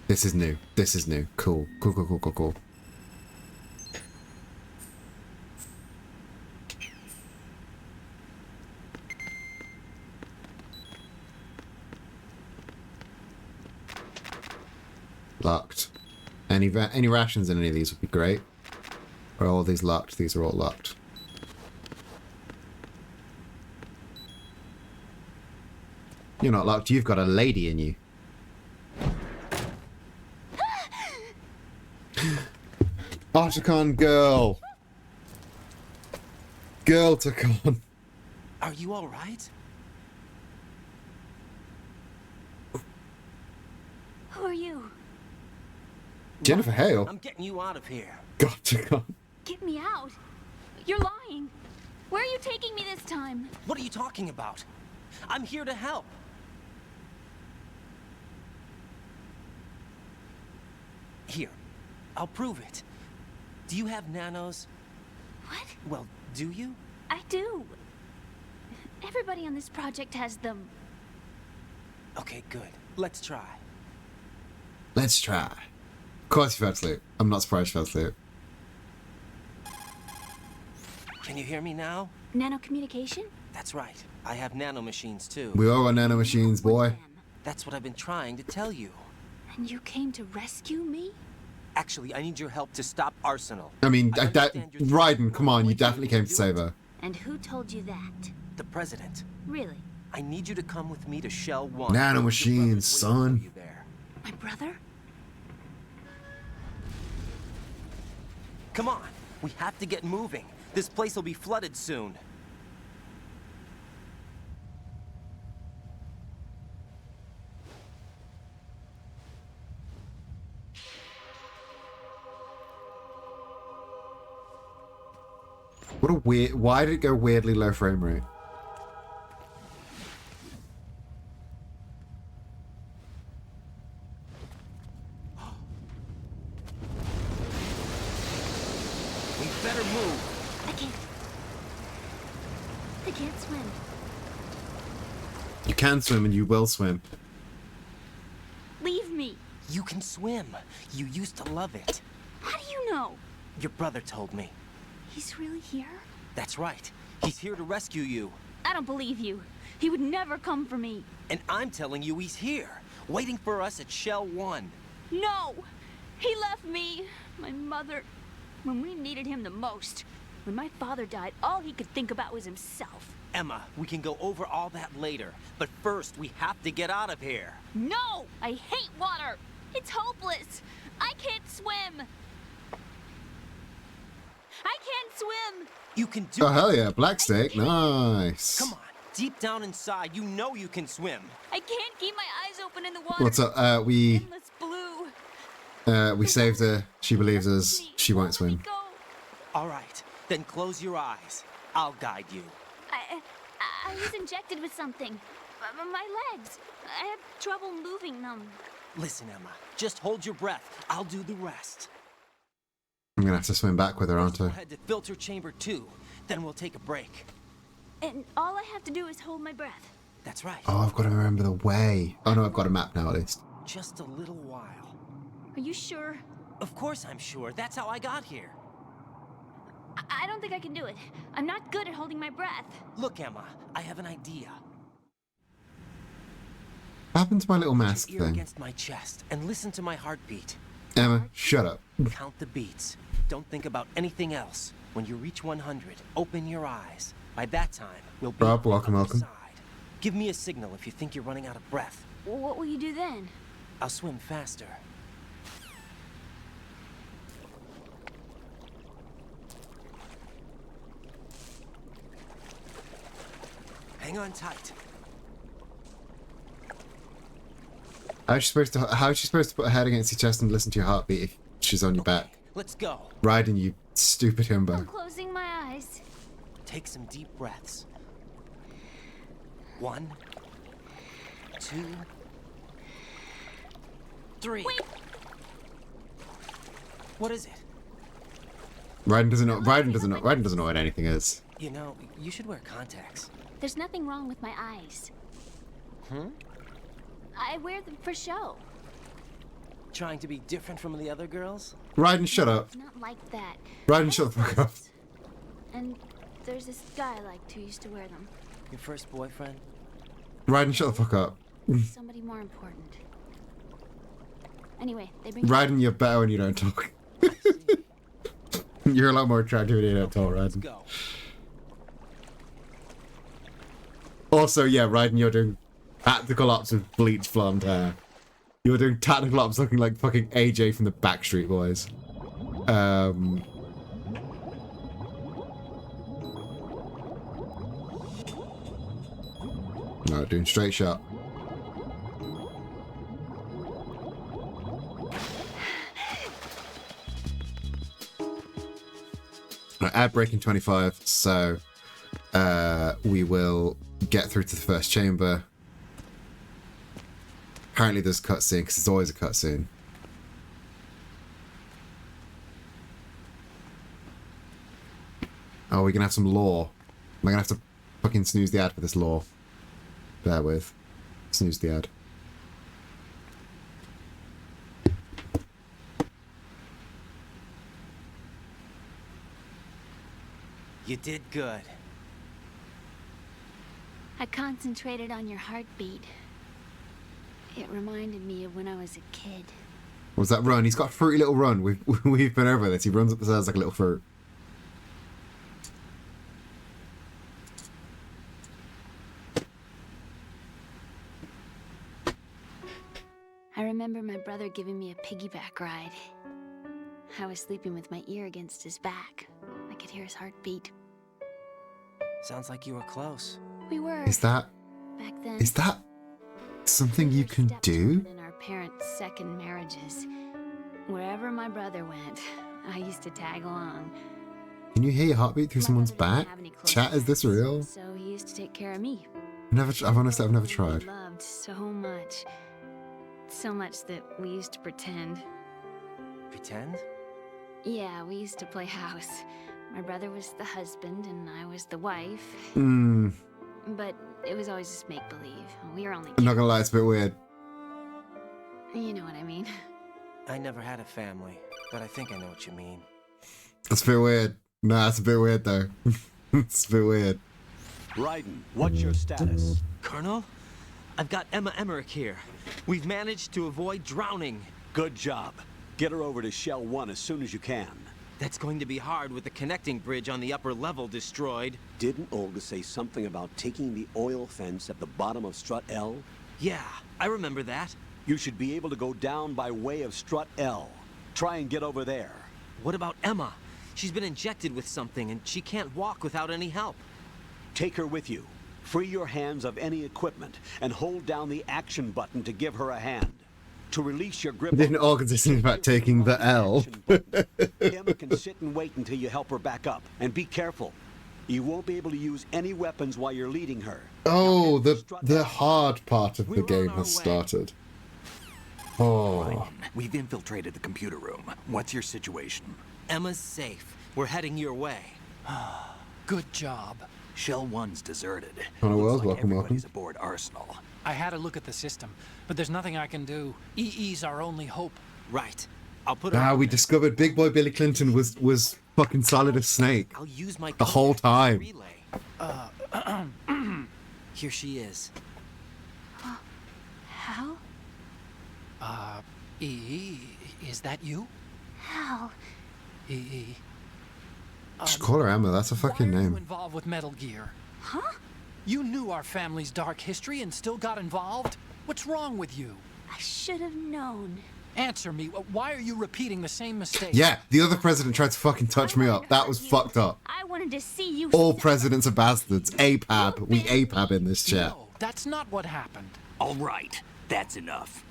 [SPEAKER 1] This is new. This is new. Cool. Cool, cool, cool, cool, cool. Locked. Any rations in any of these would be great. Are all these locked? These are all locked. You're not locked. You've got a lady in you. Otacon girl. Girl Tacon.
[SPEAKER 2] Are you all right?
[SPEAKER 10] Who are you?
[SPEAKER 1] Jennifer Hale.
[SPEAKER 2] I'm getting you out of here.
[SPEAKER 1] God.
[SPEAKER 10] Get me out. You're lying. Where are you taking me this time?
[SPEAKER 2] What are you talking about? I'm here to help. Here, I'll prove it. Do you have nanos?
[SPEAKER 10] What?
[SPEAKER 2] Well, do you?
[SPEAKER 10] I do. Everybody on this project has them.
[SPEAKER 2] Okay, good. Let's try.
[SPEAKER 1] Let's try. Of course you fell asleep. I'm not surprised you fell asleep.
[SPEAKER 2] Can you hear me now?
[SPEAKER 10] Nanocommunication?
[SPEAKER 2] That's right. I have nanomachines too.
[SPEAKER 1] We all are nanomachines, boy.
[SPEAKER 10] Them.
[SPEAKER 2] That's what I've been trying to tell you.
[SPEAKER 10] And you came to rescue me?
[SPEAKER 2] Actually, I need your help to stop Arsenal.
[SPEAKER 1] I mean,
[SPEAKER 2] I
[SPEAKER 1] that
[SPEAKER 2] understand you're
[SPEAKER 1] Raiden, come on, you
[SPEAKER 2] Why
[SPEAKER 1] definitely
[SPEAKER 2] can't
[SPEAKER 1] came to
[SPEAKER 2] do
[SPEAKER 1] save
[SPEAKER 2] it?
[SPEAKER 1] her.
[SPEAKER 10] And who told you that?
[SPEAKER 2] The president.
[SPEAKER 10] Really?
[SPEAKER 2] I need you to come with me to Shell 1.
[SPEAKER 1] Nanomachines,
[SPEAKER 2] Your brother's waiting
[SPEAKER 1] son.
[SPEAKER 2] for you there.
[SPEAKER 10] My brother?
[SPEAKER 2] Come on, we have to get moving. This place will be flooded soon.
[SPEAKER 1] What a weird... Why did it go weirdly low frame rate?
[SPEAKER 2] We better move.
[SPEAKER 10] I can't swim.
[SPEAKER 1] You can swim and you will swim.
[SPEAKER 10] Leave me.
[SPEAKER 2] You can swim. You used to love it.
[SPEAKER 10] How do you know?
[SPEAKER 2] Your brother told me.
[SPEAKER 10] He's really here?
[SPEAKER 2] That's right. He's here to rescue you.
[SPEAKER 10] I don't believe you. He would never come for me.
[SPEAKER 2] And I'm telling you he's here, waiting for us at Shell 1.
[SPEAKER 10] No! He left me, my mother, when we needed him the most. When my father died, all he could think about was himself.
[SPEAKER 2] Emma, we can go over all that later. But first, we have to get out of here.
[SPEAKER 10] No! I hate water! It's hopeless! I can't swim! I can't swim!
[SPEAKER 2] You can do
[SPEAKER 1] Oh,
[SPEAKER 2] it.
[SPEAKER 1] hell yeah. Black steak. Nice.
[SPEAKER 2] Come on. Deep down inside, you know you can swim.
[SPEAKER 10] I can't keep my eyes open in the water.
[SPEAKER 1] What's up? We
[SPEAKER 10] Endless blue.
[SPEAKER 1] saved her. She believes us. She won't
[SPEAKER 10] Let me
[SPEAKER 1] swim.
[SPEAKER 10] go.
[SPEAKER 2] All right. Then close your eyes. I'll guide you.
[SPEAKER 10] I was injected with something. My legs. I have trouble moving them.
[SPEAKER 2] Listen, Emma. Just hold your breath. I'll do the rest.
[SPEAKER 1] I'm gonna have to swim back with her, aren't
[SPEAKER 2] We'll
[SPEAKER 1] I?
[SPEAKER 2] head to filter chamber 2. Then we'll take a break.
[SPEAKER 10] And all I have to do is hold my breath.
[SPEAKER 2] That's right.
[SPEAKER 1] Oh, I've got to remember the way. Oh no, I've got a map now at least.
[SPEAKER 2] Just a little while.
[SPEAKER 10] Are you sure?
[SPEAKER 2] Of course I'm sure. That's how I got here.
[SPEAKER 10] I don't think I can do it. I'm not good at holding my breath.
[SPEAKER 2] Look, Emma. I have an idea.
[SPEAKER 1] What happened to my little mask
[SPEAKER 2] Put your ear
[SPEAKER 1] thing?
[SPEAKER 2] against my chest and listen to my heartbeat.
[SPEAKER 1] Emma, shut up.
[SPEAKER 2] Count the beats. Don't think about anything else. When you reach 100, open your eyes. By that time, we'll be
[SPEAKER 1] Rob,
[SPEAKER 2] on
[SPEAKER 1] welcome,
[SPEAKER 2] the other
[SPEAKER 1] welcome.
[SPEAKER 2] side. Give me a signal if you think you're running out of breath.
[SPEAKER 10] What will you do then?
[SPEAKER 2] I'll swim faster. Hang on tight.
[SPEAKER 1] How's she supposed to put her head against your chest and listen to your heartbeat if she's on your back?
[SPEAKER 2] Let's go.
[SPEAKER 1] Riding, you stupid
[SPEAKER 10] I'm
[SPEAKER 1] himbo.
[SPEAKER 10] closing my eyes.
[SPEAKER 2] Take some deep breaths. 1, 2, 3.
[SPEAKER 10] Wait.
[SPEAKER 2] What is it?
[SPEAKER 1] Raiden doesn't know what anything is.
[SPEAKER 2] You know, you should wear contacts.
[SPEAKER 10] There's nothing wrong with my eyes. I wear them for show.
[SPEAKER 2] Trying to be different from the other girls?
[SPEAKER 1] Raiden, shut up.
[SPEAKER 10] It's not like that.
[SPEAKER 1] Raiden, shut the fuck up.
[SPEAKER 10] And there's this guy I liked who used to wear them.
[SPEAKER 2] Your first boyfriend?
[SPEAKER 1] Raiden, shut the fuck up.
[SPEAKER 10] Somebody more important. Anyway, they bring
[SPEAKER 1] Raiden, you're better when you don't talk. You're a lot more attractive when you don't talk,
[SPEAKER 2] Let's
[SPEAKER 1] Raiden.
[SPEAKER 2] go.
[SPEAKER 1] Also, yeah, Raiden, you're doing tactical ops with bleached blonde hair. You're doing tactical ops looking like fucking AJ from the Backstreet Boys. No, doing straight shot. Right, ad break in 25, so we will get through to the first chamber. Apparently there's a cutscene, because there's always a cutscene. Oh, we're gonna have some lore. Am I gonna have to fucking snooze the ad for this lore? Bear with. Snooze the ad.
[SPEAKER 2] You did good.
[SPEAKER 10] I concentrated on your heartbeat. It reminded me of when I was a kid.
[SPEAKER 1] What was that run? He's got a fruity little run. We've been over this. He runs up the stairs like a little fruit.
[SPEAKER 10] I remember my brother giving me a piggyback ride. I was sleeping with my ear against his back. I could hear his heartbeat.
[SPEAKER 2] Sounds like you were close.
[SPEAKER 10] We were.
[SPEAKER 1] Is that something you can do?
[SPEAKER 10] In our parents' second marriages. Wherever my brother went, I used to tag along.
[SPEAKER 1] Can you hear your heartbeat through someone's back? Chat, is this real?
[SPEAKER 10] So he used to take care of me.
[SPEAKER 1] I've honestly never tried.
[SPEAKER 10] Loved so much. So much that we used to pretend.
[SPEAKER 2] Pretend?
[SPEAKER 10] Yeah, we used to play house. My brother was the husband and I was the wife. But it was always just make-believe. We were only kids.
[SPEAKER 1] I'm not gonna lie, it's a bit weird.
[SPEAKER 10] You know what I mean.
[SPEAKER 2] I never had a family, but I think I know what you mean.
[SPEAKER 1] That's a bit weird. Nah, it's a bit weird though. It's a bit weird.
[SPEAKER 4] Raiden, what's your status?
[SPEAKER 2] Colonel? I've got Emma Emmerich here. We've managed to avoid drowning.
[SPEAKER 4] Good job. Get her over to Shell 1 as soon as you can.
[SPEAKER 2] That's going to be hard with the connecting bridge on the upper level destroyed.
[SPEAKER 4] Didn't Olga say something about taking the oil fence at the bottom of Strut L?
[SPEAKER 2] Yeah, I remember that.
[SPEAKER 4] You should be able to go down by way of Strut L. Try and get over there.
[SPEAKER 2] What about Emma? She's been injected with something and she can't walk without any help.
[SPEAKER 4] Take her with you. Free your hands of any equipment and hold down the action button to give her a hand. To release your grip.
[SPEAKER 1] Didn't Olga say something about taking the L?
[SPEAKER 4] Emma can sit and wait until you help her back up. And be careful. You won't be able to use any weapons while you're leading her.
[SPEAKER 1] Oh, the hard part of the game has started. Oh.
[SPEAKER 6] We've infiltrated the computer room. What's your situation?
[SPEAKER 2] Emma's safe. We're heading your way.
[SPEAKER 7] Good job.
[SPEAKER 6] Shell 1's deserted.
[SPEAKER 1] Hello,
[SPEAKER 6] Looks
[SPEAKER 1] Wells.
[SPEAKER 6] like
[SPEAKER 1] Welcome,
[SPEAKER 6] everybody's
[SPEAKER 1] welcome.
[SPEAKER 6] aboard Arsenal.
[SPEAKER 7] I had a look at the system, but there's nothing I can do. EE's our only hope.
[SPEAKER 2] Right. I'll put her
[SPEAKER 1] Ah,
[SPEAKER 2] on
[SPEAKER 1] we
[SPEAKER 2] there.
[SPEAKER 1] discovered Big Boy Billy Clinton was fucking solid as Snake
[SPEAKER 2] I'll use my
[SPEAKER 1] the whole time.
[SPEAKER 2] relay. Here she is.
[SPEAKER 10] Hal?
[SPEAKER 7] EE, is that you?
[SPEAKER 10] Hal?
[SPEAKER 7] EE.
[SPEAKER 1] Just call her Emma, that's a fucking
[SPEAKER 7] Why are you
[SPEAKER 1] name.
[SPEAKER 7] involved with Metal Gear?
[SPEAKER 10] Huh?
[SPEAKER 7] You knew our family's dark history and still got involved? What's wrong with you?
[SPEAKER 10] I should have known.
[SPEAKER 7] Answer me. Why are you repeating the same mistake?
[SPEAKER 1] Yeah, the other president tried to fucking touch me up. That was fucked up.
[SPEAKER 10] I wanted to see you.
[SPEAKER 1] All presidents are bastards. APAB. We APAB in this chat.
[SPEAKER 7] No, that's not what happened.
[SPEAKER 6] All right, that's enough.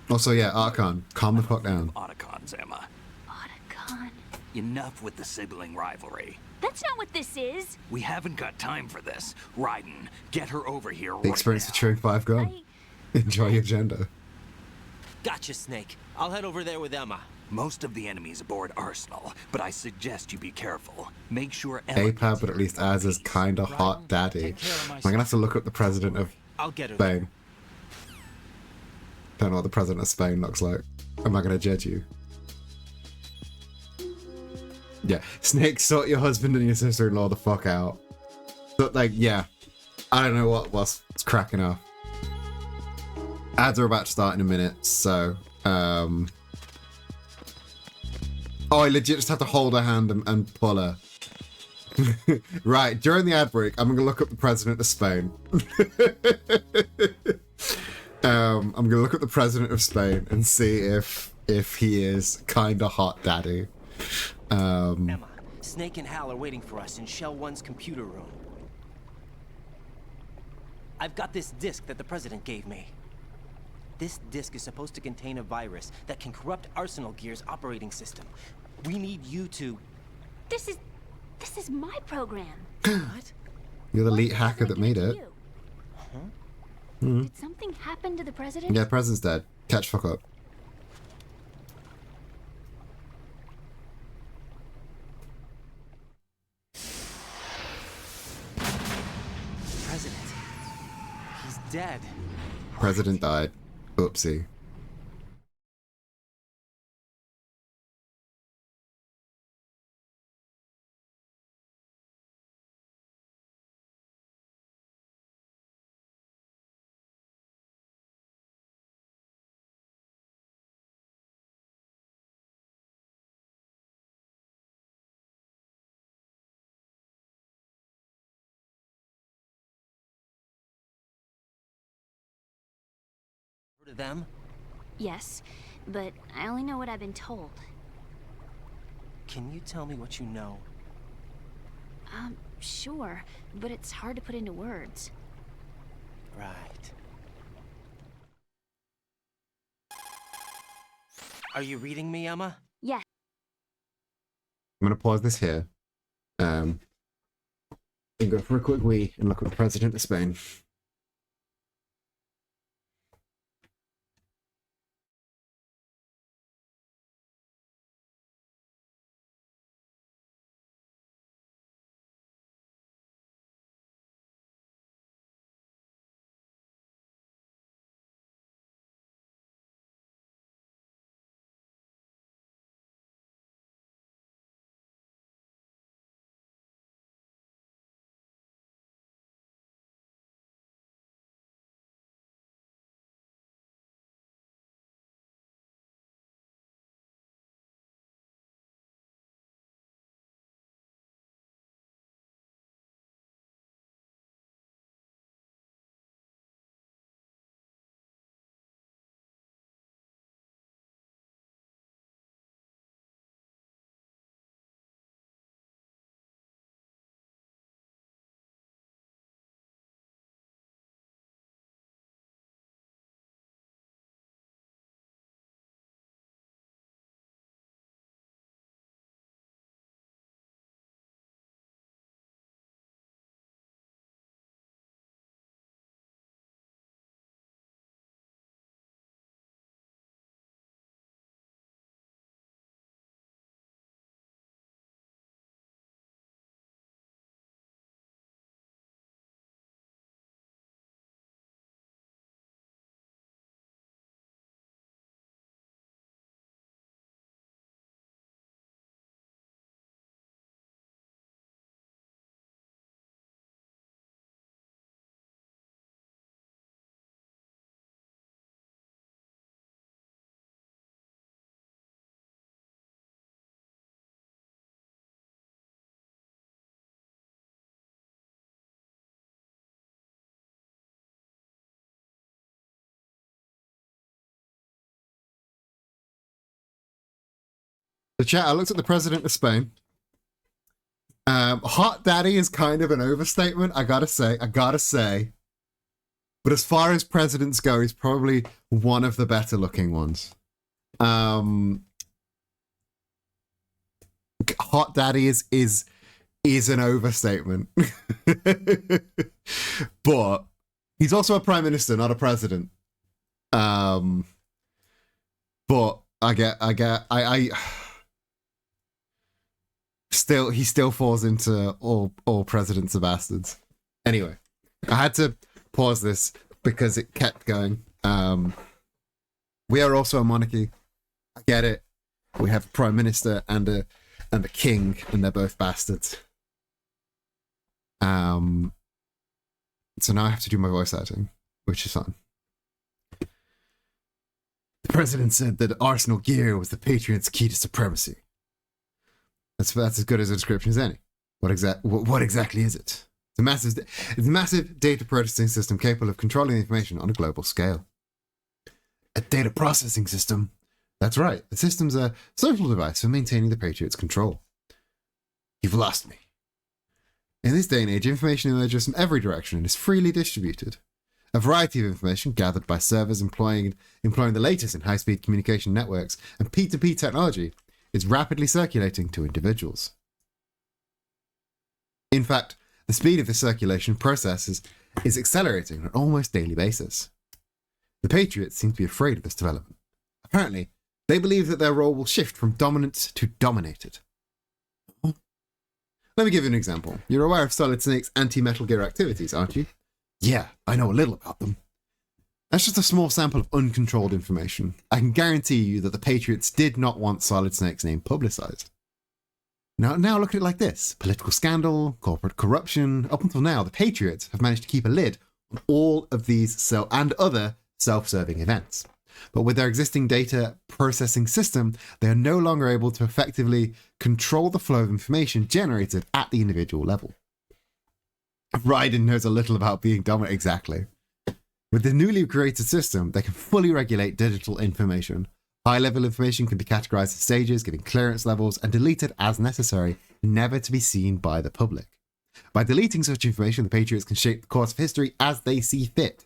[SPEAKER 1] Also, yeah, Archon, calm the fuck down.
[SPEAKER 6] Otacons, Emma.
[SPEAKER 10] Otacon.
[SPEAKER 6] Enough with the sibling rivalry.
[SPEAKER 10] That's not what this is.
[SPEAKER 6] We haven't got time for this. Raiden, get her over here
[SPEAKER 1] The
[SPEAKER 6] right
[SPEAKER 1] experience
[SPEAKER 6] now.
[SPEAKER 1] for cheering 5 gone. Enjoy your agenda.
[SPEAKER 2] Gotcha, Snake. I'll head over there with Emma.
[SPEAKER 6] Most of the enemies aboard Arsenal, but I suggest you be careful. Make sure Emma
[SPEAKER 1] APAB,
[SPEAKER 6] gets
[SPEAKER 1] but at
[SPEAKER 6] here
[SPEAKER 1] least Az is kinda hot daddy.
[SPEAKER 7] Take care of
[SPEAKER 1] I'm gonna have to look up the president of
[SPEAKER 2] I'll get her there.
[SPEAKER 1] Spain. Don't know what the president of Spain looks like. I'm not gonna judge you. Yeah, Snake, sort your husband and your sister-in-law the fuck out. But like, yeah, I don't know what's cracking off. Ads are about to start in a minute, so oh, I legit just have to hold her hand and pull her. Right, during the ad break, I'm gonna look up the president of Spain. I'm gonna look at the president of Spain and see if he is kinda hot daddy.
[SPEAKER 2] Emma, Snake and Hal are waiting for us in Shell 1's computer room. I've got this disk that the president gave me. This disk is supposed to contain a virus that can corrupt Arsenal Gear's operating system. We need you to...
[SPEAKER 10] This is my program.
[SPEAKER 2] What?
[SPEAKER 1] You're the elite hacker that made it.
[SPEAKER 10] Did something happen to the president?
[SPEAKER 1] Yeah, president's dead. Catch fuck up.
[SPEAKER 2] President. He's dead.
[SPEAKER 1] President died. Oopsie.
[SPEAKER 2] Heard of them?
[SPEAKER 10] Yes, but I only know what I've been told.
[SPEAKER 2] Can you tell me what you know?
[SPEAKER 10] Sure, but it's hard to put into words.
[SPEAKER 2] Right. Are you reading me, Emma?
[SPEAKER 10] Yes.
[SPEAKER 1] I'm gonna pause this here. And go for a quick wee and look at the president of Spain. The chat, I looked at the president of Spain. Hot daddy is kind of an overstatement, I gotta say. But as far as presidents go, he's probably one of the better looking ones. Hot daddy is an overstatement. But he's also a prime minister, not a president. But he still falls into all presidents are bastards. Anyway, I had to pause this because it kept going. We are also a monarchy. I get it. We have a prime minister and a king, and they're both bastards. So now I have to do my voice acting, which is fun. The president said that Arsenal gear was the Patriots' key to supremacy. That's as good as a description as any. What exactly is it? It's a massive data processing system capable of controlling information on a global scale. A data processing system? That's right. The system's a social device for maintaining the Patriots' control. You've lost me. In this day and age, information emerges from every direction and is freely distributed. A variety of information gathered by servers employing the latest in high-speed communication networks and P2P technology is rapidly circulating to individuals. In fact, the speed of the circulation process is accelerating on an almost daily basis. The Patriots seem to be afraid of this development. Apparently, they believe that their role will shift from dominant to dominated. Let me give you an example. You're aware of Solid Snake's anti-Metal Gear activities, aren't you? Yeah, I know a little about them. That's just a small sample of uncontrolled information. I can guarantee you that the Patriots did not want Solid Snake's name publicized. Now look at it like this. Political scandal, corporate corruption. Up until now, the Patriots have managed to keep a lid on all of these and other self-serving events. But with their existing data processing system, they are no longer able to effectively control the flow of information generated at the individual level. Raiden knows a little about being dominant, exactly. With the newly created system, they can fully regulate digital information. High-level information can be categorized in stages, giving clearance levels, and deleted as necessary, never to be seen by the public. By deleting such information, the Patriots can shape the course of history as they see fit.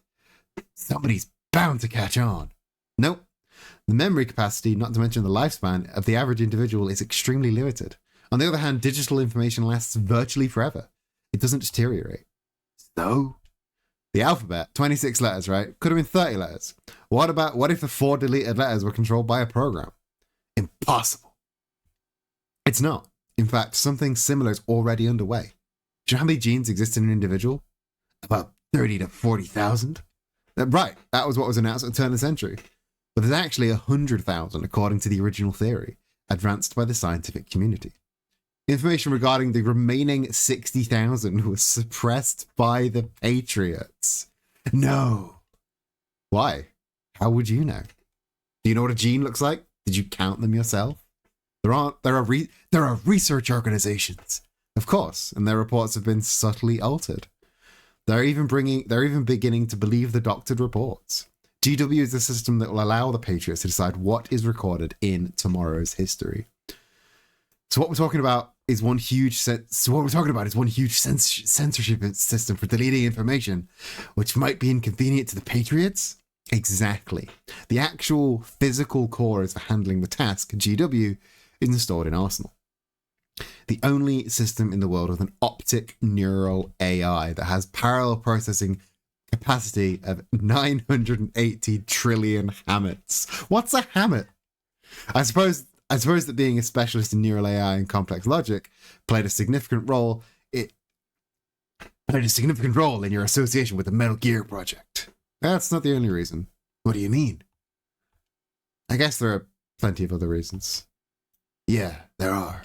[SPEAKER 1] Somebody's bound to catch on. Nope. The memory capacity, not to mention the lifespan, of the average individual is extremely limited. On the other hand, digital information lasts virtually forever. It doesn't deteriorate. So, the alphabet, 26 letters, right? Could have been 30 letters. What if the 4 deleted letters were controlled by a program? Impossible. It's not. In fact, something similar is already underway. Do you know how many genes exist in an individual? About 30 to 40,000. Right, that was what was announced at the turn of the century. But there's actually 100,000 according to the original theory, advanced by the scientific community. Information regarding the remaining 60,000 was suppressed by the Patriots. No. Why? How would you know? Do you know what a gene looks like? Did you count them yourself? There are research organizations, of course, and their reports have been subtly altered. They're even beginning to believe the doctored reports. GW is the system that will allow the Patriots to decide what is recorded in tomorrow's history. So what we're talking about is one huge censorship system for deleting information, which might be inconvenient to the Patriots. Exactly. The actual physical core is for handling the task. GW is installed in Arsenal. The only system in the world with an optic neural AI that has parallel processing capacity of 980 trillion hammets. What's a hammet? I suppose that being a specialist in neural AI and complex logic played a significant role in your association with the Metal Gear project. That's not the only reason. What do you mean? I guess there are plenty of other reasons. Yeah, there are.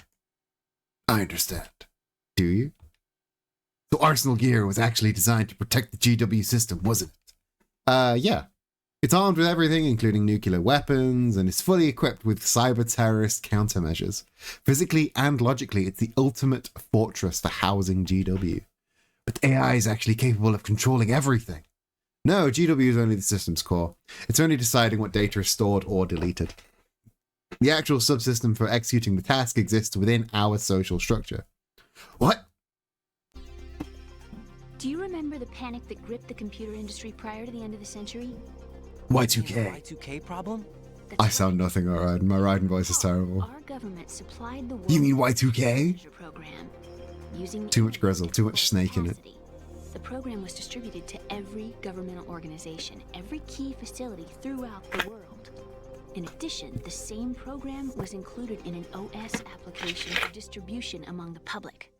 [SPEAKER 1] I understand. Do you? So Arsenal Gear was actually designed to protect the GW system, wasn't it? Yeah. It's armed with everything, including nuclear weapons, and is fully equipped with cyber-terrorist countermeasures. Physically and logically, it's the ultimate fortress for housing GW. But AI is actually capable of controlling everything. No, GW is only the system's core. It's only deciding what data is stored or deleted. The actual subsystem for executing the task exists within our social structure. What?
[SPEAKER 10] Do you remember the panic that gripped the computer industry prior to the end of the century?
[SPEAKER 1] Y2K.
[SPEAKER 2] Y2K problem?
[SPEAKER 1] I sound nothing alright. My Raiden voice is terrible.
[SPEAKER 10] Our government supplied the world
[SPEAKER 1] You mean Y2K?
[SPEAKER 10] program, using
[SPEAKER 1] Too much grizzle, too much snake in it.
[SPEAKER 10] The program was distributed to every governmental organization, every key facility throughout the world. In addition, the same program was included in an OS application for distribution among the public.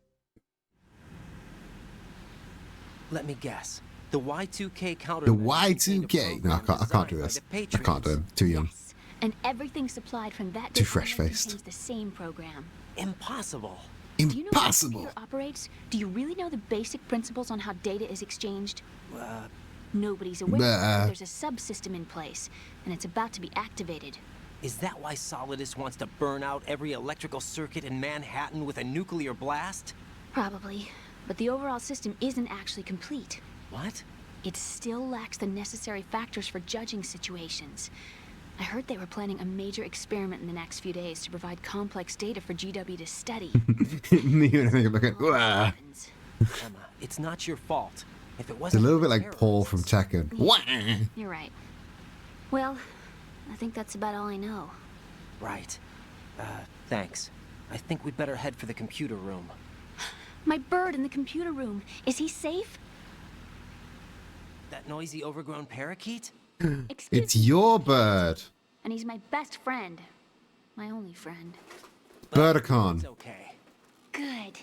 [SPEAKER 2] Let me guess. The Y2K counter.
[SPEAKER 1] The Y2K. No, I can't do this. I can't do it. Too young.
[SPEAKER 10] Yes, and everything supplied from that
[SPEAKER 1] Too fresh-faced.
[SPEAKER 10] contains the same program.
[SPEAKER 2] Impossible.
[SPEAKER 10] Do you know how a
[SPEAKER 1] Impossible.
[SPEAKER 10] computer operates? Do you really know the basic principles on how data is exchanged? Nobody's aware that there's a subsystem in place, and it's about to be activated.
[SPEAKER 2] Is that why Solidus wants to burn out every electrical circuit in Manhattan with a nuclear blast?
[SPEAKER 10] Probably, but the overall system isn't actually complete.
[SPEAKER 2] What?
[SPEAKER 10] It still lacks the necessary factors for judging situations. I heard they were planning a major experiment in the next few days to provide complex data for GW to study.
[SPEAKER 2] Emma, it's not your fault. If it
[SPEAKER 1] It's a
[SPEAKER 2] wasn't
[SPEAKER 1] little
[SPEAKER 2] for
[SPEAKER 1] bit
[SPEAKER 2] the
[SPEAKER 1] like Paul from
[SPEAKER 2] terrorists-
[SPEAKER 1] Tekken.
[SPEAKER 10] You're right. Well, I think that's about all I know.
[SPEAKER 2] Right. Thanks. I think we'd better head for the computer room.
[SPEAKER 10] My bird in the computer room. Is he safe?
[SPEAKER 2] That noisy, overgrown parakeet?
[SPEAKER 10] Excuse
[SPEAKER 1] It's
[SPEAKER 10] me.
[SPEAKER 1] your bird.
[SPEAKER 10] And he's my best friend. My only friend.
[SPEAKER 1] Birdicon.
[SPEAKER 2] It's okay.
[SPEAKER 10] Good.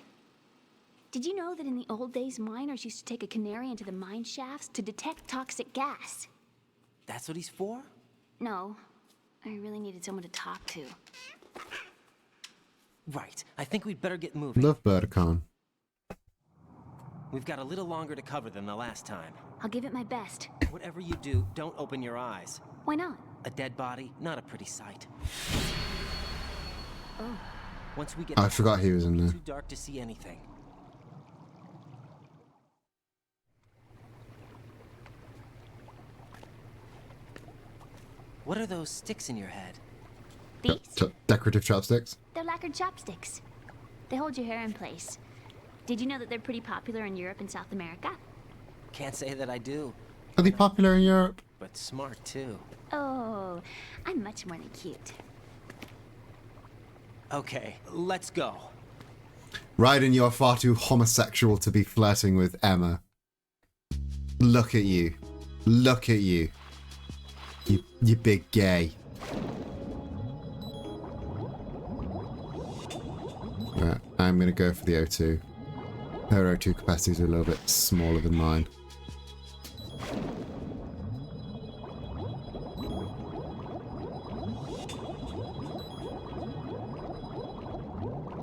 [SPEAKER 10] Did you know that in the old days, miners used to take a canary into the mine shafts to detect toxic gas?
[SPEAKER 2] That's what he's for?
[SPEAKER 10] No. I really needed someone to talk to.
[SPEAKER 2] Right. I think we'd better get moving.
[SPEAKER 1] Love Birdicon.
[SPEAKER 2] We've got a little longer to cover than the last time.
[SPEAKER 10] I'll give it my best.
[SPEAKER 2] Whatever you do, don't open your eyes.
[SPEAKER 10] Why not?
[SPEAKER 2] A dead body, not a pretty sight.
[SPEAKER 10] Oh.
[SPEAKER 2] Once we get
[SPEAKER 1] I forgot he was in there.
[SPEAKER 2] too dark to see anything. What are those sticks in your head?
[SPEAKER 10] These?
[SPEAKER 1] Decorative chopsticks.
[SPEAKER 10] They're lacquered chopsticks. They hold your hair in place. Did you know that they're pretty popular in Europe and South America?
[SPEAKER 2] Can't say that I do,
[SPEAKER 1] Are they popular in Europe?
[SPEAKER 2] but smart too.
[SPEAKER 10] Oh, I'm much more than cute.
[SPEAKER 2] Okay, let's go.
[SPEAKER 1] Ryden, you're far too homosexual to be flirting with Emma. Look at you. Look at you. You big gay. Right, I'm gonna go for the O2. Her O2 capacities are a little bit smaller than mine.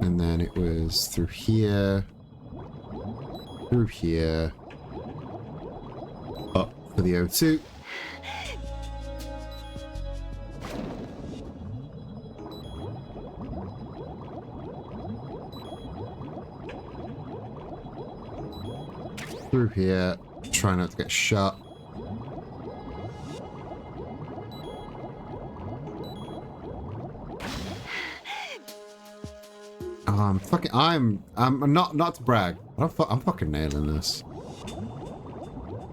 [SPEAKER 1] And then it was through here, up for the O2. Through here, try not to get shot. I'm not to brag. I'm fucking nailing this.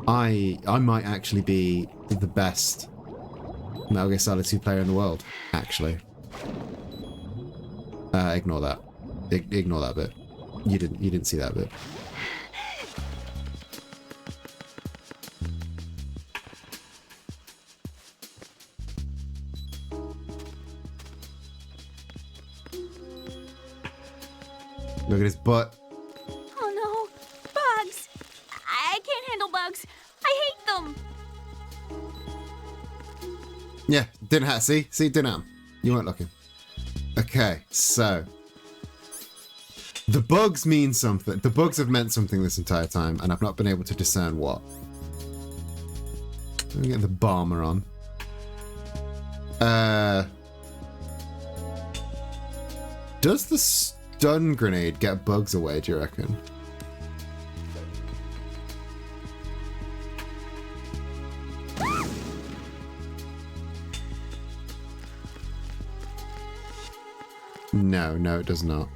[SPEAKER 1] I might actually be the best Metal Gear Solid 2 player in the world, actually. Ignore that. Ignore that bit. You didn't see that bit. Look at his butt.
[SPEAKER 10] Oh no! Bugs! I can't handle bugs. I hate them!
[SPEAKER 1] Yeah, didn't have. See, didn't have. You weren't looking. Okay, so the bugs mean something. The bugs have meant something this entire time, and I've not been able to discern what. Let me get the bomber on. Does the stun grenade get bugs away, do you reckon? No, it does not.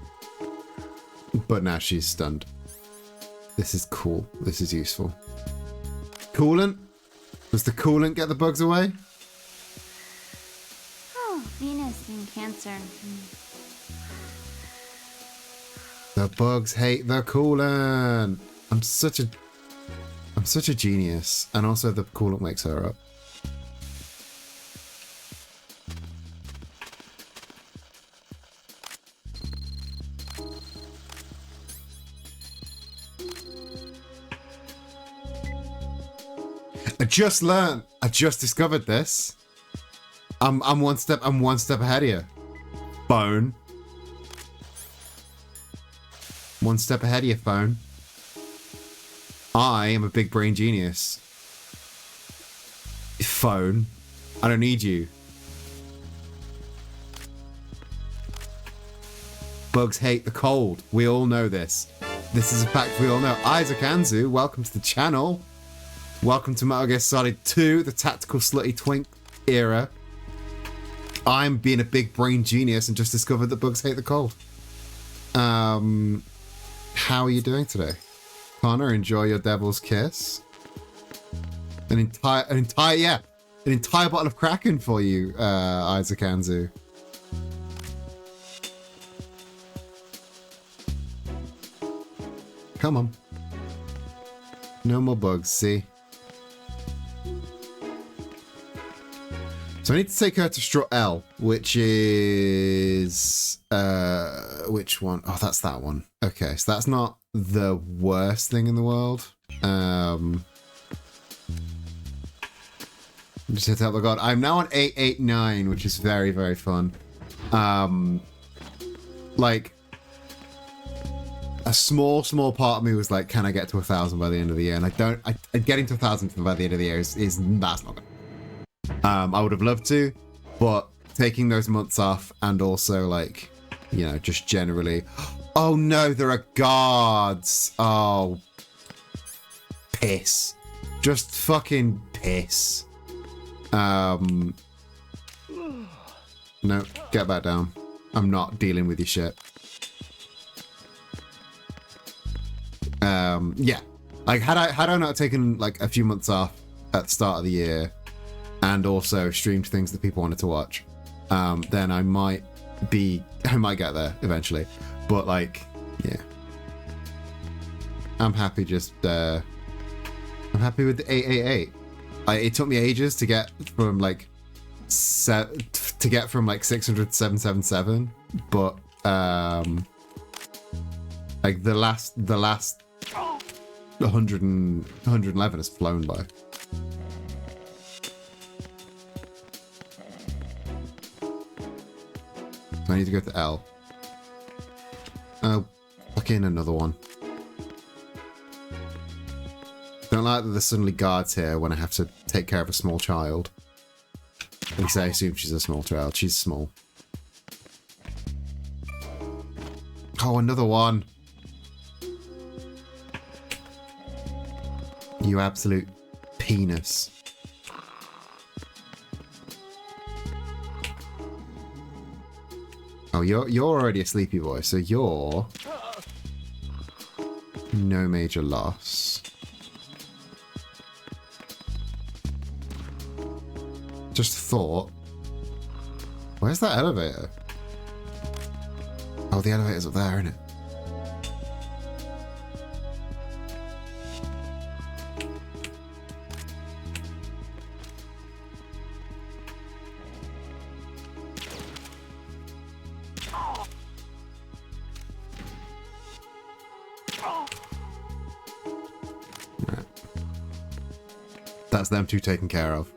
[SPEAKER 1] But now she's stunned. This is cool. This is useful. Coolant? Does the coolant get the bugs away?
[SPEAKER 10] Oh, Venus and Cancer.
[SPEAKER 1] The bugs hate the coolant. I'm such a genius. And also the coolant wakes her up. I just discovered this. I'm one step ahead of you. Phone. One step ahead of your phone. I am a big brain genius. Phone. I don't need you. Bugs hate the cold. We all know this. This is a fact we all know. Isaac Anzu, welcome to the channel. Welcome to Metal Gear Solid 2, the tactical slutty twink era. I'm being a big brain genius and just discovered that bugs hate the cold. How are you doing today? Connor, enjoy your devil's kiss. An entire bottle of Kraken for you, Isaac Anzu. Come on. No more bugs, see? So I need to take her to Strut L, which is... which one? Oh, that's that one. Okay, so that's not the worst thing in the world. Just hit help the god. I'm now on 889, which is very, very fun. Like, a small part of me was like, can I get to 1,000 by the end of the year? And I don't. Getting to 1,000 by the end of the year is that's not good. I would have loved to, but taking those months off and also like, you know, just generally. Oh no, there are guards. Oh, piss. Just fucking piss. No, get back down. I'm not dealing with your shit. Yeah. Like, had I not taken like a few months off at the start of the year and also streamed things that people wanted to watch, then I might get there eventually. But like, yeah. I'm happy just, I'm happy with the 888. It took me ages to get from like 600 to 777, but like the last 111 has flown by. So I need to go to L. Oh, fucking another one. Don't like that there's suddenly guards here when I have to take care of a small child. At least I assume she's a small child. She's small. Oh, another one. You absolute penis. Oh, you're already a sleepy boy, so you're no major loss. Just thought, where's that elevator? Oh, the elevator's up there, isn't it? Right. That's them two taken care of.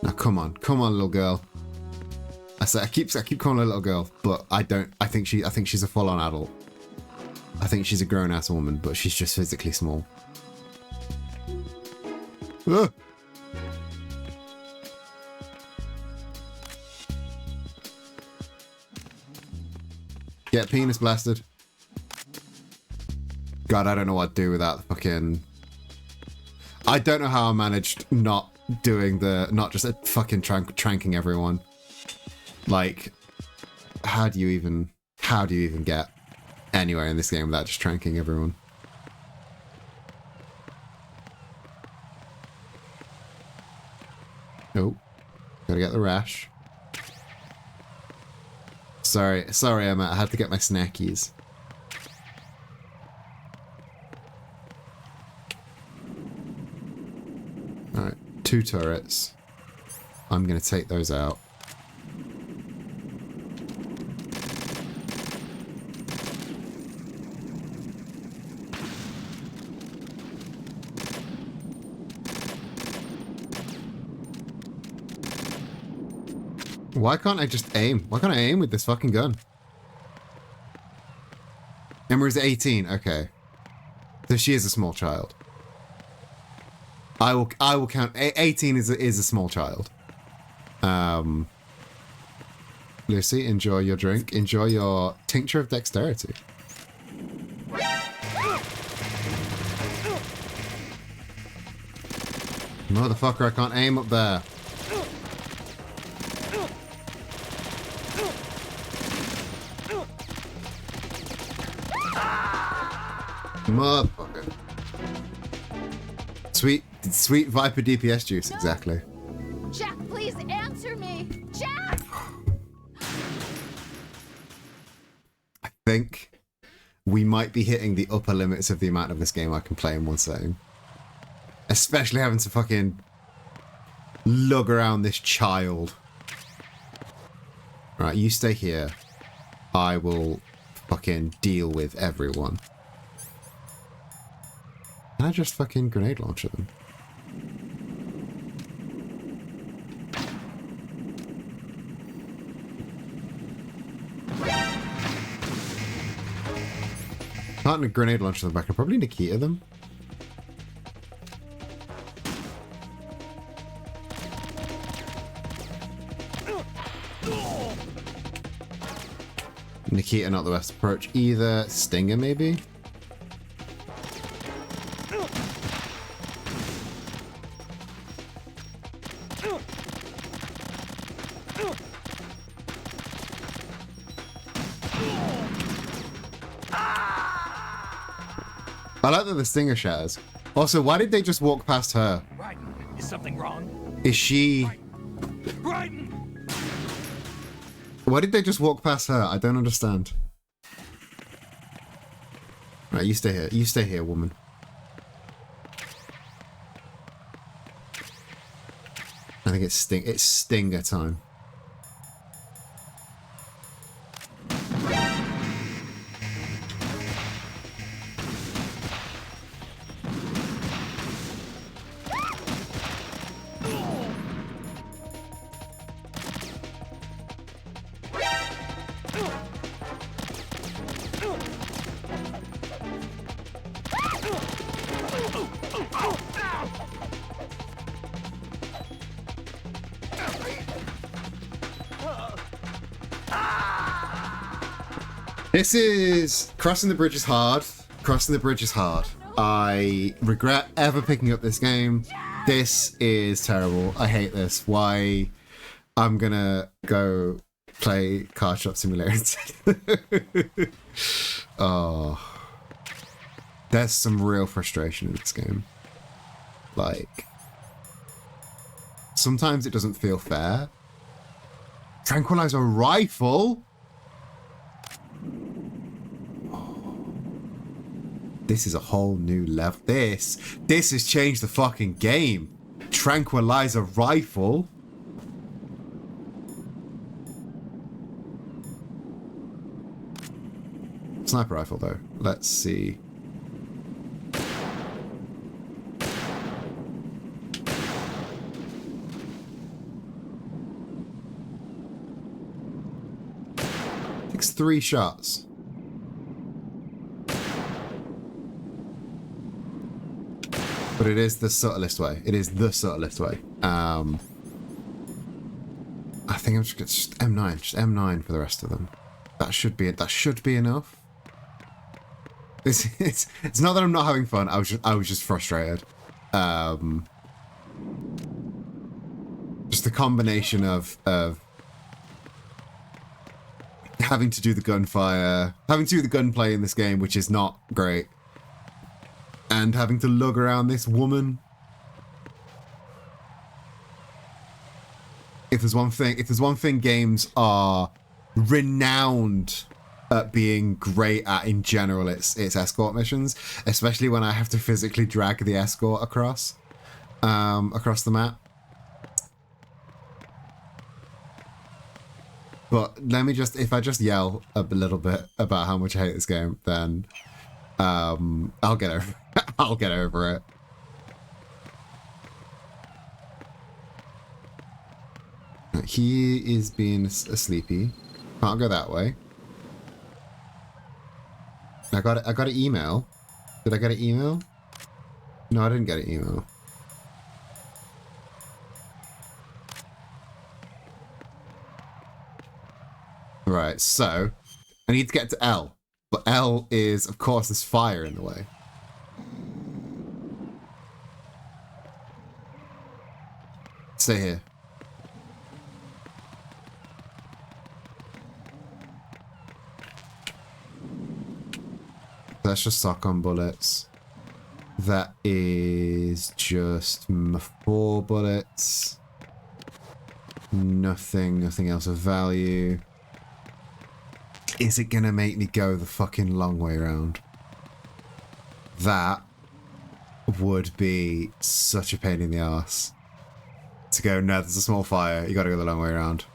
[SPEAKER 1] Now come on, little girl. I keep calling her a little girl, but I don't. I think she's a full-on adult. I think she's a grown-ass woman, but she's just physically small. Ugh. Get penis blasted. God, I don't know what to do without the fucking... I don't know how I managed not just fucking tranking everyone. Like, how do you even get anywhere in this game without just tranking everyone? Oh, gotta get the rash. Sorry, Emma, I had to get my snackies. Alright, 2 turrets. I'm gonna take those out. Why can't I just aim? Why can't I aim with this fucking gun? Emma is 18. Okay. So she is a small child. I will count. 18 is a small child. Lucy, enjoy your drink. Enjoy your tincture of dexterity. Motherfucker, I can't aim up there. Motherfucker. Sweet Viper DPS juice, exactly.
[SPEAKER 11] Jack, please answer me! Jack!
[SPEAKER 1] I think we might be hitting the upper limits of the amount of this game I can play in one setting. Especially having to fucking lug around this child. Right, you stay here. I will fucking deal with everyone. Can I just fucking grenade launcher them? Can't grenade launcher them back. I can probably Nikita them. Nikita not the best approach either. Stinger maybe? I like that the Stinger shatters. Also, why did they just walk past her?
[SPEAKER 6] Raiden, is something wrong?
[SPEAKER 1] Is she...
[SPEAKER 6] Raiden!
[SPEAKER 1] Why did they just walk past her? I don't understand. Right, you stay here. You stay here, woman. I think it's Stinger time. This is... Crossing the bridge is hard. Crossing the bridge is hard. I regret ever picking up this game. This is terrible. I hate this. Why? I'm gonna go play Card Shop Simulator instead. Oh. There's some real frustration in this game. Like... Sometimes it doesn't feel fair. Tranquilizer rifle? This is a whole new level. This has changed the fucking game. Tranquilizer rifle. Sniper rifle though. Let's see. Takes 3 shots. But it is the subtlest way. It is the subtlest way. I think I'm just M9. Just M9 for the rest of them. That should be it. That should be enough. It's not that I'm not having fun. I was just frustrated. Just the combination of having to do the gunfire, having to do the gunplay in this game, which is not great. And having to lug around this woman. If there's one thing games are renowned at being great at in general, it's escort missions, especially when I have to physically drag the escort across the map. But let me just, if I just yell a little bit about how much I hate this game, then I'll get over I'll get over it. He is being a sleepy. Can't go that way. I got an email. Did I get an email? No, I didn't get an email. Right, so I need to get to L. But L is, of course, there's fire in the way. Stay here. That's just shotgun bullets. That is just 4 bullets. Nothing else of value. Is it gonna make me go the fucking long way around? That would be such a pain in the ass. To go, no, there's a small fire, you gotta go the long way around.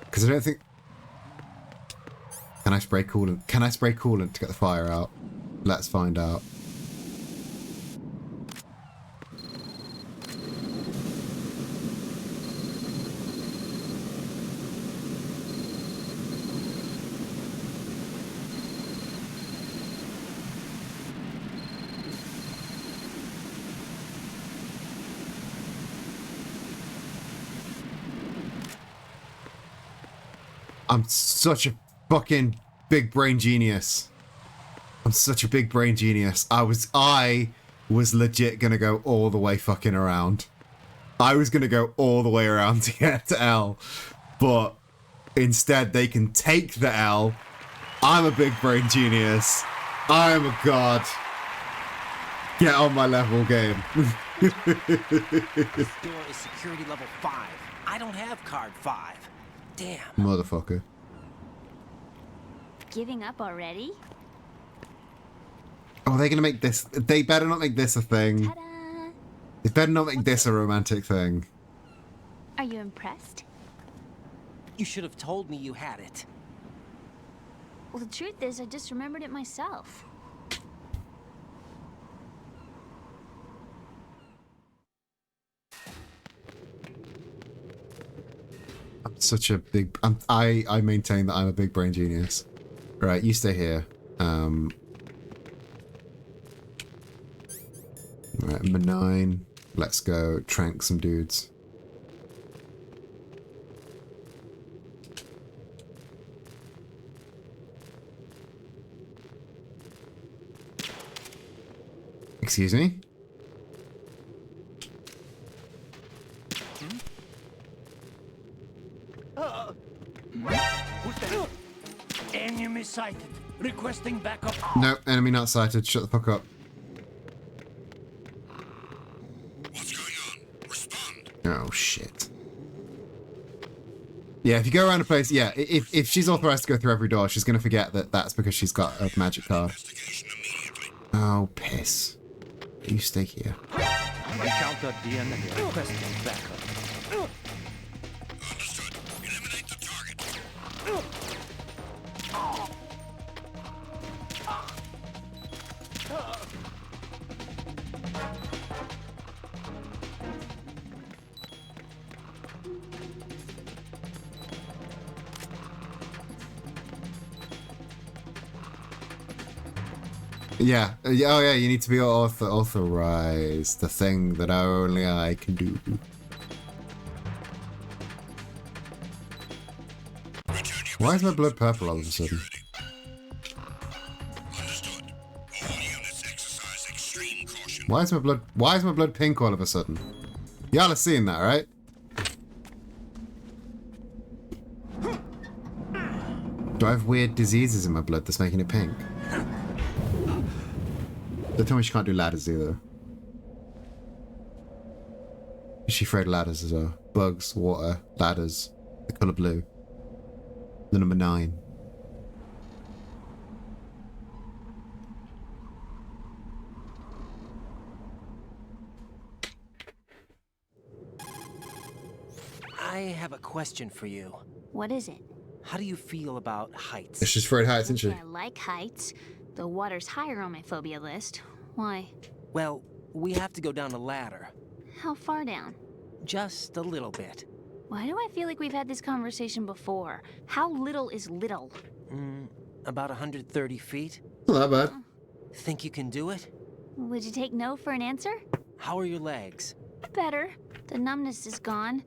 [SPEAKER 1] Because I don't think... Can I spray coolant? Can I spray coolant to get the fire out? Let's find out. I'm such a fucking big brain genius. I'm such a big brain genius. I was legit gonna go all the way fucking around. I was gonna go all the way around to get to L. But instead they can take the L. I'm a big brain genius. I am a god. Get on my level, game.
[SPEAKER 2] This door is security level 5. I don't have card 5. Damn.
[SPEAKER 1] Motherfucker.
[SPEAKER 10] Giving up already?
[SPEAKER 1] Oh, they're gonna make this... They better not make this a thing.
[SPEAKER 10] Ta-da!
[SPEAKER 1] They better not make this a romantic thing.
[SPEAKER 10] Are you impressed?
[SPEAKER 2] You should have told me you had it.
[SPEAKER 10] Well, the truth is, I just remembered it myself.
[SPEAKER 1] I'm such a big... I maintain that I'm a big brain genius. Right, you stay here. Right, number 9. Let's go trank some dudes. Excuse me?
[SPEAKER 2] Enemy sighted. Requesting backup.
[SPEAKER 1] No, enemy not sighted. Shut the fuck up.
[SPEAKER 5] What's going on? Respond.
[SPEAKER 1] Oh, shit. Yeah, if you go around a place... Yeah, if she's authorized to go through every door, she's going to forget that that's because she's got a magic card. Oh, piss. You stay here.
[SPEAKER 2] Encountered the enemy. Requesting backup.
[SPEAKER 5] Understood. Eliminate the target.
[SPEAKER 1] Yeah. Oh, yeah, you need to be authorized. The thing that only I can do. Why is my blood purple all of a sudden?
[SPEAKER 5] Understood. All units exercise extreme caution.
[SPEAKER 1] Why is my blood pink all of a sudden? Y'all are seeing that, right? Do I have weird diseases in my blood that's making it pink? Don't tell me she can't do ladders either. Is she afraid of ladders as well? Bugs, water, ladders, the colour blue. The number 9.
[SPEAKER 2] I have a question for you.
[SPEAKER 10] What is it?
[SPEAKER 2] How do you feel about heights?
[SPEAKER 1] She's afraid of heights, isn't she?
[SPEAKER 10] I like heights. The water's higher on my phobia list. Why?
[SPEAKER 2] Well, we have to go down a ladder.
[SPEAKER 10] How far down?
[SPEAKER 2] Just a little bit.
[SPEAKER 10] Why do I feel like we've had this conversation before? How little is little?
[SPEAKER 2] About 130 feet.
[SPEAKER 1] Not that bad.
[SPEAKER 2] Think you can do it?
[SPEAKER 10] Would you take no for an answer?
[SPEAKER 2] How are your legs?
[SPEAKER 10] Better. The numbness is gone.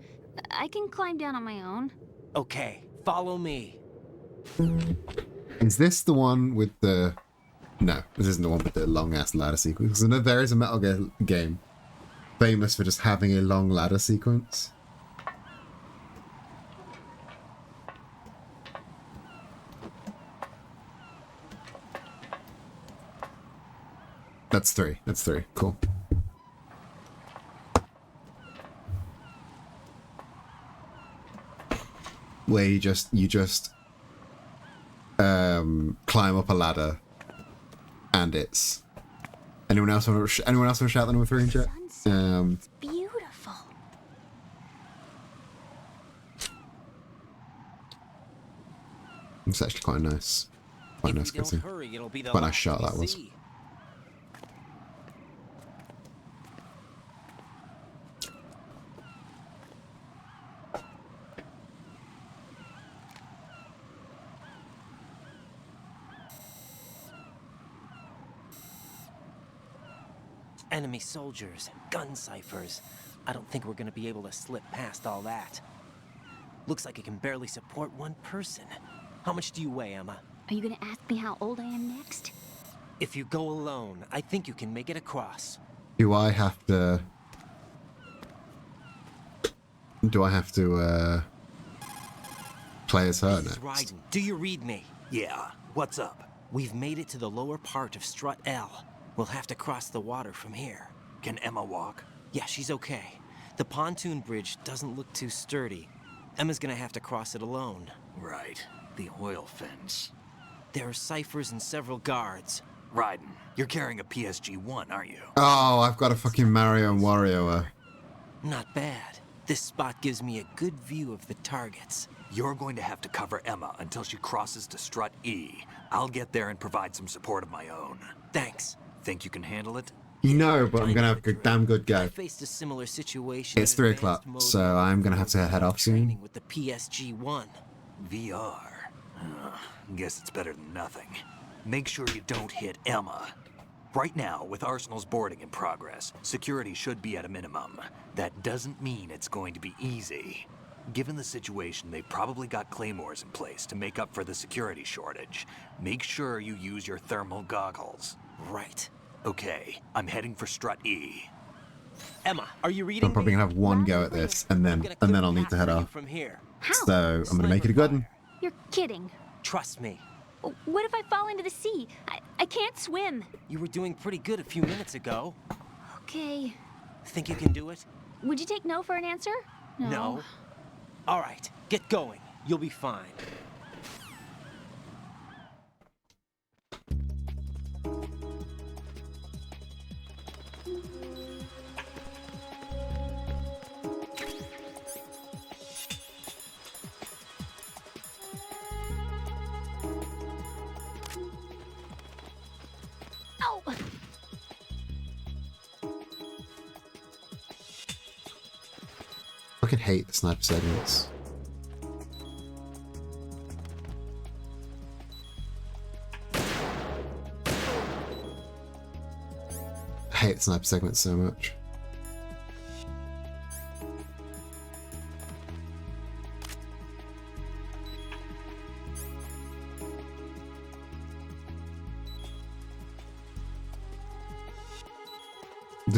[SPEAKER 10] I can climb down on my own.
[SPEAKER 2] Okay, follow me.
[SPEAKER 1] Is this the one with the... No, this isn't the one with the long-ass ladder sequence. Because I know there is a Metal Gear game famous for just having a long ladder sequence. That's 3. That's 3. Cool. Where you just climb up a ladder, and it's anyone else want to shout the number 3 in chat?
[SPEAKER 10] It's beautiful.
[SPEAKER 1] It's actually quite nice. Quite nice cutscene. Quite nice shot that was.
[SPEAKER 2] Enemy soldiers, gun ciphers. I don't think we're gonna be able to slip past all that. Looks like it can barely support one person. How much do you weigh, Emma?
[SPEAKER 10] Are you gonna ask me how old I am next?
[SPEAKER 2] If you go alone, I think you can make it across.
[SPEAKER 1] Do I have to play as her
[SPEAKER 2] This is
[SPEAKER 1] next?
[SPEAKER 2] Raiden. Do you read me?
[SPEAKER 6] Yeah, what's up?
[SPEAKER 2] We've made it to the lower part of Strut L. We'll have to cross the water from here.
[SPEAKER 6] Can Emma walk?
[SPEAKER 2] Yeah, she's okay. The pontoon bridge doesn't look too sturdy. Emma's gonna have to cross it alone.
[SPEAKER 6] Right. The oil fence.
[SPEAKER 2] There are ciphers and several guards.
[SPEAKER 6] Raiden, you're carrying a PSG-1, aren't you?
[SPEAKER 1] Oh, I've got a fucking Mario and Wario.
[SPEAKER 2] Not bad. This spot gives me a good view of the targets.
[SPEAKER 6] You're going to have to cover Emma until she crosses to Strut E. I'll get there and provide some support of my own.
[SPEAKER 2] Thanks.
[SPEAKER 6] Think you can handle it?
[SPEAKER 1] No, but I'm gonna have a damn good go.
[SPEAKER 2] I faced a similar situation.
[SPEAKER 1] It's 3 o'clock, so I'm gonna have to head off soon.
[SPEAKER 2] With the PSG-1.
[SPEAKER 6] VR. Guess it's better than nothing. Make sure you don't hit Emma. Right now, with Arsenal's boarding in progress, security should be at a minimum. That doesn't mean it's going to be easy. Given the situation, they've probably got claymores in place to make up for the security shortage. Make sure you use your thermal goggles.
[SPEAKER 2] Right.
[SPEAKER 6] Okay, I'm heading for Strut E.
[SPEAKER 2] Emma, are you reading?
[SPEAKER 1] I'm probably gonna have one go at this, and then I'll need to head off.
[SPEAKER 2] From here.
[SPEAKER 1] So I'm gonna make it a good one.
[SPEAKER 10] You're kidding.
[SPEAKER 2] Trust me.
[SPEAKER 10] What if I fall into the sea? I can't swim.
[SPEAKER 2] You were doing pretty good a few minutes ago.
[SPEAKER 10] Okay.
[SPEAKER 2] Think you can do it?
[SPEAKER 10] Would you take no for an answer?
[SPEAKER 2] No. All right, get going. You'll be fine.
[SPEAKER 10] Oh!
[SPEAKER 1] I fucking hate the sniper segments. I hate the sniper segments so much.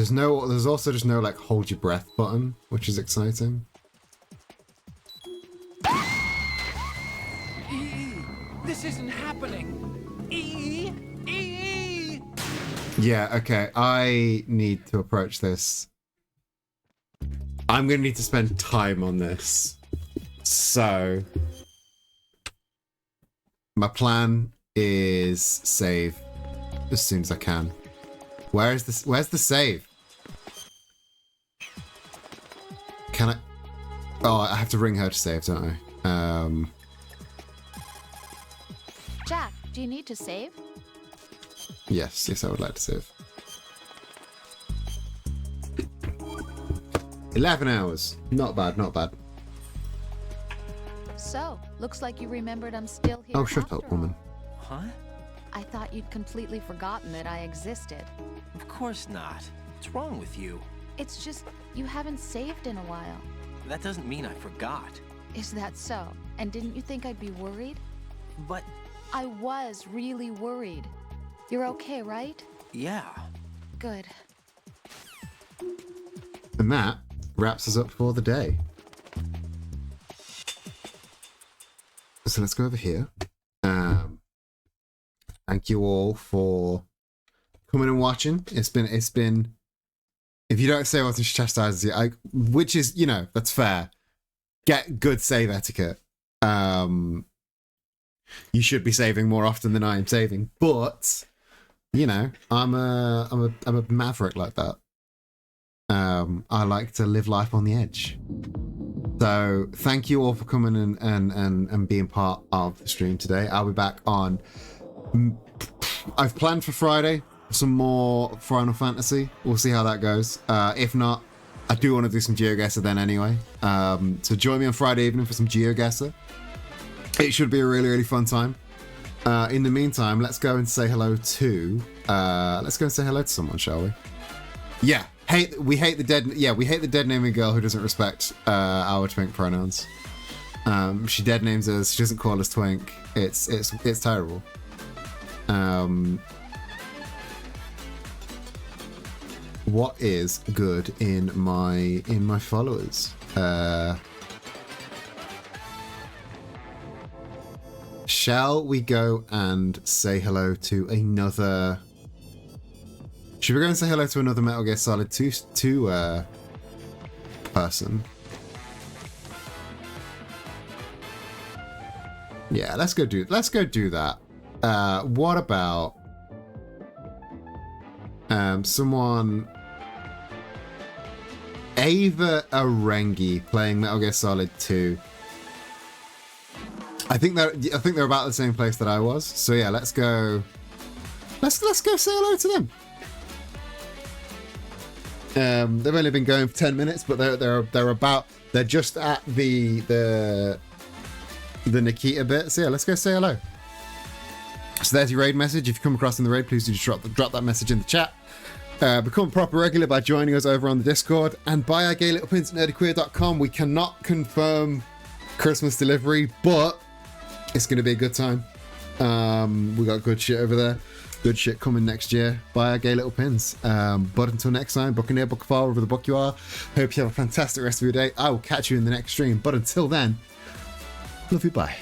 [SPEAKER 1] There's also just no like hold your breath button, which is exciting.
[SPEAKER 7] This isn't happening. E.
[SPEAKER 1] Yeah, okay. I need to approach this. I'm gonna need to spend time on this. So my plan is save as soon as I can. Where's the save? Can I? Oh, I have to ring her to save, don't I?
[SPEAKER 11] Jack, do you need to save?
[SPEAKER 1] Yes, I would like to save. 11 hours. Not bad, not bad.
[SPEAKER 11] So, looks like you remembered I'm still here.
[SPEAKER 1] Oh, shut
[SPEAKER 11] after
[SPEAKER 1] up, woman.
[SPEAKER 11] all.
[SPEAKER 2] Huh?
[SPEAKER 11] I thought you'd completely forgotten that I existed.
[SPEAKER 2] Of course not. What's wrong with you?
[SPEAKER 11] It's just, you haven't saved in a while.
[SPEAKER 2] That doesn't mean I forgot.
[SPEAKER 11] Is that so? And didn't you think I'd be worried?
[SPEAKER 2] But,
[SPEAKER 11] I was really worried. You're okay, right?
[SPEAKER 2] yeah.
[SPEAKER 11] Good.
[SPEAKER 1] And that wraps us up for the day. So let's go over here. Thank you all for coming and watching. It's been. If you don't say what's chastises you, which is, that's fair. Get good save etiquette. you should be saving more often than I am saving. But you know, I'm a maverick like that. I like to live life on the edge. So thank you all for coming and being part of the stream today. I'll be back on. I've planned for Friday some more Final Fantasy. We'll see how that goes. If not, I do want to do some GeoGuessr then anyway. So join me on Friday evening for some GeoGuessr. It should be a really, really fun time. In the meantime, let's go and say hello to someone, shall we? Yeah, we hate the dead naming girl who doesn't respect our twink pronouns. She dead names us. She doesn't call us twink. It's terrible. What is good in my followers? Shall we go and say hello to another? Should we go and say hello to another Metal Gear Solid 2 person? Yeah, let's go do that. What about someone? Ava Arengi playing Metal Gear Solid 2. I think they're about the same place that I was. So yeah, let's go say hello to them. They've only been going for 10 minutes, but they're just at the Nikita bit. So yeah, let's go say hello. So there's your raid message. If you come across in the raid, please do just drop that message in the chat. Become a proper regular by joining us over on the Discord and buy our gay little pins at nerdyqueer.com. We cannot confirm Christmas delivery, but it's going to be a good time. We got good shit over there. Good shit coming next year. Buy our gay little pins. But until next time, Buccaneer, Buckfile, wherever the book you are. Hope you have a fantastic rest of your day. I will catch you in the next stream. But until then, love you, bye.